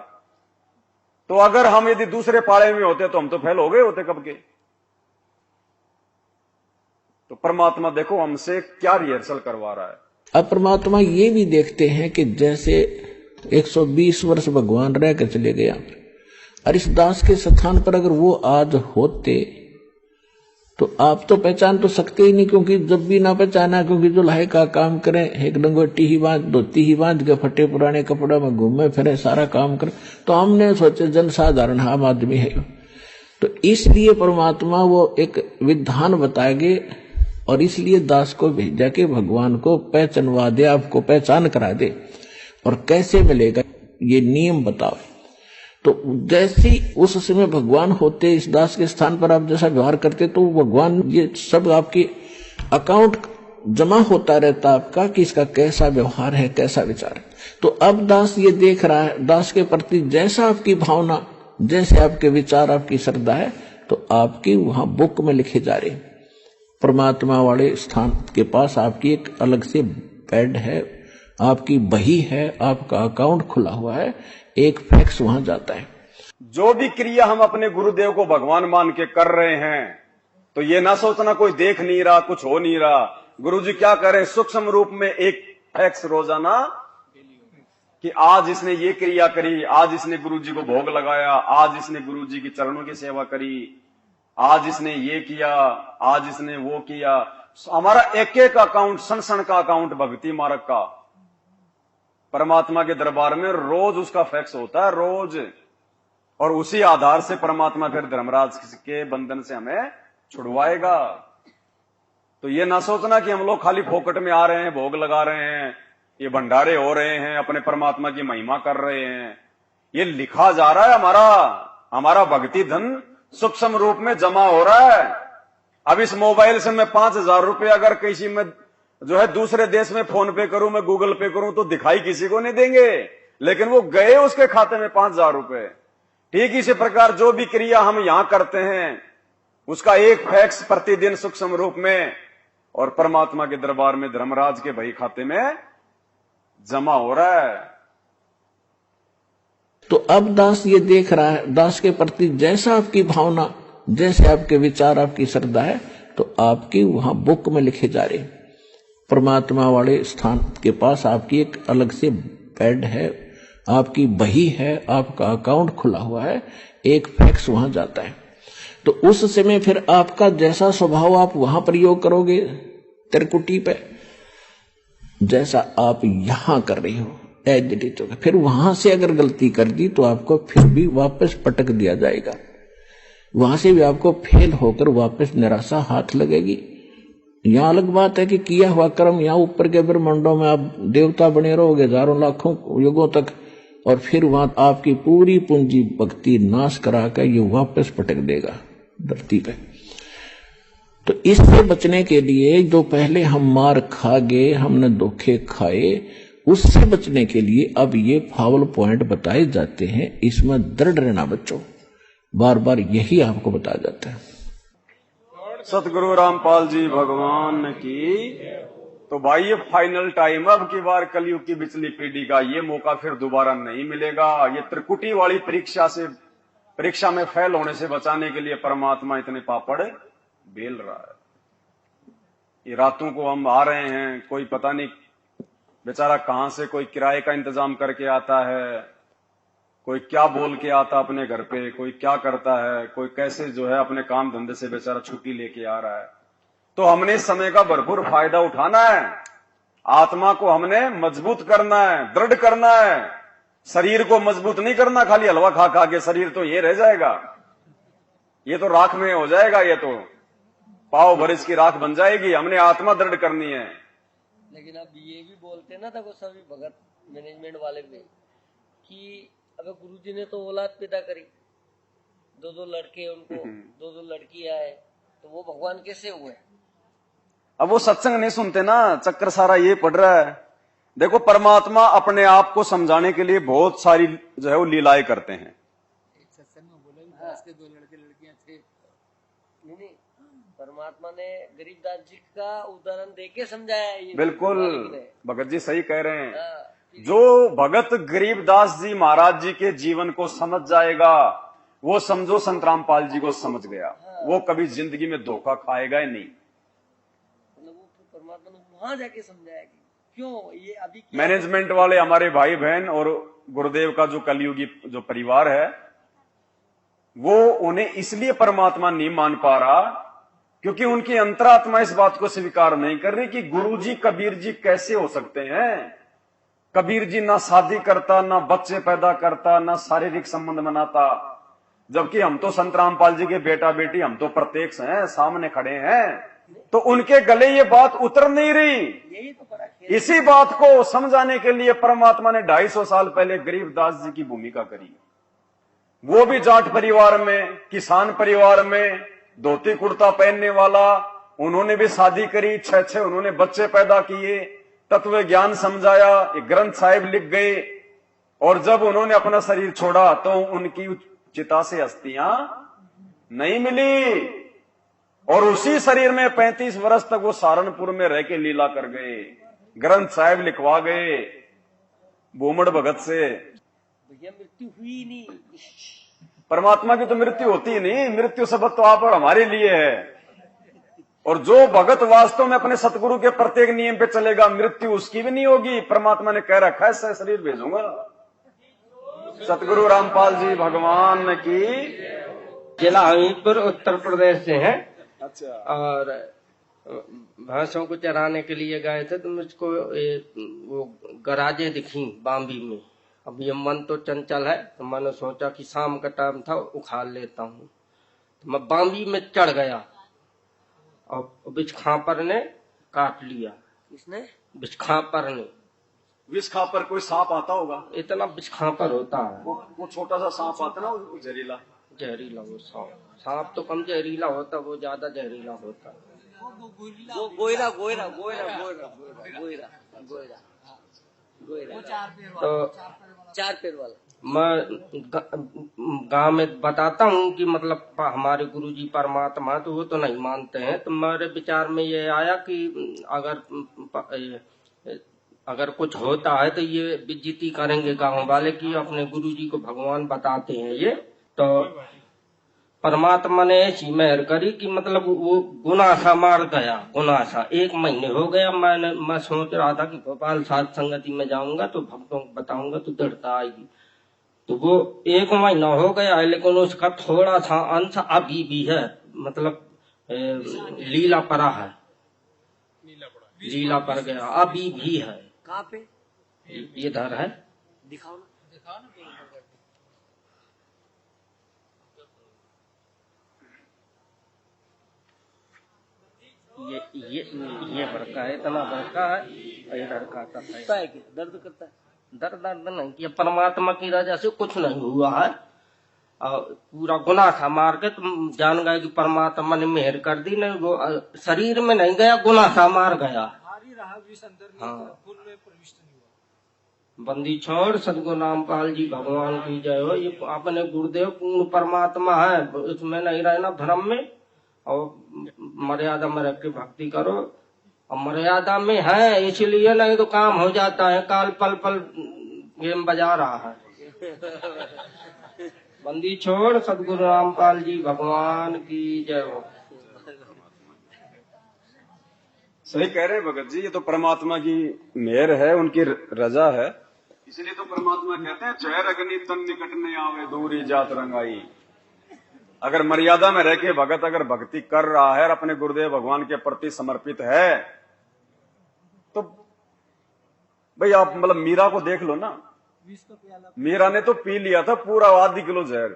तो अगर हम यदि दूसरे पाड़े में होते तो हम तो फेल हो गए होते कब के। तो परमात्मा देखो हमसे क्या रिहर्सल करवा रहा है।
अब परमात्मा ये भी देखते हैं कि जैसे 120 वर्ष भगवान रह कर चले गया, और इस दास के स्थान पर अगर वो आज होते तो आप तो पहचान तो सकते ही नहीं, क्योंकि जब भी ना पहचाना, क्योंकि जो लाहे का काम करें, एक लंगोटी ही बांध, धोती ही बांध के फटे पुराने कपड़े में घूमे फिरे, सारा काम करें, तो हमने सोचे जनसाधारण आम आदमी है। तो इसलिए परमात्मा वो एक विधान बताएंगे और इसलिए दास को भेजा कि भगवान को पहचानवा दे, आपको पहचान करा दे। और कैसे मिलेगा ये नियम बताओ। तो जैसे उस समय भगवान होते इस दास के स्थान पर, आप जैसा व्यवहार करते तो भगवान ये सब आपके अकाउंट जमा होता रहता आपका कि इसका कैसा व्यवहार है, कैसा विचार है। तो अब दास ये देख रहा है, दास के प्रति जैसा आपकी भावना, जैसे आपके विचार, आपकी श्रद्धा है, तो आपकी वहां बुक में लिखे जा रहे। परमात्मा वाले स्थान के पास आपकी एक अलग से बेड है, आपकी बही है, आपका अकाउंट खुला हुआ है, एक फैक्स वहां जाता है।
जो भी क्रिया हम अपने गुरुदेव को भगवान मान के कर रहे हैं, तो ये ना सोचना कोई देख नहीं रहा, कुछ हो नहीं रहा। गुरु जी क्या करें, सूक्ष्म रूप में एक फैक्स रोजाना कि आज इसने ये क्रिया करी, आज इसने गुरु जी को भोग लगाया, आज इसने गुरु जी की चरणों की सेवा करी, आज इसने ये किया, आज इसने वो किया। हमारा एक एक अकाउंट, सन सन का अकाउंट भक्ति मार्ग का परमात्मा के दरबार में रोज उसका फैक्स होता है, रोज। और उसी आधार से परमात्मा फिर धर्मराज के बंधन से हमें छुड़वाएगा। तो ये ना सोचना कि हम लोग खाली फोकट में आ रहे हैं, भोग लगा रहे हैं, ये भंडारे हो रहे हैं, अपने परमात्मा की महिमा कर रहे हैं। ये लिखा जा रहा है, हमारा भक्ति धन सूक्ष्म रूप में जमा हो रहा है। अब इस मोबाइल से मैं 5,000 रुपये अगर किसी में जो है दूसरे देश में फोन पे करूं, मैं गूगल पे करूं, तो दिखाई किसी को नहीं देंगे, लेकिन वो गए उसके खाते में 5,000 रुपये। ठीक इसी प्रकार जो भी क्रिया हम यहां करते हैं उसका एक फैक्स प्रतिदिन सूक्ष्म रूप में और परमात्मा के दरबार में धर्मराज के भाई खाते में जमा हो रहा है।
तो अब दास ये देख रहा है, दास के प्रति जैसा आपकी भावना, जैसे आपके विचार, आपकी श्रद्धा है, तो आपकी वहां बुक में लिखे जा रहे। परमात्मा वाले स्थान के पास आपकी एक अलग से बेड है, आपकी बही है, आपका अकाउंट खुला हुआ है, एक फैक्स वहां जाता है। तो उस समय फिर आपका जैसा स्वभाव आप वहां प्रयोग करोगे त्रिकुटी पे, जैसा आप यहां कर रही हो एडिट होगा। फिर वहां से अगर गलती कर दी तो आपको फिर भी वापस पटक दिया जाएगा, वहां से भी आपको फेल होकर वापस निराशा हाथ लगेगी। यहां अलग बात है कि किया हुआ कर्म यहां ऊपर के ब्रह्मांडों में आप देवता बने रहोगे हजारों लाखों युगों तक, और फिर वहां आपकी पूरी पूंजी भक्ति नाश करा कर ये वापस पटक देगा धरती पे। तो इससे बचने के लिए जो पहले हम मार खा गए, हमने धोखे खाए, उससे बचने के लिए अब ये फाउल पॉइंट बताए जाते हैं, इसमें दृढ़ रहना बच्चों, बार बार यही आपको बताया जाता है।
सतगुरु रामपाल जी भगवान की। तो भाई ये फाइनल टाइम, अब की बार कलयुग की बिचली पीढ़ी का ये मौका फिर दोबारा नहीं मिलेगा। ये त्रिकुटी वाली परीक्षा में फेल होने से बचाने के लिए परमात्मा इतने पापड़ बेल रहा है। ये रातों को हम आ रहे हैं, कोई पता नहीं बेचारा कहां से कोई किराए का इंतजाम करके आता है, कोई क्या बोल के आता अपने घर पे, कोई क्या करता है, कोई कैसे जो है अपने काम धंधे से बेचारा छुट्टी लेके आ रहा है। तो हमने इस समय का भरपूर फायदा उठाना है। आत्मा को हमने मजबूत करना है, दृढ़ करना है। शरीर को मजबूत नहीं करना खाली हलवा खा खा के, शरीर तो ये रह जाएगा, ये तो राख में हो जाएगा, ये तो पाव भर इसकी राख बन जाएगी। हमने आत्मा दृढ़ करनी है।
लेकिन अब ये भी बोलते हैं ना, देखो सभी भगत मैनेजमेंट वाले भी, कि अगर गुरुजी ने तो औलाद पैदा करी, दो लड़के उनको, दो लड़कियां है, तो वो भगवान कैसे हुए?
अब वो सत्संग नहीं सुनते ना, चक्कर सारा ये पड़ रहा है। देखो परमात्मा अपने आप को समझाने के लिए बहुत सारी जो है वो लीलाएं करते हैं।
एक सत्संग में बोला भी दास के 2 लड़के लड़कियां थे।
नहीं, परमात्मा ने गरीबदास जी का उदाहरण देके समझाया है ये।
बिल्कुल भगत जी सही कह रहे हैं। जो भगत गरीबदास जी महाराज जी के जीवन को समझ जाएगा, वो समझो संत रामपाल जी को समझ गया। वो कभी जिंदगी में धोखा खाएगा ही नहीं।
मतलब वो परमात्मा ने वहां जाके समझाया कि क्यों ये अभी
मैनेजमेंट वाले हमारे भाई बहन और गुरुदेव का जो कलयुगी जो परिवार है, वो उन्हें इसलिए परमात्मा नहीं मान पा रहा क्योंकि उनकी अंतरात्मा इस बात को स्वीकार नहीं कर रही कि गुरुजी कबीर जी कैसे हो सकते हैं। कबीर जी ना शादी करता, ना बच्चे पैदा करता, ना शारीरिक संबंध बनाता, जबकि हम तो संत रामपाल जी के बेटा बेटी, हम तो प्रत्यक्ष हैं, सामने खड़े हैं। तो उनके गले ये बात उतर नहीं रही।
यही तो फर्क है।
इसी बात को समझाने के लिए परमात्मा ने 250 साल पहले गरीबदास जी की भूमिका करी। वो भी जाट परिवार में, किसान परिवार में, धोती कुर्ता पहनने वाला। उन्होंने भी शादी करी, 6 उन्होंने बच्चे पैदा किए, तत्व ज्ञान समझाया, एक ग्रंथ साहिब लिख गए। और जब उन्होंने अपना शरीर छोड़ा तो उनकी चिता से अस्थियां नहीं मिली, और उसी शरीर में 35 वर्ष तक वो सहारनपुर में रह के लीला कर गए, ग्रंथ साहिब लिखवा गए बोमड़ भगत से।
भैया मृत्यु हुई नहीं।
परमात्मा की तो मृत्यु होती ही नहीं, मृत्यु शब्द तो आप और हमारे लिए है। और जो भगत वास्तव में अपने सतगुरु के प्रत्येक नियम पे चलेगा, मृत्यु उसकी भी नहीं होगी। परमात्मा ने कह रखा है, ऐसा शरीर भेजूंगा। सतगुरु रामपाल जी भगवान की।
जिला हमीरपुर उत्तर प्रदेश से है।
अच्छा।
और भैंसों को चराने के लिए गए थे तो मुझको वो गराजे दिखी बाम्बी में। अब ये मन तो चंचल है, तो मैंने सोचा कि शाम का टाइम था, उखाड़ लेता हूँ। तो मैं बाम्बी में चढ़ गया और बिचखापर ने काट लिया।
किसने?
बिचखापर ने।
विषखापर कोई सांप आता होगा,
इतना बिचखापर होता है।
वो छोटा सा सांप आता ना, वो जहरीला।
जहरीला वो सांप तो कम जहरीला होता, वो ज्यादा जहरीला होता।
वो गोयरा गोयरा गोयरा गोयरा गोयरा गोयरा गोयरा।
तो
4 पैर वाला।
मैं गांव में बताता हूँ कि मतलब हमारे गुरुजी परमात्मा, तो वो तो नहीं मानते हैं। तो मेरे विचार में ये आया कि अगर कुछ होता है तो ये बेइज्जती करेंगे गांव वाले कि अपने गुरुजी को भगवान बताते हैं ये। तो परमात्मा ने ऐसी मेहर करी कि मतलब वो गुनासा मार गया। गुनासा 1 महीने हो गया। मैं सोच रहा था कि भोपाल साध संगति में जाऊंगा तो भक्तों को बताऊंगा तो दृढ़ता आएगी। तो वो 1 महीना हो गया है, लेकिन उसका थोड़ा सा अंश अभी भी है, मतलब लीला पड़ा है, लीला पड़ गया, अभी भी है।
कहाँ पे?
इधर है,
दिखाओ ना।
ये भड़का है, इतना भड़का है, इधर का
है क्या? दर्द करता है?
दर्द नहीं किया। परमात्मा की वजह से कुछ नहीं हुआ है। और पूरा गुनाह था मार के तुम जान गए कि परमात्मा ने मेहर कर दी। नहीं वो शरीर में नहीं गया, गुनाह था मार गया। हाँ। बंदी छोड़ सदगुरु रामपाल जी भगवान की जय हो। ये अपने गुरुदेव पूर्ण परमात्मा है, इसमें नहीं रहना भ्रम में, और मर्यादा में रख के भक्ति करो। और मर्यादा में है इसलिए, नहीं तो काम हो जाता है। काल पल पल गेम बजा रहा है। बंदी छोड़ सदगुरु रामपाल जी भगवान की जय हो।
सही कह रहे हैं भगत जी, ये तो परमात्मा की मेहर है, उनकी रजा है। इसलिए तो परमात्मा कहते हैं जहर अग्नि तन निकट नहीं आवे दूरी जात रंगाई। अगर मर्यादा में रह के भगत अगर भक्ति कर रहा है और अपने गुरुदेव भगवान के प्रति समर्पित है, तो भाई आप मतलब मीरा को देख लो ना। मीरा ने तो पी लिया था पूरा आधी किलो जहर,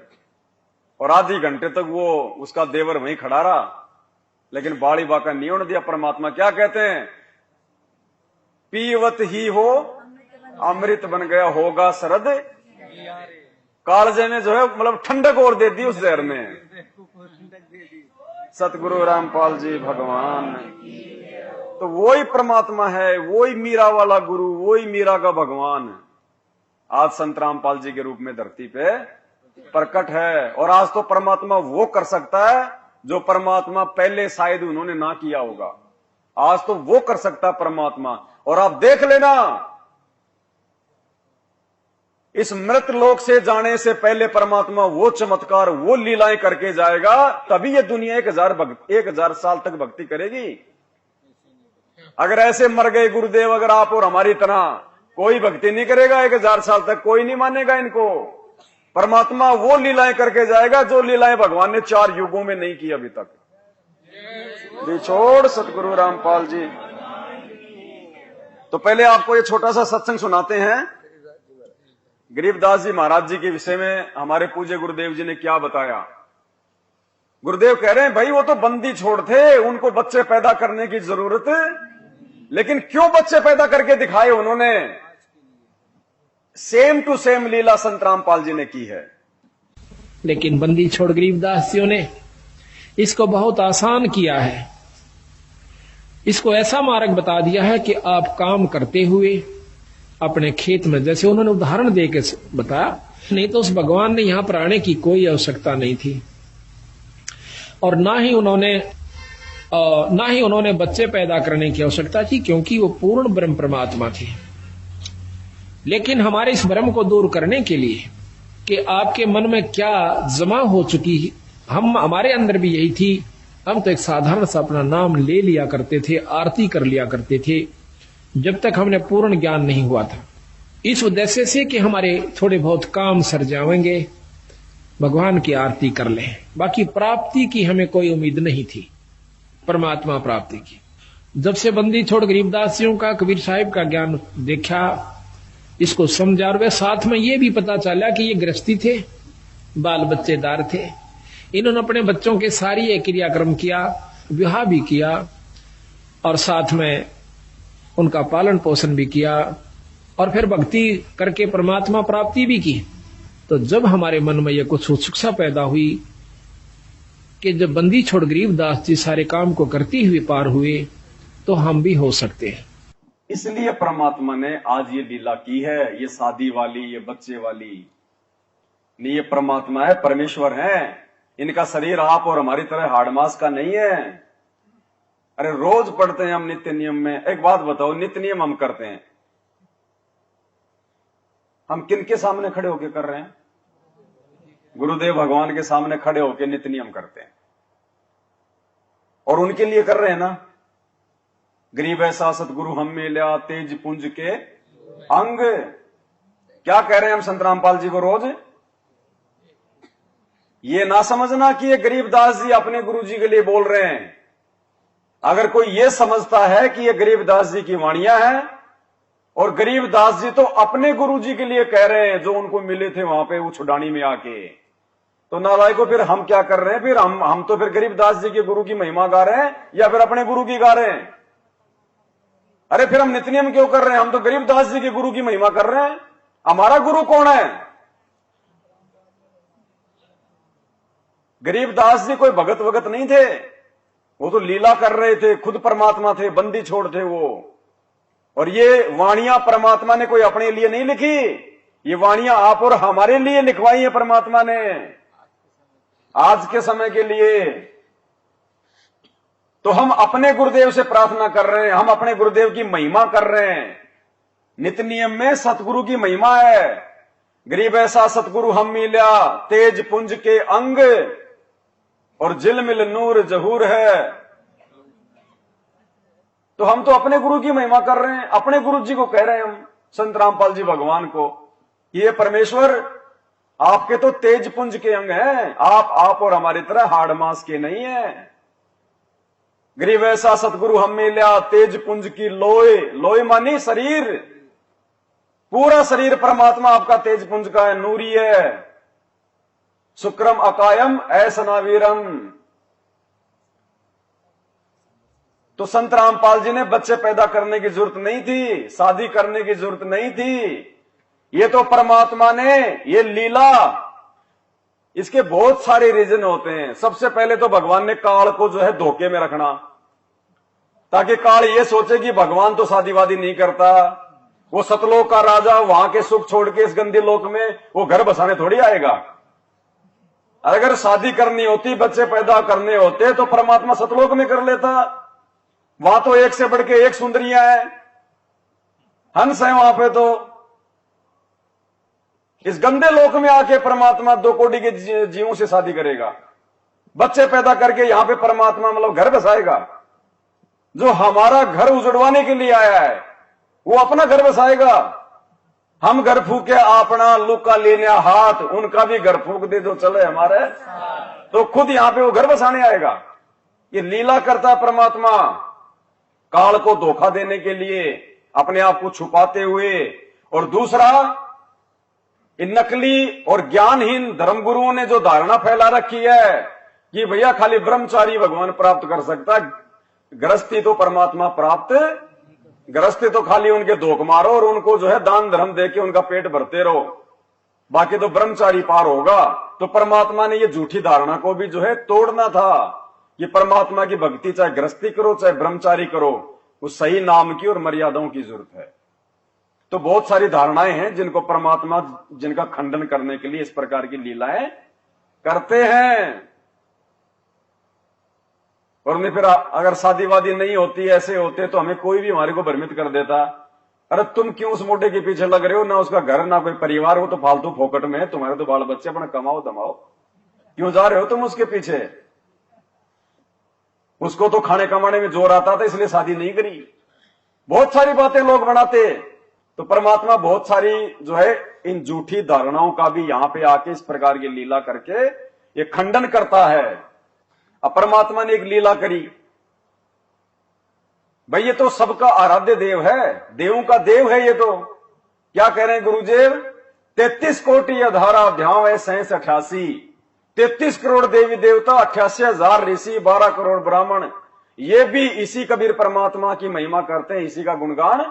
और आधी घंटे तक वो उसका देवर वहीं खड़ा रहा, लेकिन बाड़ी बाका नहीं होने दिया। परमात्मा क्या कहते हैं, पीवत ही हो अमृत बन गया होगा सरद, कालजे में जो है मतलब ठंडक और दे दी उस जहर में। सतगुरु रामपाल जी भगवान, तो वही परमात्मा है, वही मीरा वाला गुरु, वही मीरा का भगवान आज संत रामपाल जी के रूप में धरती पे प्रकट है। और आज तो परमात्मा वो कर सकता है जो परमात्मा पहले शायद उन्होंने ना किया होगा। आज तो वो कर सकता है परमात्मा। और आप देख लेना, इस मृत लोक से जाने से पहले परमात्मा वो चमत्कार, वो लीलाएं करके जाएगा, तभी ये दुनिया 1000 साल तक भक्ति करेगी। अगर ऐसे मर गए गुरुदेव, अगर आप और हमारी तरह, कोई भक्ति नहीं करेगा 1000 साल तक, कोई नहीं मानेगा इनको। परमात्मा वो लीलाएं करके जाएगा जो लीलाएं भगवान ने 4 युगों में नहीं की अभी तक। छोड़ सतगुरु रामपाल जी। तो पहले आपको ये छोटा सा सत्संग सुनाते हैं। गरीबदास जी महाराज जी के विषय में हमारे पूज्य गुरुदेव जी ने क्या बताया। गुरुदेव कह रहे हैं भाई वो तो बंदी छोड़ थे, उनको बच्चे पैदा करने की जरूरत, लेकिन क्यों बच्चे पैदा करके दिखाए उन्होंने। सेम टू सेम लीला संत रामपाल जी ने की है।
लेकिन बंदी छोड़ गरीबदास जी ने इसको बहुत आसान किया है। इसको ऐसा मार्ग बता दिया है कि आप काम करते हुए अपने खेत में, जैसे उन्होंने उदाहरण दे के बताया, नहीं तो उस भगवान ने यहां पर आने की कोई आवश्यकता नहीं थी, और ना ही उन्होंने बच्चे पैदा करने की आवश्यकता थी, क्योंकि वो पूर्ण ब्रह्म परमात्मा थे। लेकिन हमारे इस भ्रम को दूर करने के लिए कि आपके मन में क्या जमा हो चुकी है, हमारे अंदर भी यही थी। हम तो एक साधारण सा अपना नाम ले लिया करते थे, आरती कर लिया करते थे, जब तक हमने पूर्ण ज्ञान नहीं हुआ था। इस उद्देश्य से कि हमारे थोड़े बहुत काम सर जाएंगे, भगवान की आरती कर लें, बाकी प्राप्ति की हमें कोई उम्मीद नहीं थी, परमात्मा प्राप्ति की। जब से बंदी छोड़ गरीबदासियों का, कबीर साहिब का ज्ञान देखा, इसको समझा, और वे साथ में ये भी पता चला कि ये गृहस्थी थे, बाल बच्चेदार थे, इन्होंने अपने बच्चों के सारी ये क्रियाक्रम किया, विवाह भी किया, और साथ में उनका पालन पोषण भी किया, और फिर भक्ति करके परमात्मा प्राप्ति भी की। तो जब हमारे मन में यह कुछ उत्सुकता पैदा हुई कि जब बंदी छोड़ गरीबदास जी सारे काम को करते हुए पार हुए, तो हम भी हो सकते हैं।
इसलिए परमात्मा ने आज ये लीला की है, ये शादी वाली, ये बच्चे वाली नहीं, ये परमात्मा है, परमेश्वर है। इनका शरीर आप और हमारी तरह हाड़ मास का नहीं है। अरे रोज पढ़ते हैं हम नित्य नियम में। एक बात बताओ, नित्य नियम हम करते हैं, हम किन के सामने खड़े होके कर रहे हैं? गुरुदेव भगवान के सामने खड़े होके नित्य नियम करते हैं, और उनके लिए कर रहे हैं ना। गरीब ऐसा सतगुरु हम मिल्या तेज पुंज के अंग। क्या कह रहे हैं हम संत रामपाल जी को रोज? ये ना समझना कि ये गरीबदास जी अपने गुरु जी के लिए बोल रहे हैं। अगर कोई ये समझता है कि ये गरीबदास जी की वाणियां हैं और गरीबदास जी तो अपने गुरु जी के लिए कह रहे हैं जो उनको मिले थे वहां पे उछुडानी में आके, तो नालायकों फिर हम क्या कर रहे हैं? फिर हम तो फिर गरीबदास जी के गुरु की महिमा गा रहे हैं या फिर अपने गुरु की गा रहे हैं? अरे फिर हम नित्य नियम क्यों कर रहे हैं? हम तो गरीबदास जी के गुरु की महिमा कर रहे हैं। हमारा गुरु कौन है? गरीबदास जी कोई भगत वगत नहीं थे, वो तो लीला कर रहे थे, खुद परमात्मा थे, बंदी छोड़ थे वो। और ये वाणियां परमात्मा ने कोई अपने लिए नहीं लिखी, ये वाणियां आप और हमारे लिए लिखवाई है परमात्मा ने, आज के समय के लिए। तो हम अपने गुरुदेव से प्रार्थना कर रहे हैं, हम अपने गुरुदेव की महिमा कर रहे हैं। नित्य नियम में सतगुरु की महिमा है। गरीब ऐसा सतगुरु हम मिल्या, तेज पुंज के अंग और झिलमिल नूर जहूर है। तो हम तो अपने गुरु की महिमा कर रहे हैं, अपने गुरु जी को कह रहे हैं हम, संत रामपाल जी भगवान को, ये परमेश्वर आपके तो तेज पुंज के अंग हैं, आप और हमारी तरह हाड़ मांस के नहीं है। गरीब ऐसा सतगुरु हम मिल्या, तेज पुंज की लोय, लोय मानी शरीर, पूरा शरीर परमात्मा आपका तेज पुंज का है, नूरी है। शुक्रम अकायम ऐसनावीरम। तो संत रामपाल जी ने बच्चे पैदा करने की जरूरत नहीं थी, शादी करने की जरूरत नहीं थी। ये तो परमात्मा ने, ये लीला, इसके बहुत सारे रीजन होते हैं। सबसे पहले तो भगवान ने काल को जो है धोखे में रखना, ताकि काल ये सोचे कि भगवान तो शादी वादी नहीं करता, वो सतलोक का राजा वहां के सुख छोड़ के इस गंदे लोक में वो घर बसाने थोड़ी आएगा। अगर शादी करनी होती, बच्चे पैदा करने होते, तो परमात्मा सतलोक में कर लेता। वहां तो एक से बढ़ के एक सुंदरियां हैं, हंस है वहां पे। तो इस गंदे लोक में आके परमात्मा 2 कोटि के जीवों से शादी करेगा, बच्चे पैदा करके यहां पे परमात्मा मतलब घर बसाएगा। जो हमारा घर उजड़वाने के लिए आया है वो अपना घर बसाएगा। हम घर फूके अपना, लुका लेने हाथ, उनका भी घर फूक दे जो चले हमारे, तो खुद यहां पे वो घर बसाने आएगा। ये लीला करता है परमात्मा, काल को धोखा देने के लिए, अपने आप को छुपाते हुए। और दूसरा, इन नकली और ज्ञानहीन धर्मगुरुओं ने जो धारणा फैला रखी है कि भैया खाली ब्रह्मचारी भगवान प्राप्त कर सकता है, गृहस्थी तो परमात्मा प्राप्त, गृहस्थी तो खाली उनके धोख मारो और उनको जो है दान धर्म देके उनका पेट भरते रहो, बाकी तो ब्रह्मचारी पार होगा। तो परमात्मा ने ये झूठी धारणा को भी जो है तोड़ना था कि परमात्मा की भक्ति चाहे गृहस्थी करो चाहे ब्रह्मचारी करो, उस सही नाम की और मर्यादाओं की जरूरत है। तो बहुत सारी धारणाएं हैं जिनको परमात्मा, जिनका खंडन करने के लिए इस प्रकार की लीलाएं करते हैं। और नहीं फिर अगर शादी वादी नहीं होती, ऐसे होते, तो हमें कोई भी हमारे को भ्रमित कर देता, अरे तुम क्यों उस मोटे के पीछे लग रहे हो, ना उसका घर ना कोई परिवार हो, तो फालतू फोकट में है, तुम्हारे तो बाल बच्चे, अपना कमाओ दमाओ, क्यों जा रहे हो तुम उसके पीछे। उसको तो खाने कमाने में जोर आता था इसलिए शादी नहीं करी। बहुत सारी बातें लोग बनाते। तो परमात्मा बहुत सारी जो है इन झूठी धारणाओं का भी यहां पे आके इस प्रकार की लीला करके ये खंडन करता है। अब परमात्मा ने एक लीला करी, भाई ये तो सबका आराध्य देव है, देवों का देव है ये तो। क्या कह रहे हैं गुरुदेव, 33 कोटि अधारा ध्यान है 87 33 करोड़ देवी देवता, 88,000 ऋषि, 12 करोड़ ब्राह्मण, ये भी इसी कबीर परमात्मा की महिमा करते हैं, इसी का गुणगान।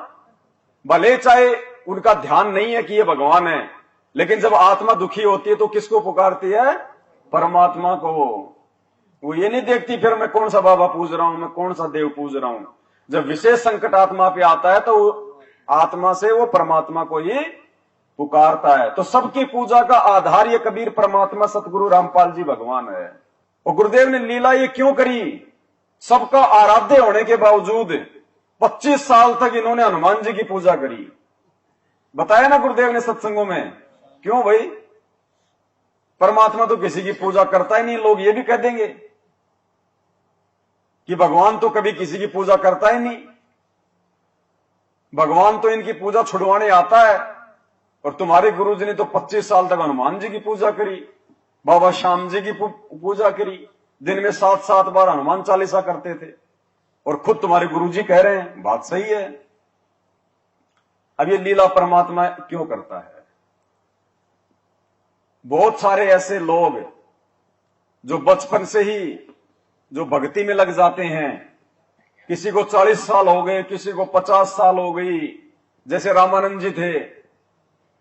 भले चाहे उनका ध्यान नहीं है कि ये भगवान है, लेकिन जब आत्मा दुखी होती है तो किसको पुकारती है, परमात्मा को। वो ये नहीं देखती फिर मैं कौन सा बाबा पूज रहा हूं, मैं कौन सा देव पूज रहा हूं। जब विशेष संकट आत्मा पे आता है तो आत्मा से वो परमात्मा को ही पुकारता है। तो सबकी पूजा का आधार ये कबीर परमात्मा सतगुरु रामपाल जी भगवान है। और गुरुदेव ने लीला ये क्यों करी, सबका आराध्य होने के बावजूद 25 साल तक इन्होंने हनुमान जी की पूजा करी। बताया ना गुरुदेव ने सत्संगों में, क्यों भाई, परमात्मा तो किसी की पूजा करता ही नहीं। लोग ये भी कह देंगे कि भगवान तो कभी किसी की पूजा करता ही नहीं, भगवान तो इनकी पूजा छुड़वाने आता है। और तुम्हारे गुरुजी ने तो 25 साल तक हनुमान जी की पूजा करी, बाबा श्याम जी की पूजा करी, दिन में 7-7 बार हनुमान चालीसा करते थे, और खुद तुम्हारे गुरुजी कह रहे हैं बात सही है। अब ये लीला परमात्मा क्यों करता है। बहुत सारे ऐसे लोग जो बचपन से ही जो भक्ति में लग जाते हैं, किसी को 40 साल हो गए, किसी को 50 साल हो गई। जैसे रामानंद जी थे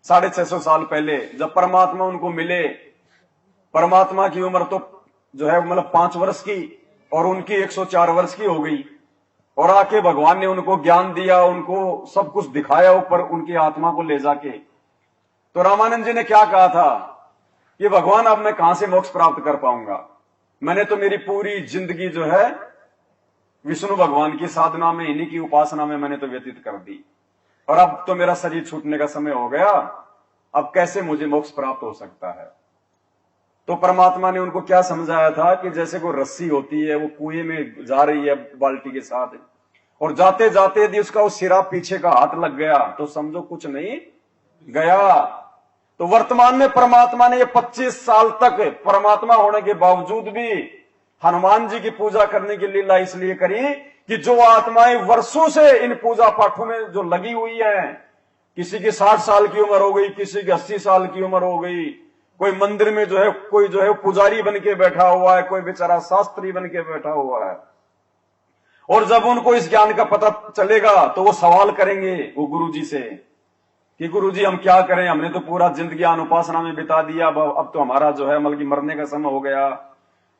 650 साल पहले, जब परमात्मा उनको मिले, परमात्मा की उम्र तो जो है मतलब 5 वर्ष की और उनकी 104 वर्ष की हो गई। और आके भगवान ने उनको ज्ञान दिया, उनको सब कुछ दिखाया ऊपर उनकी आत्मा को ले जाके। तो रामानंद जी ने क्या कहा था कि भगवान अब मैं कहां से मोक्ष प्राप्त कर पाऊंगा, मैंने तो मेरी पूरी जिंदगी जो है विष्णु भगवान की साधना में, इन्हीं की उपासना में मैंने तो व्यतीत कर दी, और अब तो मेरा शरीर छूटने का समय हो गया, अब कैसे मुझे मोक्ष प्राप्त हो सकता है। तो परमात्मा ने उनको क्या समझाया था कि जैसे कोई रस्सी होती है, वो कुएं में जा रही है बाल्टी के साथ, और जाते जाते यदि उसका वो सिरा पीछे का हाथ लग गया तो समझो कुछ नहीं गया। तो वर्तमान में परमात्मा ने ये 25 साल तक परमात्मा होने के बावजूद भी हनुमान जी की पूजा करने की लीला इसलिए करी कि जो आत्माएं वर्षों से इन पूजा पाठों में जो लगी हुई है, किसी की 60 साल की उम्र हो गई, किसी की 80 साल की उम्र हो गई, कोई मंदिर में जो है कोई जो है पुजारी बन के बैठा हुआ है, कोई बेचारा शास्त्री बन के बैठा हुआ है, और जब उनको इस ज्ञान का पता चलेगा तो वो सवाल करेंगे वो गुरुजी से कि गुरुजी हम क्या करें, हमने तो पूरा जिंदगी अनुपासना में बिता दिया, अब तो हमारा जो है मतलब मरने का समय हो गया।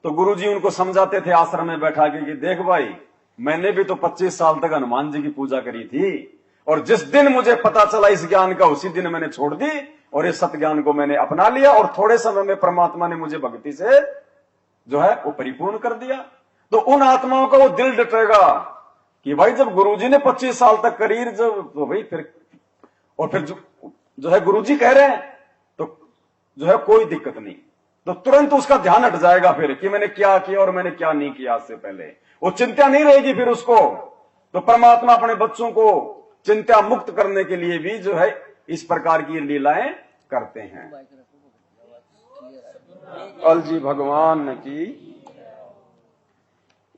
तो गुरुजी उनको समझाते थे आश्रम में बैठा के कि देख भाई, मैंने भी तो 25 साल तक हनुमान जी की पूजा करी थी, और जिस दिन मुझे पता चला इस ज्ञान का उसी दिन मैंने छोड़ दी और इस सत्य ज्ञान को मैंने अपना लिया, और थोड़े समय में परमात्मा ने मुझे भक्ति से जो है वो परिपूर्ण कर दिया। तो उन आत्माओं का वो दिल डटेगा कि भाई जब गुरुजी ने 25 साल तक करी, जब तो भाई फिर जो है गुरुजी कह रहे हैं तो जो है कोई दिक्कत नहीं, तो तुरंत उसका ध्यान हट जाएगा फिर कि मैंने क्या किया और मैंने क्या नहीं किया। आज से पहले वो चिंता नहीं रहेगी फिर उसको। तो परमात्मा अपने बच्चों को चिंता मुक्त करने के लिए भी जो है इस प्रकार की लीलाएं करते हैं। अल जी भगवान की।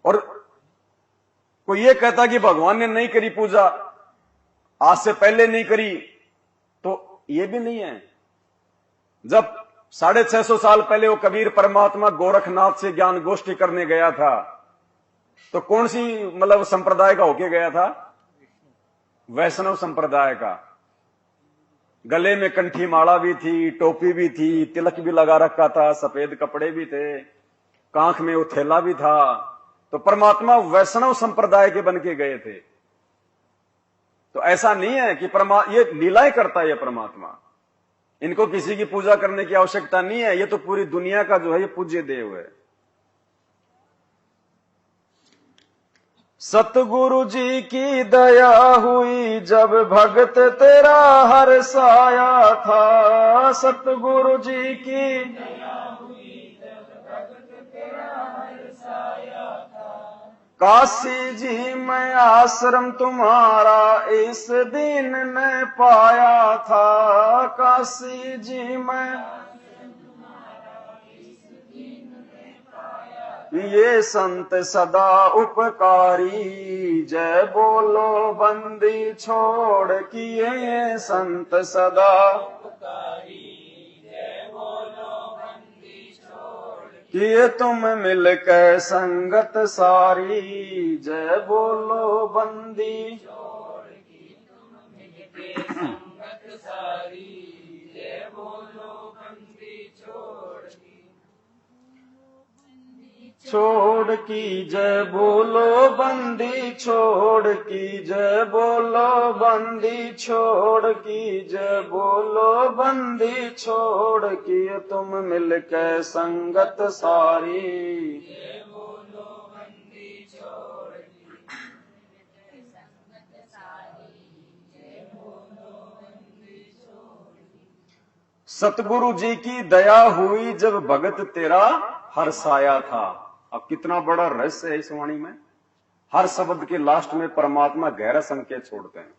और कोई ये कहता कि भगवान ने नहीं करी पूजा, आज से पहले नहीं करी, तो ये भी नहीं है। जब 650 साल पहले वो कबीर परमात्मा गोरखनाथ से ज्ञान गोष्ठी करने गया था, तो कौन सी मतलब संप्रदाय का होके गया था? वैष्णव संप्रदाय का। गले में कंठी माला भी थी, टोपी भी थी, तिलक भी लगा रखा था, सफेद कपड़े भी थे, कांख में वो थैला भी था। तो परमात्मा वैष्णव संप्रदाय के बन के गए थे। तो ऐसा नहीं है कि ये लीलाएं करता है ये परमात्मा, इनको किसी की पूजा करने की आवश्यकता नहीं है। ये तो पूरी दुनिया का जो है ये पूज्य देव है। सतगुरु जी की दया हुई जब भगत तेरा हर्षाया था। सतगुरु जी की दया हुई जब भगत तेरा हर्षाया था। काशी जी में आश्रम तुम्हारा इस दिन ने पाया था। काशी जी में ये संत सदा उपकारी। जय बोलो बंदी छोड़ किए ये संत सदा उपकारी। जय बोलो बंदी छोड़ किए तुम मिलकर संगत सारी। जय बोलो बंदी छोड़ की तुम मिलकर संगत सारी। जय बोलो बंदी छोड़ की। जय बोलो बंदी छोड़ की। जय बोलो बंदी छोड़ की। जय बोलो बंदी छोड़ की तुम मिलकर संगत सारी। जय बोलो बंदी छोड़ की संगत सारी। जय बोलो बंदी छोड़ की। सतगुरु जी की दया हुई जब भगत तेरा हर्षाया था। अब कितना बड़ा रहस्य है इस वाणी में। हर शब्द के लास्ट में परमात्मा गहरा संकेत छोड़ते हैं।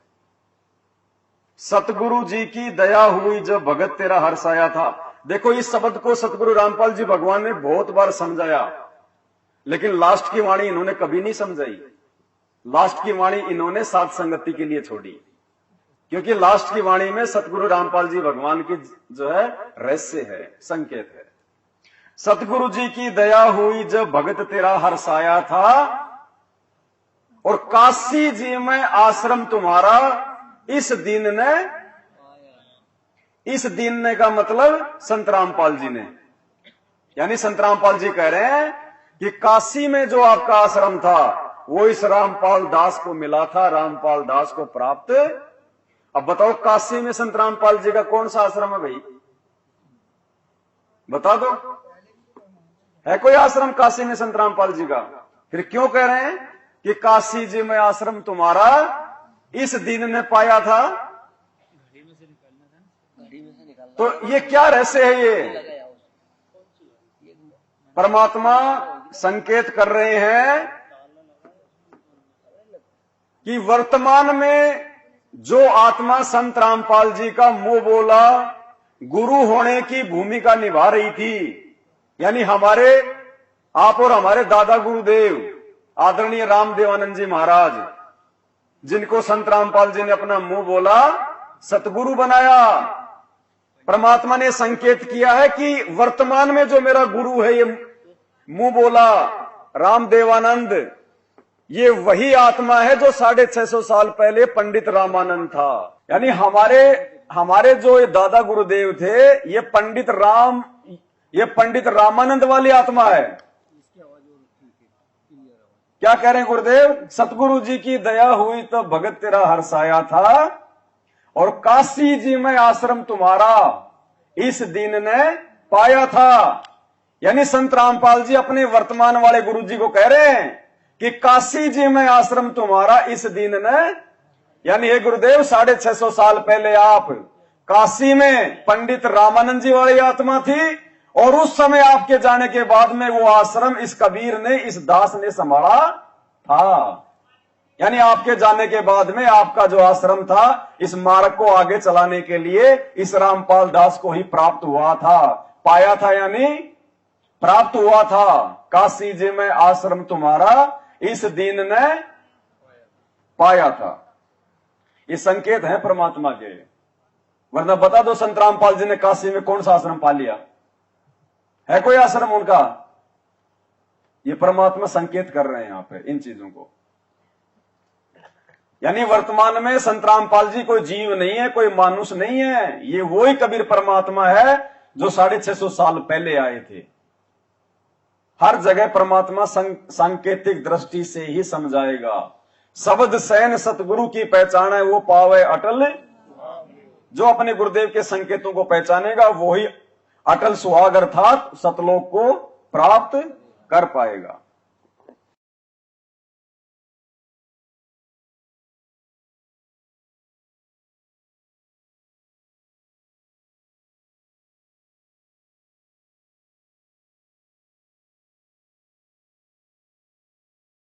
सतगुरु जी की दया हुई जब भगत तेरा हर्षाया था। देखो इस शब्द को सतगुरु रामपाल जी भगवान ने बहुत बार समझाया, लेकिन लास्ट की वाणी इन्होंने कभी नहीं समझाई। लास्ट की वाणी इन्होंने साथ संगति के लिए छोड़ी, क्योंकि लास्ट की वाणी में सतगुरु रामपाल जी भगवान की जो है रहस्य है, संकेत है। सतगुरु जी की दया हुई जब भगत तेरा हर्षाया था। और काशी जी में आश्रम तुम्हारा इस दिन ने, इस दिन ने का मतलब संत रामपाल जी ने, यानी संत रामपाल जी कह रहे हैं कि काशी में जो आपका आश्रम था वो इस रामपाल दास को मिला था, रामपाल दास को प्राप्त। अब बताओ काशी में संत रामपाल जी का कौन सा आश्रम है भाई? बता दो, है कोई आश्रम काशी में संत रामपाल जी का? फिर क्यों कह रहे हैं कि काशी जी में आश्रम तुम्हारा इस दिन ने पाया था?
घड़ी में से निकालना।
तो ये क्या रहस्य है? ये परमात्मा संकेत कर रहे हैं कि वर्तमान में जो आत्मा संत रामपाल जी का मुंह बोला गुरु होने की भूमिका निभा रही थी, यानी हमारे आप और हमारे दादा गुरुदेव आदरणीय रामदेवानंद जी महाराज, जिनको संत रामपाल जी ने अपना मुंह बोला सतगुरु बनाया। परमात्मा ने संकेत किया है कि वर्तमान में जो मेरा गुरु है, ये मुंह बोला रामदेवानंद, ये वही आत्मा है जो 650 साल पहले पंडित रामानंद था। यानी हमारे जो ये दादा गुरुदेव थे, ये पंडित रामानंद वाली आत्मा है। क्या कह रहे हैं गुरुदेव? सतगुरु जी की दया हुई तो भगत तेरा हर्षाया था, और काशी जी में आश्रम तुम्हारा इस दिन ने पाया था। यानी संत रामपाल जी अपने वर्तमान वाले गुरु जी को कह रहे हैं कि काशी जी में आश्रम तुम्हारा इस दिन ने, यानी हे गुरुदेव 650 साल पहले आप काशी में पंडित रामानंद जी वाली आत्मा थी, और उस समय आपके जाने के बाद में वो आश्रम इस कबीर ने, इस दास ने संभाला था। यानी आपके जाने के बाद में आपका जो आश्रम था, इस मार्ग को आगे चलाने के लिए इस रामपाल दास को ही प्राप्त हुआ था, पाया था, यानी प्राप्त हुआ था। काशी जी में आश्रम तुम्हारा इस दिन ने पाया था। ये संकेत है परमात्मा के। वरना बता दो संत रामपाल जी ने काशी में कौन सा आश्रम पा लिया? है कोई आश्रम उनका? ये परमात्मा संकेत कर रहे हैं यहां पे इन चीजों को। यानी वर्तमान में संत रामपाल जी कोई जीव नहीं है, कोई मानुष नहीं है, ये वही कबीर परमात्मा है जो 650 साल पहले आए थे। हर जगह परमात्मा सांकेतिक दृष्टि से ही समझाएगा। शब्द सैन सतगुरु की पहचान है, वो पावे अटल। जो अपने गुरुदेव के संकेतों को पहचानेगा वही अटल सुहाग अर्थात सतलोक को प्राप्त कर पाएगा।